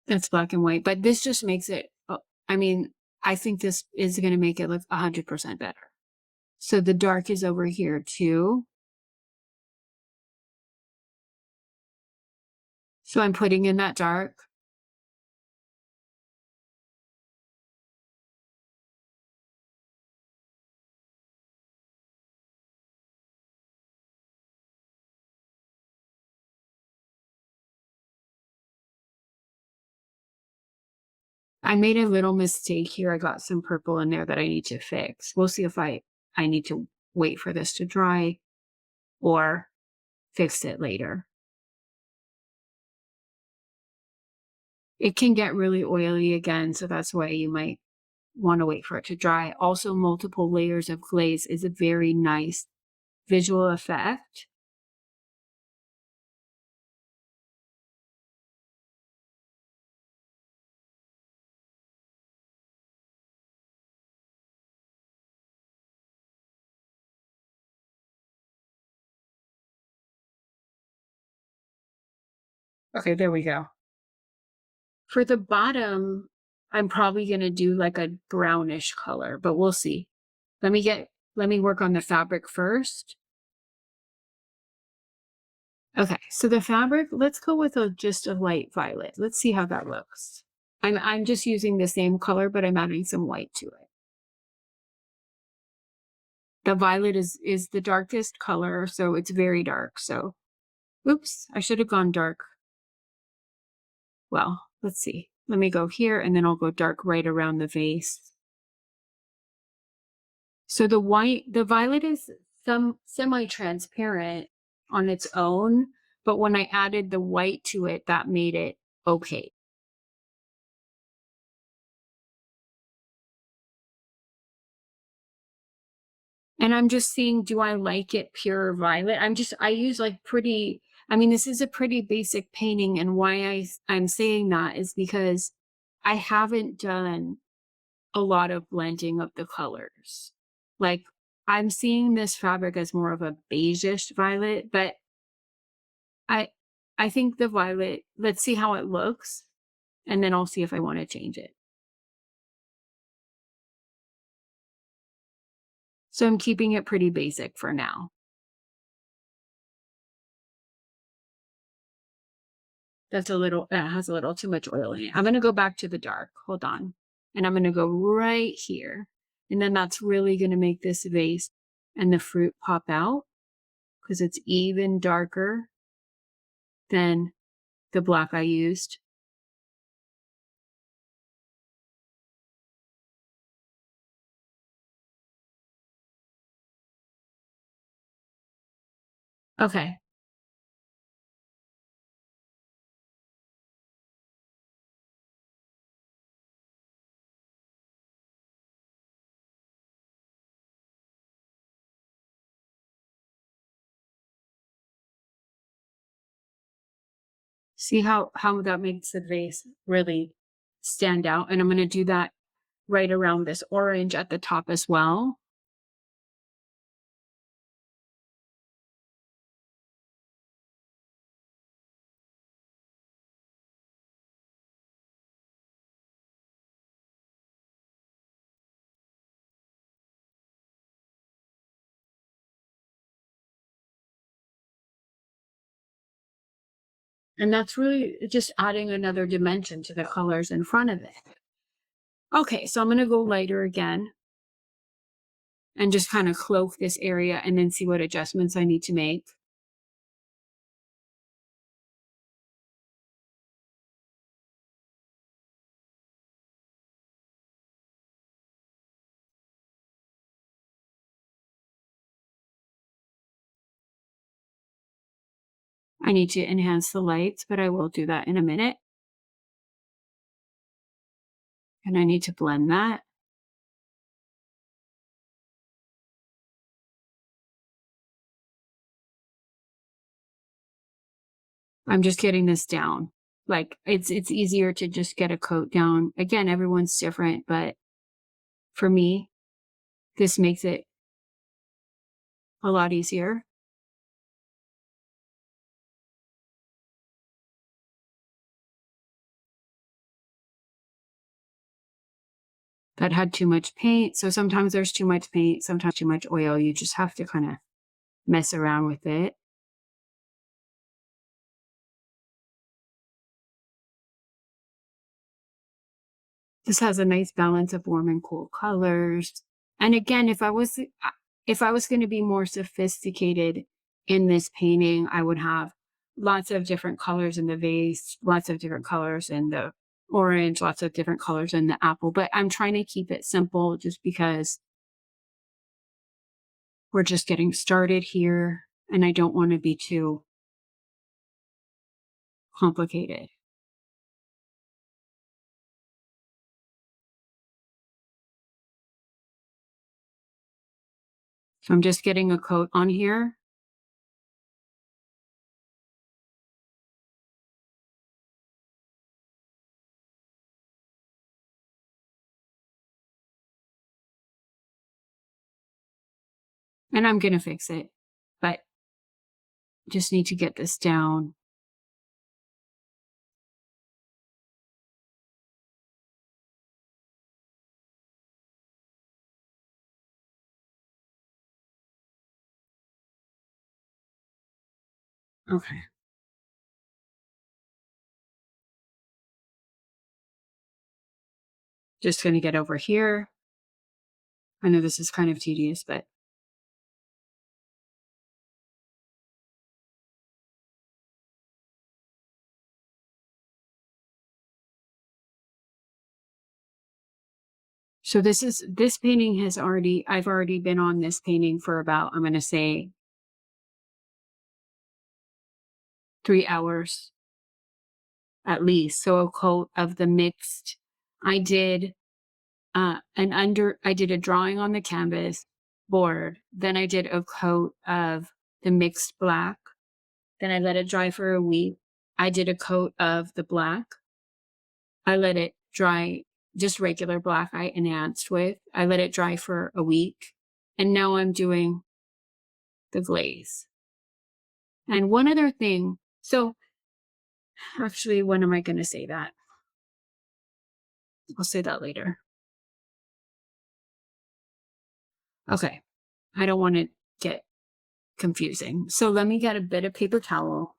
[SPEAKER 1] that's black and white, but this just makes it, I mean, I think this is going to make it look 100% better. So the dark is over here too. So I'm putting in that dark. I made a little mistake here. I got some purple in there that I need to fix. We'll see if I need to wait for this to dry or fix it later. It can get really oily again, so that's why you might want to wait for it to dry. Also, multiple layers of glaze is a very nice visual effect. Okay, there we go. For the bottom, I'm probably going to do like a brownish color, but we'll see. Let me work on the fabric first. Okay, so the fabric, let's go with just a light violet. Let's see how that looks. I'm just using the same color, but I'm adding some white to it. The violet is the darkest color, so it's very dark. So, oops, I should have gone dark. Well, let's see. Let me go here and then I'll go dark right around the vase. So the violet is some semi-transparent on its own, but when I added the white to it, that made it okay. And I'm just seeing, do I like it pure violet? I use like pretty, I mean, this is a pretty basic painting. And why I'm saying that is because I haven't done a lot of blending of the colors. Like I'm seeing this fabric as more of a beigeish violet, but I, I think the violet, let's see how it looks. And then I'll see if I want to change it. So I'm keeping it pretty basic for now. That's a little, that has a little too much oil in it. I'm going to go back to the dark. Hold on. And I'm going to go right here. And then that's really going to make this vase and the fruit pop out because it's even darker than the black I used. Okay. See how that makes the vase really stand out. And I'm going to do that right around this orange at the top as well. And that's really just adding another dimension to the colors in front of it. Okay, so I'm going to go lighter again and just kind of cloak this area and then see what adjustments I need to make. I need to enhance the lights, but I will do that in a minute. And I need to blend that. I'm just getting this down. Like it's easier to just get a coat down. Again, everyone's different, but for me, this makes it a lot easier. That had too much paint. So sometimes there's too much paint, sometimes too much oil. You just have to kind of mess around with it. This has a nice balance of warm and cool colors. And again, if I was going to be more sophisticated in this painting, I would have lots of different colors in the vase, lots of different colors in the orange, lots of different colors in the apple. But I'm trying to keep it simple just because we're just getting started here and I don't want to be too complicated. So I'm just getting a coat on here. And I'm going to fix it, but just need to get this down. Okay. Just going to get over here. I know this is kind of tedious, but So this painting I've already been on this painting for about, I'm going to say 3 hours at least. So a coat of the mixed, I did I did a drawing on the canvas board. Then I did a coat of the mixed black. Then I let it dry for a week. I did a coat of the black. I let it dry, just regular black I enhanced with. I let it dry for a week. And now I'm doing the glaze. And one other thing, so actually, when am I going to say that? I'll say that later. Okay. I don't want to get confusing. So let me get a bit of paper towel.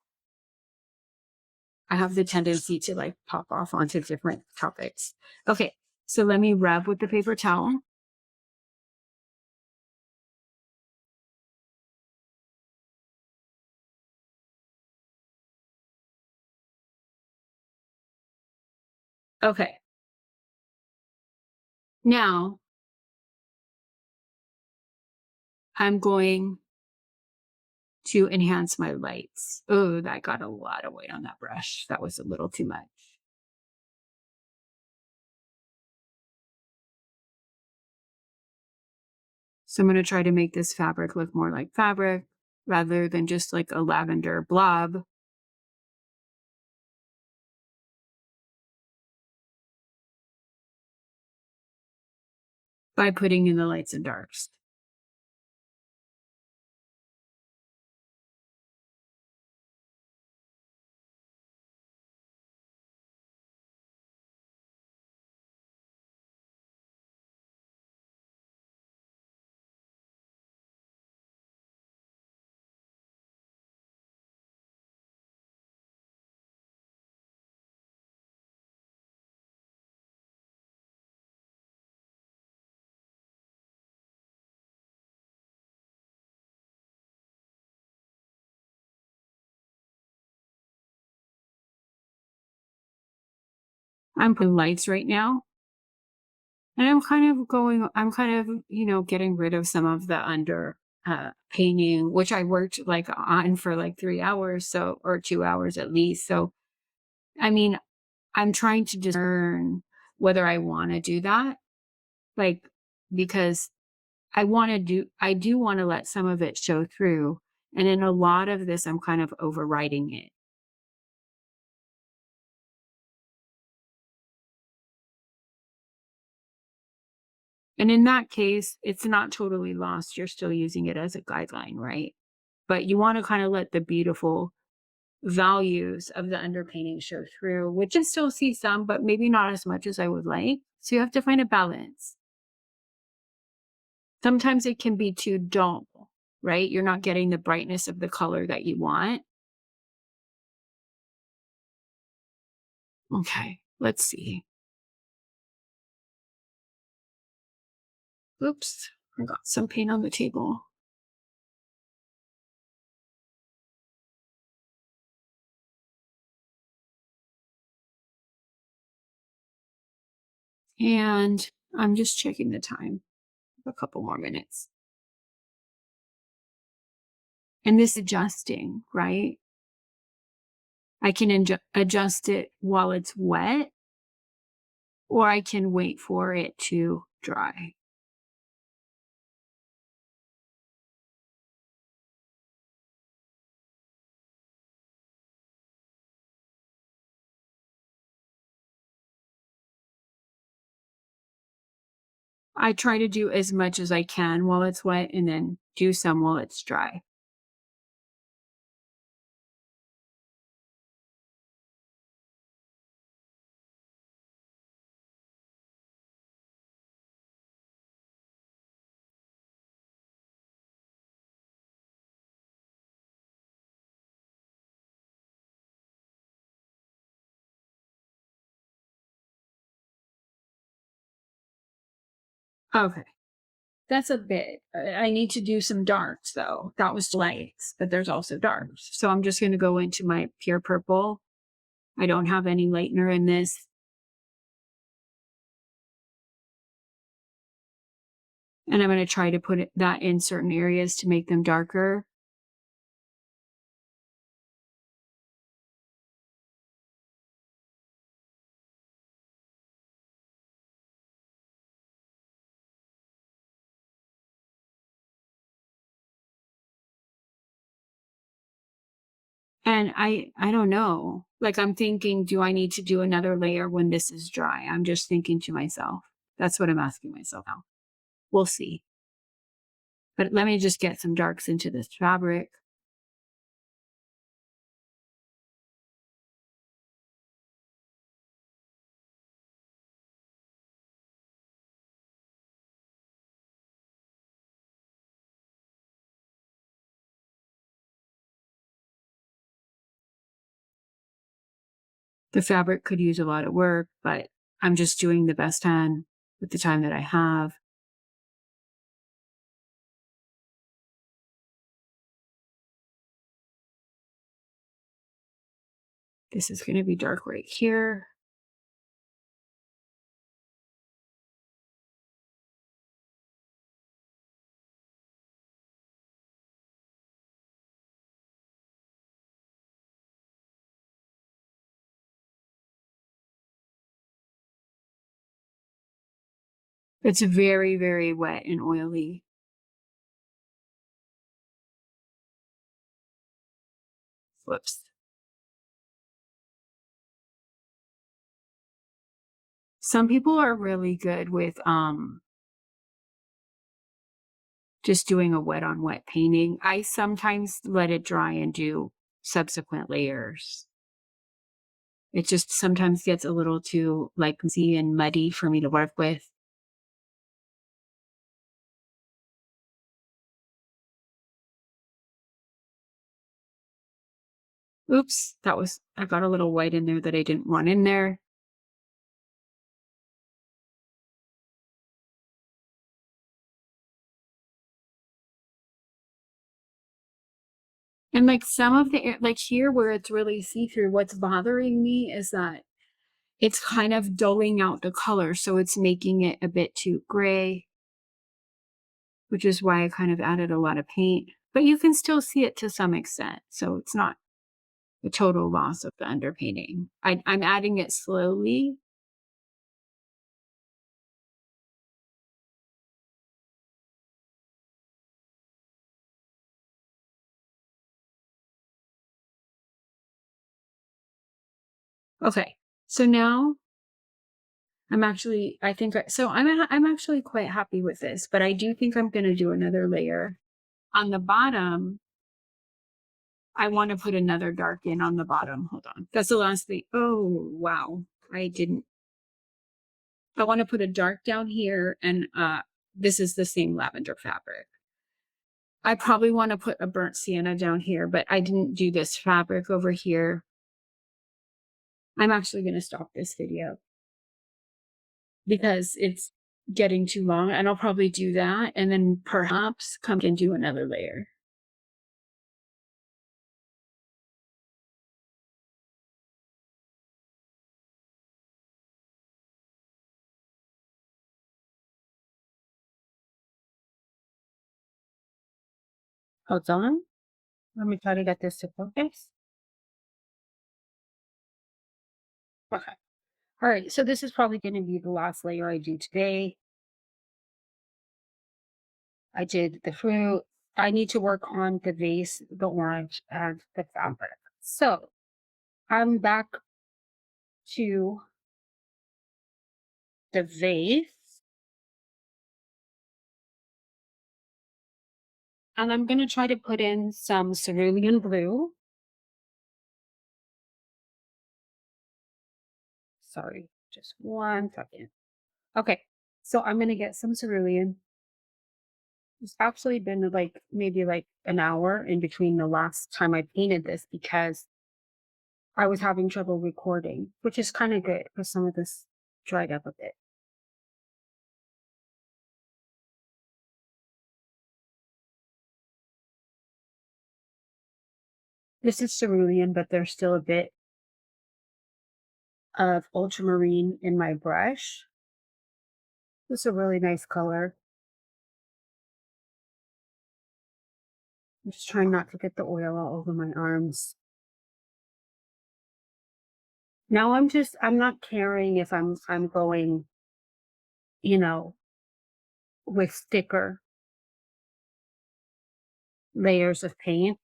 [SPEAKER 1] I have the tendency to like pop off onto different topics. Okay. So let me rub with the paper towel. Okay. Now I'm going to enhance my lights. Oh, that got a lot of weight on that brush. That was a little too much. So I'm going to try to make this fabric look more like fabric rather than just like a lavender blob. By putting in the lights and darks. I'm putting lights right now. And I'm kind of, getting rid of some of the painting, which I worked like on for like 3 hours, or 2 hours at least. So, I mean, I'm trying to discern whether I want to do that, like, because I do want to let some of it show through. And in a lot of this, I'm kind of overriding it. And in that case, it's not totally lost. You're still using it as a guideline, right? But you want to kind of let the beautiful values of the underpainting show through, which I still see some, but maybe not as much as I would like. So you have to find a balance. Sometimes it can be too dull, right? You're not getting the brightness of the color that you want. Okay, let's see. Oops, I got some paint on the table. And I'm just checking the time. A couple more minutes. And this adjusting, right? I can adjust it while it's wet, or I can wait for it to dry. I try to do as much as I can while it's wet and then do some while it's dry. Okay. That's a bit. I need to do some darks though. That was lights, but there's also darks. So I'm just going to go into my pure purple. I don't have any lightener in this. And I'm going to try to put that in certain areas to make them darker. And I don't know. Like, I'm thinking, do I need to do another layer when this is dry? I'm just thinking to myself. That's what I'm asking myself now. We'll see. But let me just get some darks into this fabric. The fabric could use a lot of work, but I'm just doing the best I can with the time that I have. This is going to be dark right here. It's very, very wet and oily. Whoops. Some people are really good with just doing a wet on wet painting. I sometimes let it dry and do subsequent layers. It just sometimes gets a little too like messy and muddy for me to work with. Oops, I got a little white in there that I didn't want in there. And like some of like here where it's really see-through, what's bothering me is that it's kind of dulling out the color. So it's making it a bit too gray, which is why I kind of added a lot of paint, but you can still see it to some extent. So it's not the total loss of the underpainting. I'm adding it slowly. Okay. So now I'm actually quite happy with this, but I do think I'm going to do another layer on the bottom. I want to put another dark in on the bottom. Hold on. That's the last thing. Oh, wow. I want to put a dark down here and this is the same lavender fabric. I probably want to put a burnt sienna down here, but I didn't do this fabric over here. I'm actually going to stop this video because it's getting too long, and I'll probably do that and then perhaps come and do another layer. Hold on. Let me try to get this to focus. Okay. All right. So this is probably going to be the last layer I do today. I did the fruit. I need to work on the vase, the orange, and the fabric. So I'm back to the vase. And I'm going to try to put in some cerulean blue. Sorry, just 1 second. Okay, so I'm going to get some cerulean. It's actually been like maybe like an hour in between the last time I painted this because I was having trouble recording, which is kind of good because some of this dried up a bit. This is cerulean, but there's still a bit of ultramarine in my brush. This is a really nice color. I'm just trying not to get the oil all over my arms. Now I'm not caring if I'm going, you know, with thicker layers of paint.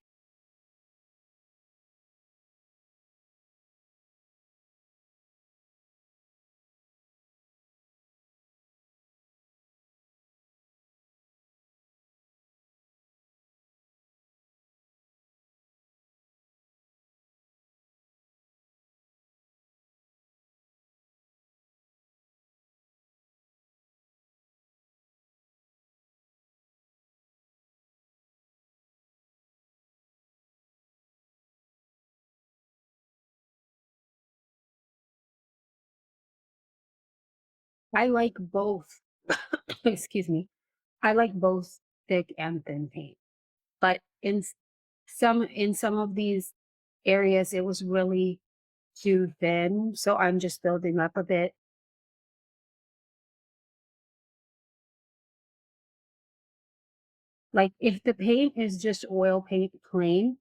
[SPEAKER 1] I like both. Excuse me. I like both thick and thin paint. But in some of these areas it was really too thin, so I'm just building up a bit. Like if the paint is just oil paint plain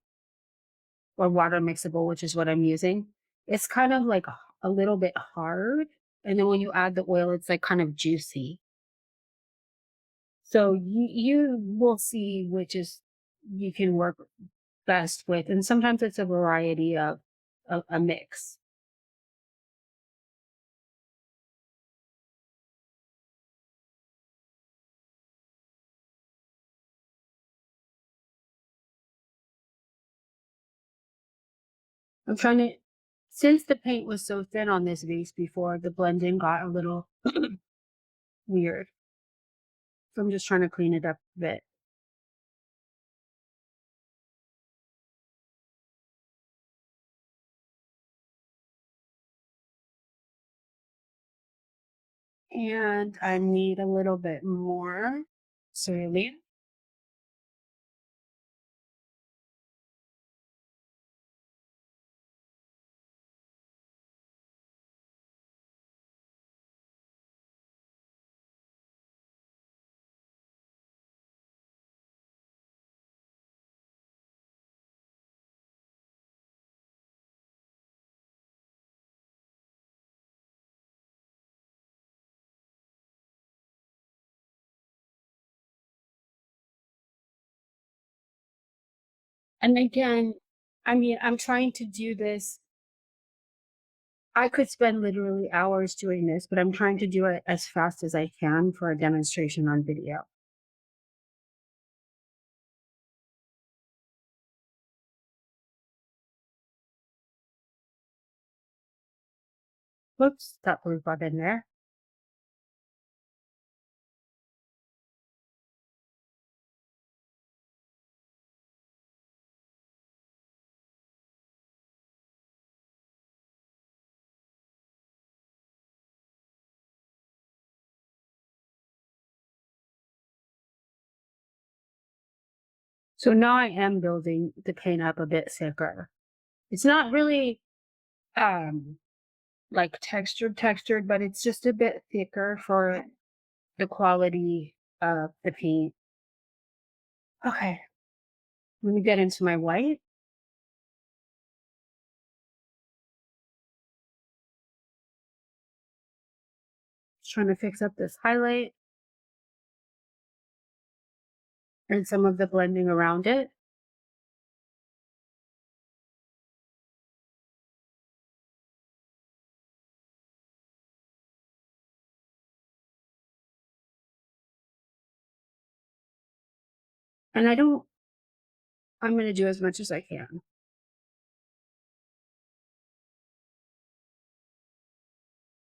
[SPEAKER 1] or water mixable, which is what I'm using, it's kind of like a little bit hard. And then when you add the oil, it's like kind of juicy. So you will see which is you can work best with. And sometimes it's a variety of a mix. I'm trying to, since the paint was so thin on this vase before, the blending got a little weird. So I'm just trying to clean it up a bit. And I need a little bit more cerulean. And again, I mean, I'm trying to do this. I could spend literally hours doing this, but I'm trying to do it as fast as I can for a demonstration on video. Whoops, that blue got in there. So now I am building the paint up a bit thicker. It's not really um like textured, but it's just a bit thicker for the quality of the paint. Okay, let me get into my white. Just trying to fix up this highlight and some of the blending around it. And I'm going to do as much as I can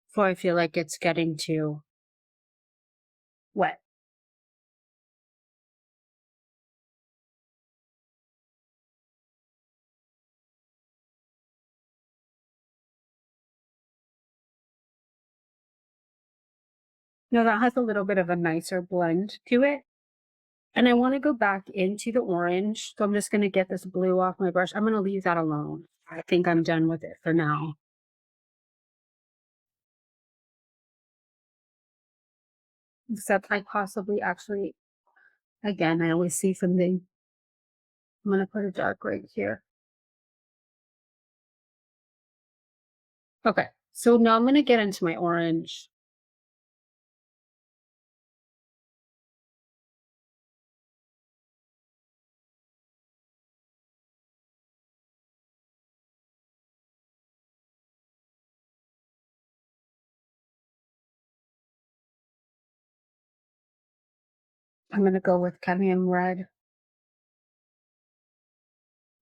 [SPEAKER 1] before I feel like it's getting too wet. Now that has a little bit of a nicer blend to it. And I want to go back into the orange. So I'm just going to get this blue off my brush. I'm going to leave that alone. I think I'm done with it for now. Except I possibly actually, again, I always see something. I'm going to put a dark right here. Okay, so now I'm going to get into my orange. I'm going to go with cadmium red.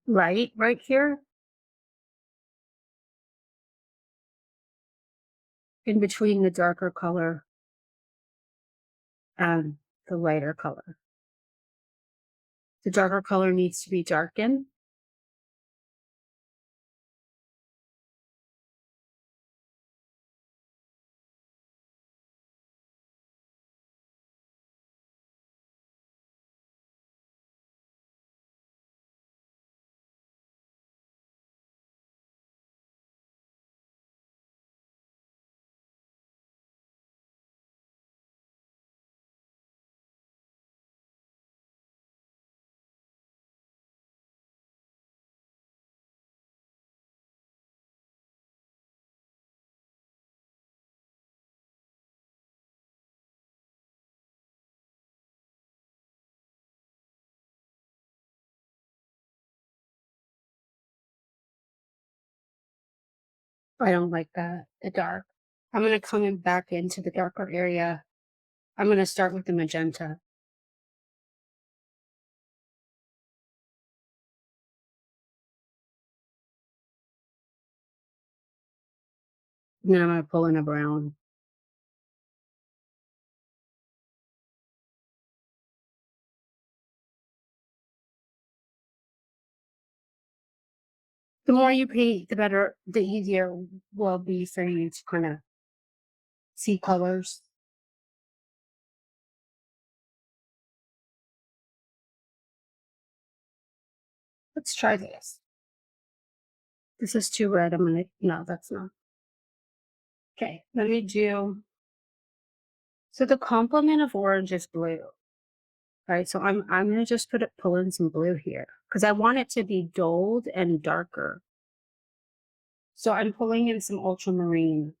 [SPEAKER 1] Light right here. In between the darker color and the lighter color. The darker color needs to be darkened. I don't like that, the dark. I'm going to come in back into the darker area. I'm going to start with the magenta. And then I'm going to pull in a brown. The more you paint, the better, the easier will be for you to kind of see colors. Let's try this. This is too red. I'm going to, no, that's not. Okay, let me do, so the complement of orange is blue. Right, so I'm gonna just pull in some blue here because I want it to be dulled and darker. So I'm pulling in some ultramarine.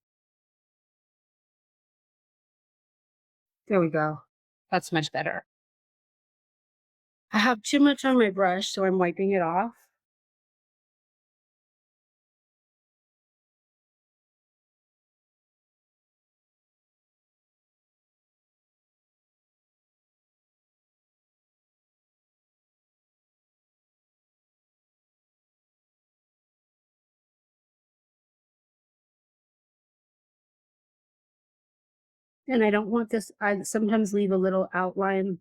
[SPEAKER 1] There we go. That's much better. I have too much on my brush, so I'm wiping it off. And I don't want this, I sometimes leave a little outline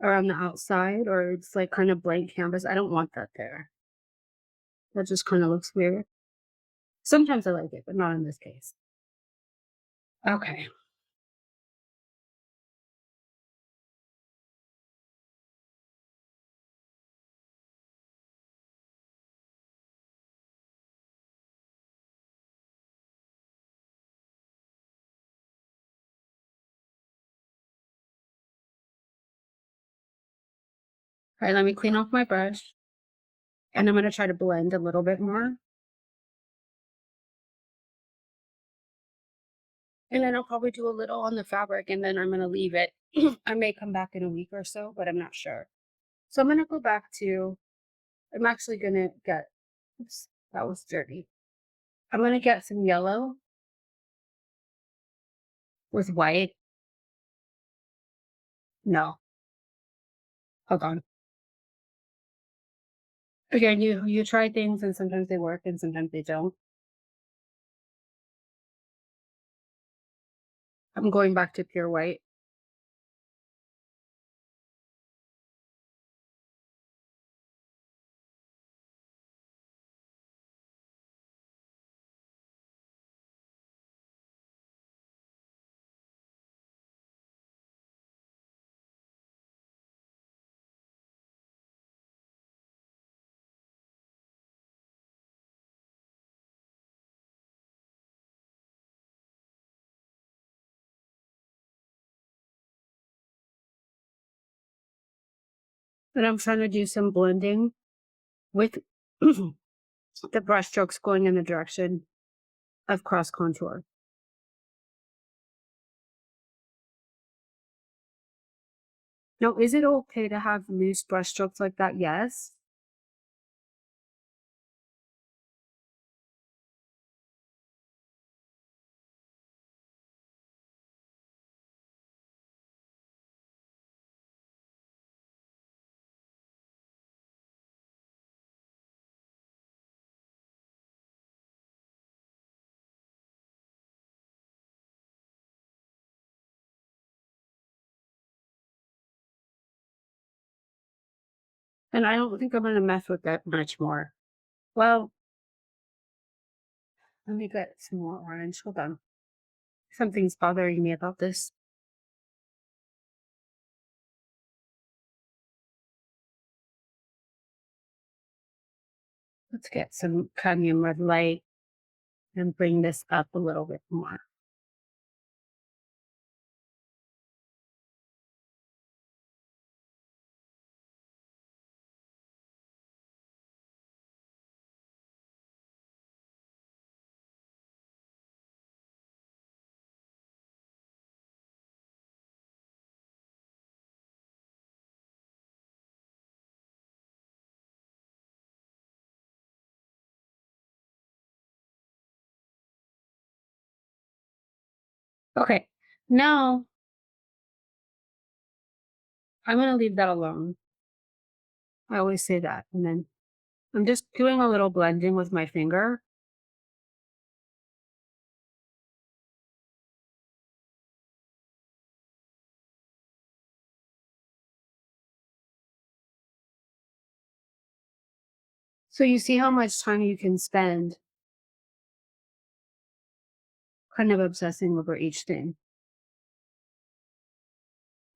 [SPEAKER 1] around the outside, or it's like kind of blank canvas. I don't want that there. That just kind of looks weird. Sometimes I like it, but not in this case. Okay. All right, let me clean off my brush. And I'm gonna try to blend a little bit more. And then I'll probably do a little on the fabric and then I'm going to leave it. I may come back in a week or so, but I'm not sure. So I'm going to go back to, I'm actually going to get, oops, that was dirty. I'm going to get some yellow with white. No, hold on. Again, you try things and sometimes they work and sometimes they don't. I'm going back to pure white. And I'm trying to do some blending with the brush strokes going in the direction of cross contour. Now, is it okay to have loose brush strokes like that? Yes. And I don't think I'm going to mess with that much more. Well, let me get some more orange. Hold on. Something's bothering me about this. Let's get some cadmium red light and bring this up a little bit more. Okay, now I'm going to leave that alone. I always say that. And then I'm just doing a little blending with my finger. So you see how much time you can spend kind of obsessing over each thing.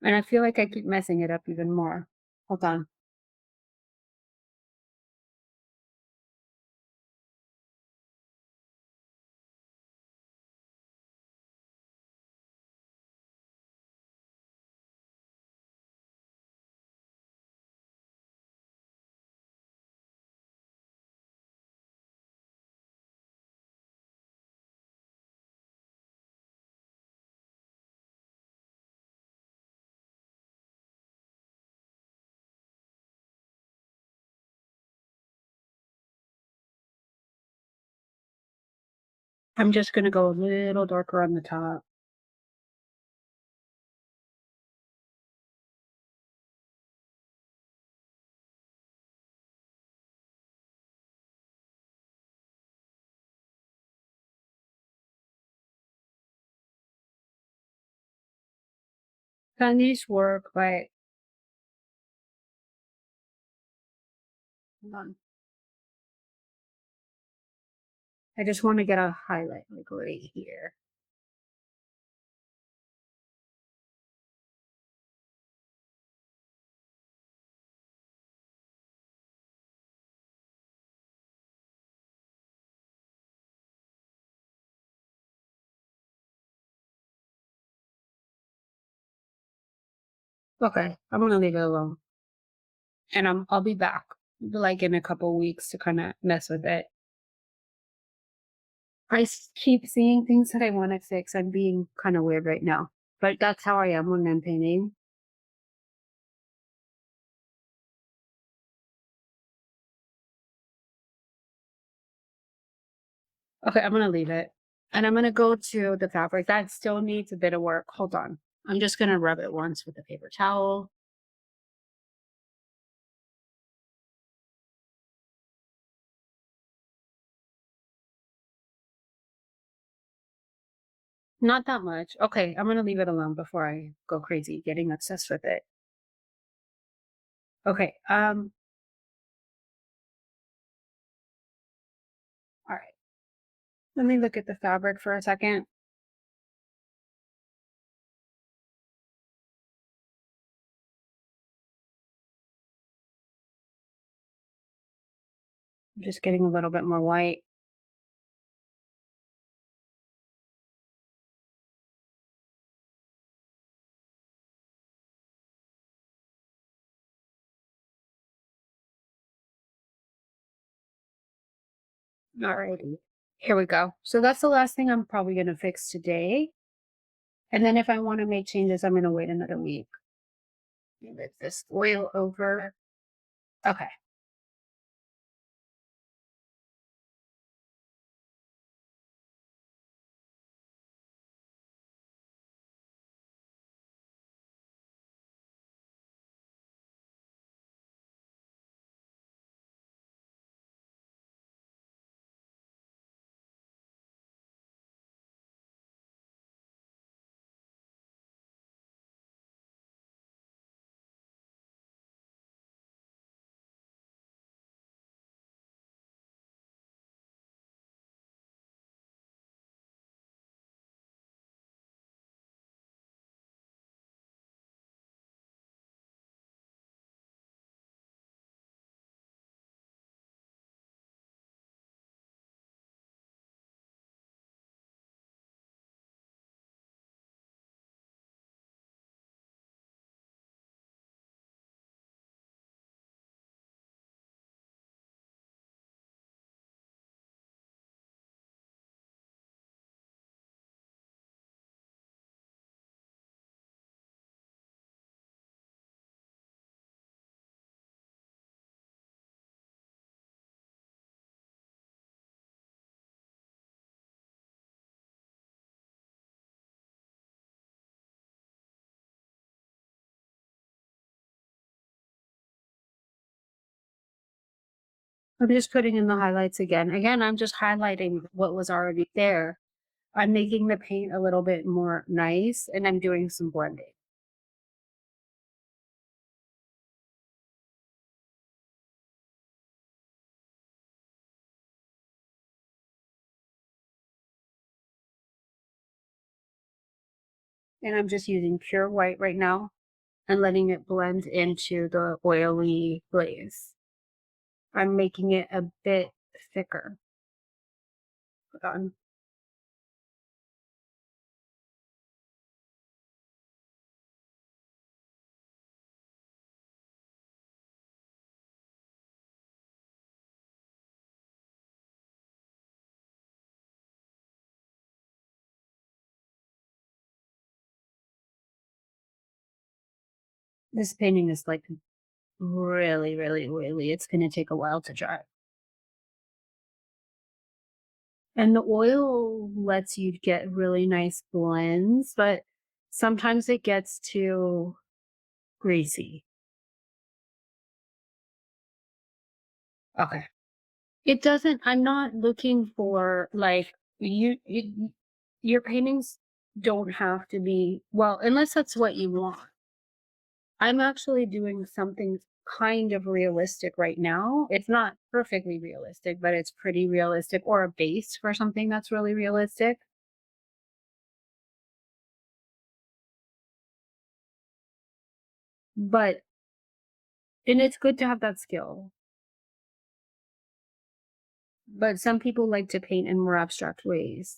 [SPEAKER 1] And I feel like I keep messing it up even more. Hold on. I'm just going to go a little darker on the top. Kind needs work, but hold on. I just want to get a highlight like right here. Okay, I'm going to leave it alone. And I'll be back like in a couple weeks to kind of mess with it. Keep seeing things that I want to fix. I'm being kind of weird right now, but that's how I am when I'm painting. Okay, I'm gonna leave it. And I'm gonna go to the fabric. That still needs a bit of work. Hold on. I'm just gonna rub it once with a paper towel. Not that much. Okay, I'm gonna leave it alone before I go crazy getting obsessed with it. Okay, all right. Let me look at the fabric for a second. I'm just getting a little bit more white. Alrighty. Here we go. So that's the last thing I'm probably going to fix today. And then if I want to make changes, I'm going to wait another week. Move this oil over. Okay. I'm just putting in the highlights again. Again, I'm just highlighting what was already there. I'm making the paint a little bit more nice and I'm doing some blending. And I'm just using pure white right now and letting it blend into the oily glaze. I'm making it a bit thicker. Hold on. This painting is like really, really oily. It's going to take a while to dry. And the oil lets you get really nice blends, but sometimes it gets too greasy. Okay. It doesn't, I'm not looking for like your paintings don't have to be, well, unless that's what you want. I'm actually doing something kind of realistic right now. It's not perfectly realistic, but it's pretty realistic or a base for something that's really realistic. But, and it's good to have that skill. But some people like to paint in more abstract ways.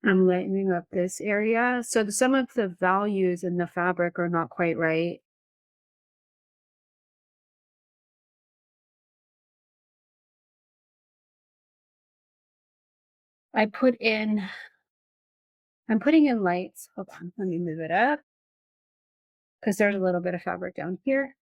[SPEAKER 1] I'm lightening up this area. So some of the values in the fabric are not quite right. I put in, I'm putting in lights. Hold on, let me move it up because there's a little bit of fabric down here.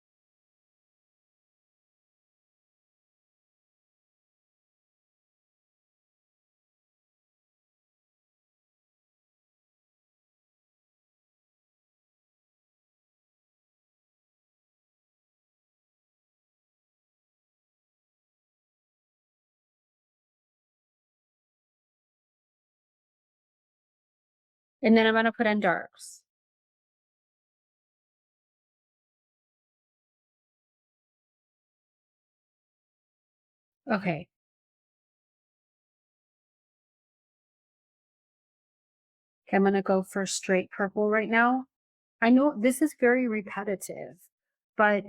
[SPEAKER 1] And then I'm going to put in darks. Okay. Okay, I'm going to go for straight purple right now. I know this is very repetitive, but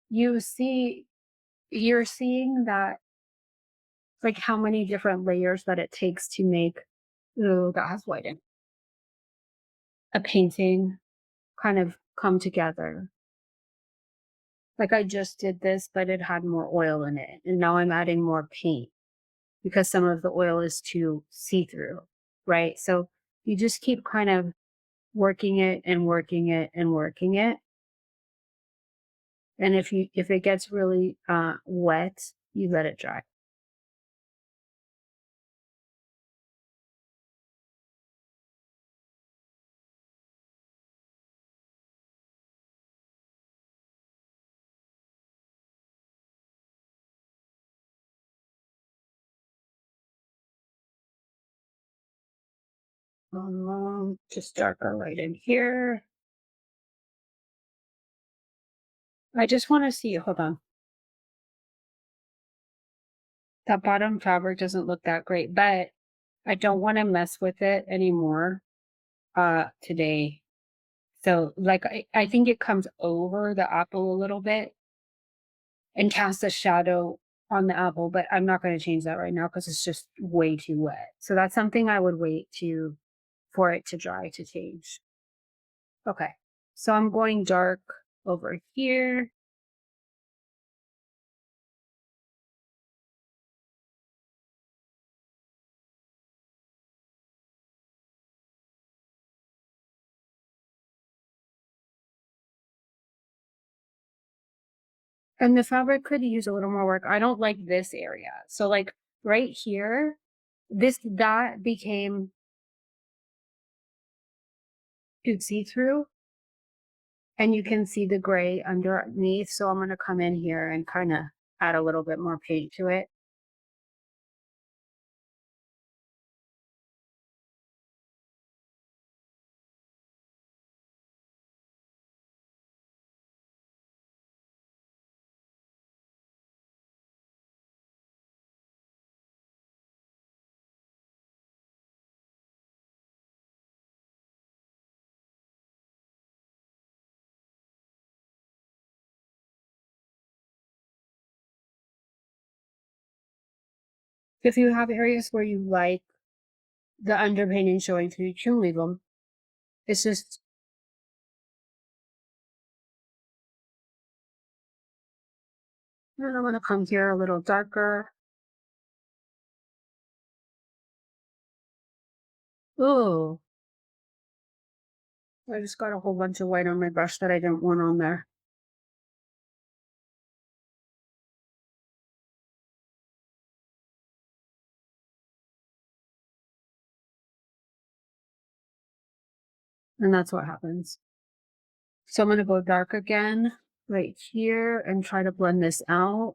[SPEAKER 1] you see, you're seeing that like how many different layers that it takes to make, oh, that has white in a painting kind of come together. Like I just did this, but it had more oil in it. And now I'm adding more paint because some of the oil is too see-through, right? So you just keep kind of working it and working it and working it. And if it gets really wet, you let it dry. Just darker right in here. I just want to see, hold on. That bottom fabric doesn't look that great, but I don't want to mess with it anymore today. So like I think it comes over the apple a little bit and casts a shadow on the apple, but I'm not going to change that right now because it's just way too wet. So that's something I would wait for it to dry to change. Okay. So I'm going dark over here. And the fabric could use a little more work. I don't like this area. So like right here, that became too see-through. And you can see the gray underneath. So I'm going to come in here and kind of add a little bit more paint to it. If you have areas where you like the underpainting showing through, you can leave them. It's just, and I'm going to come here a little darker. Oh, I just got a whole bunch of white on my brush that I didn't want on there. And that's what happens. So I'm going to go dark again right here and try to blend this out.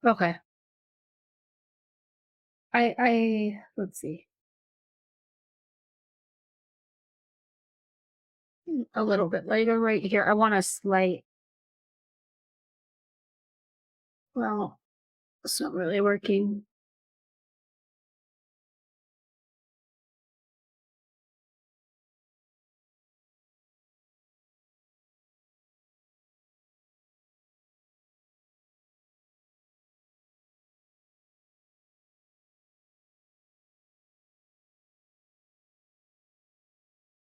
[SPEAKER 1] Okay. Let's see. A little bit later right here. I want a slight, well, it's not really working.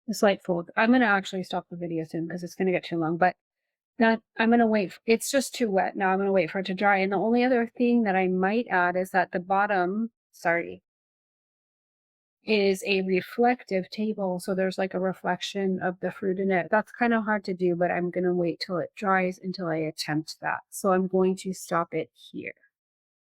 [SPEAKER 1] A slight fold. I'm going to actually stop the video soon because it's going to get too long, but I'm going to wait. It's just too wet. Now I'm going to wait for it to dry. And the only other thing that I might add is that the bottom, sorry, is a reflective table. So there's like a reflection of the fruit in it. That's kind of hard to do, but I'm going to wait till it dries until I attempt that. So I'm going to stop it here.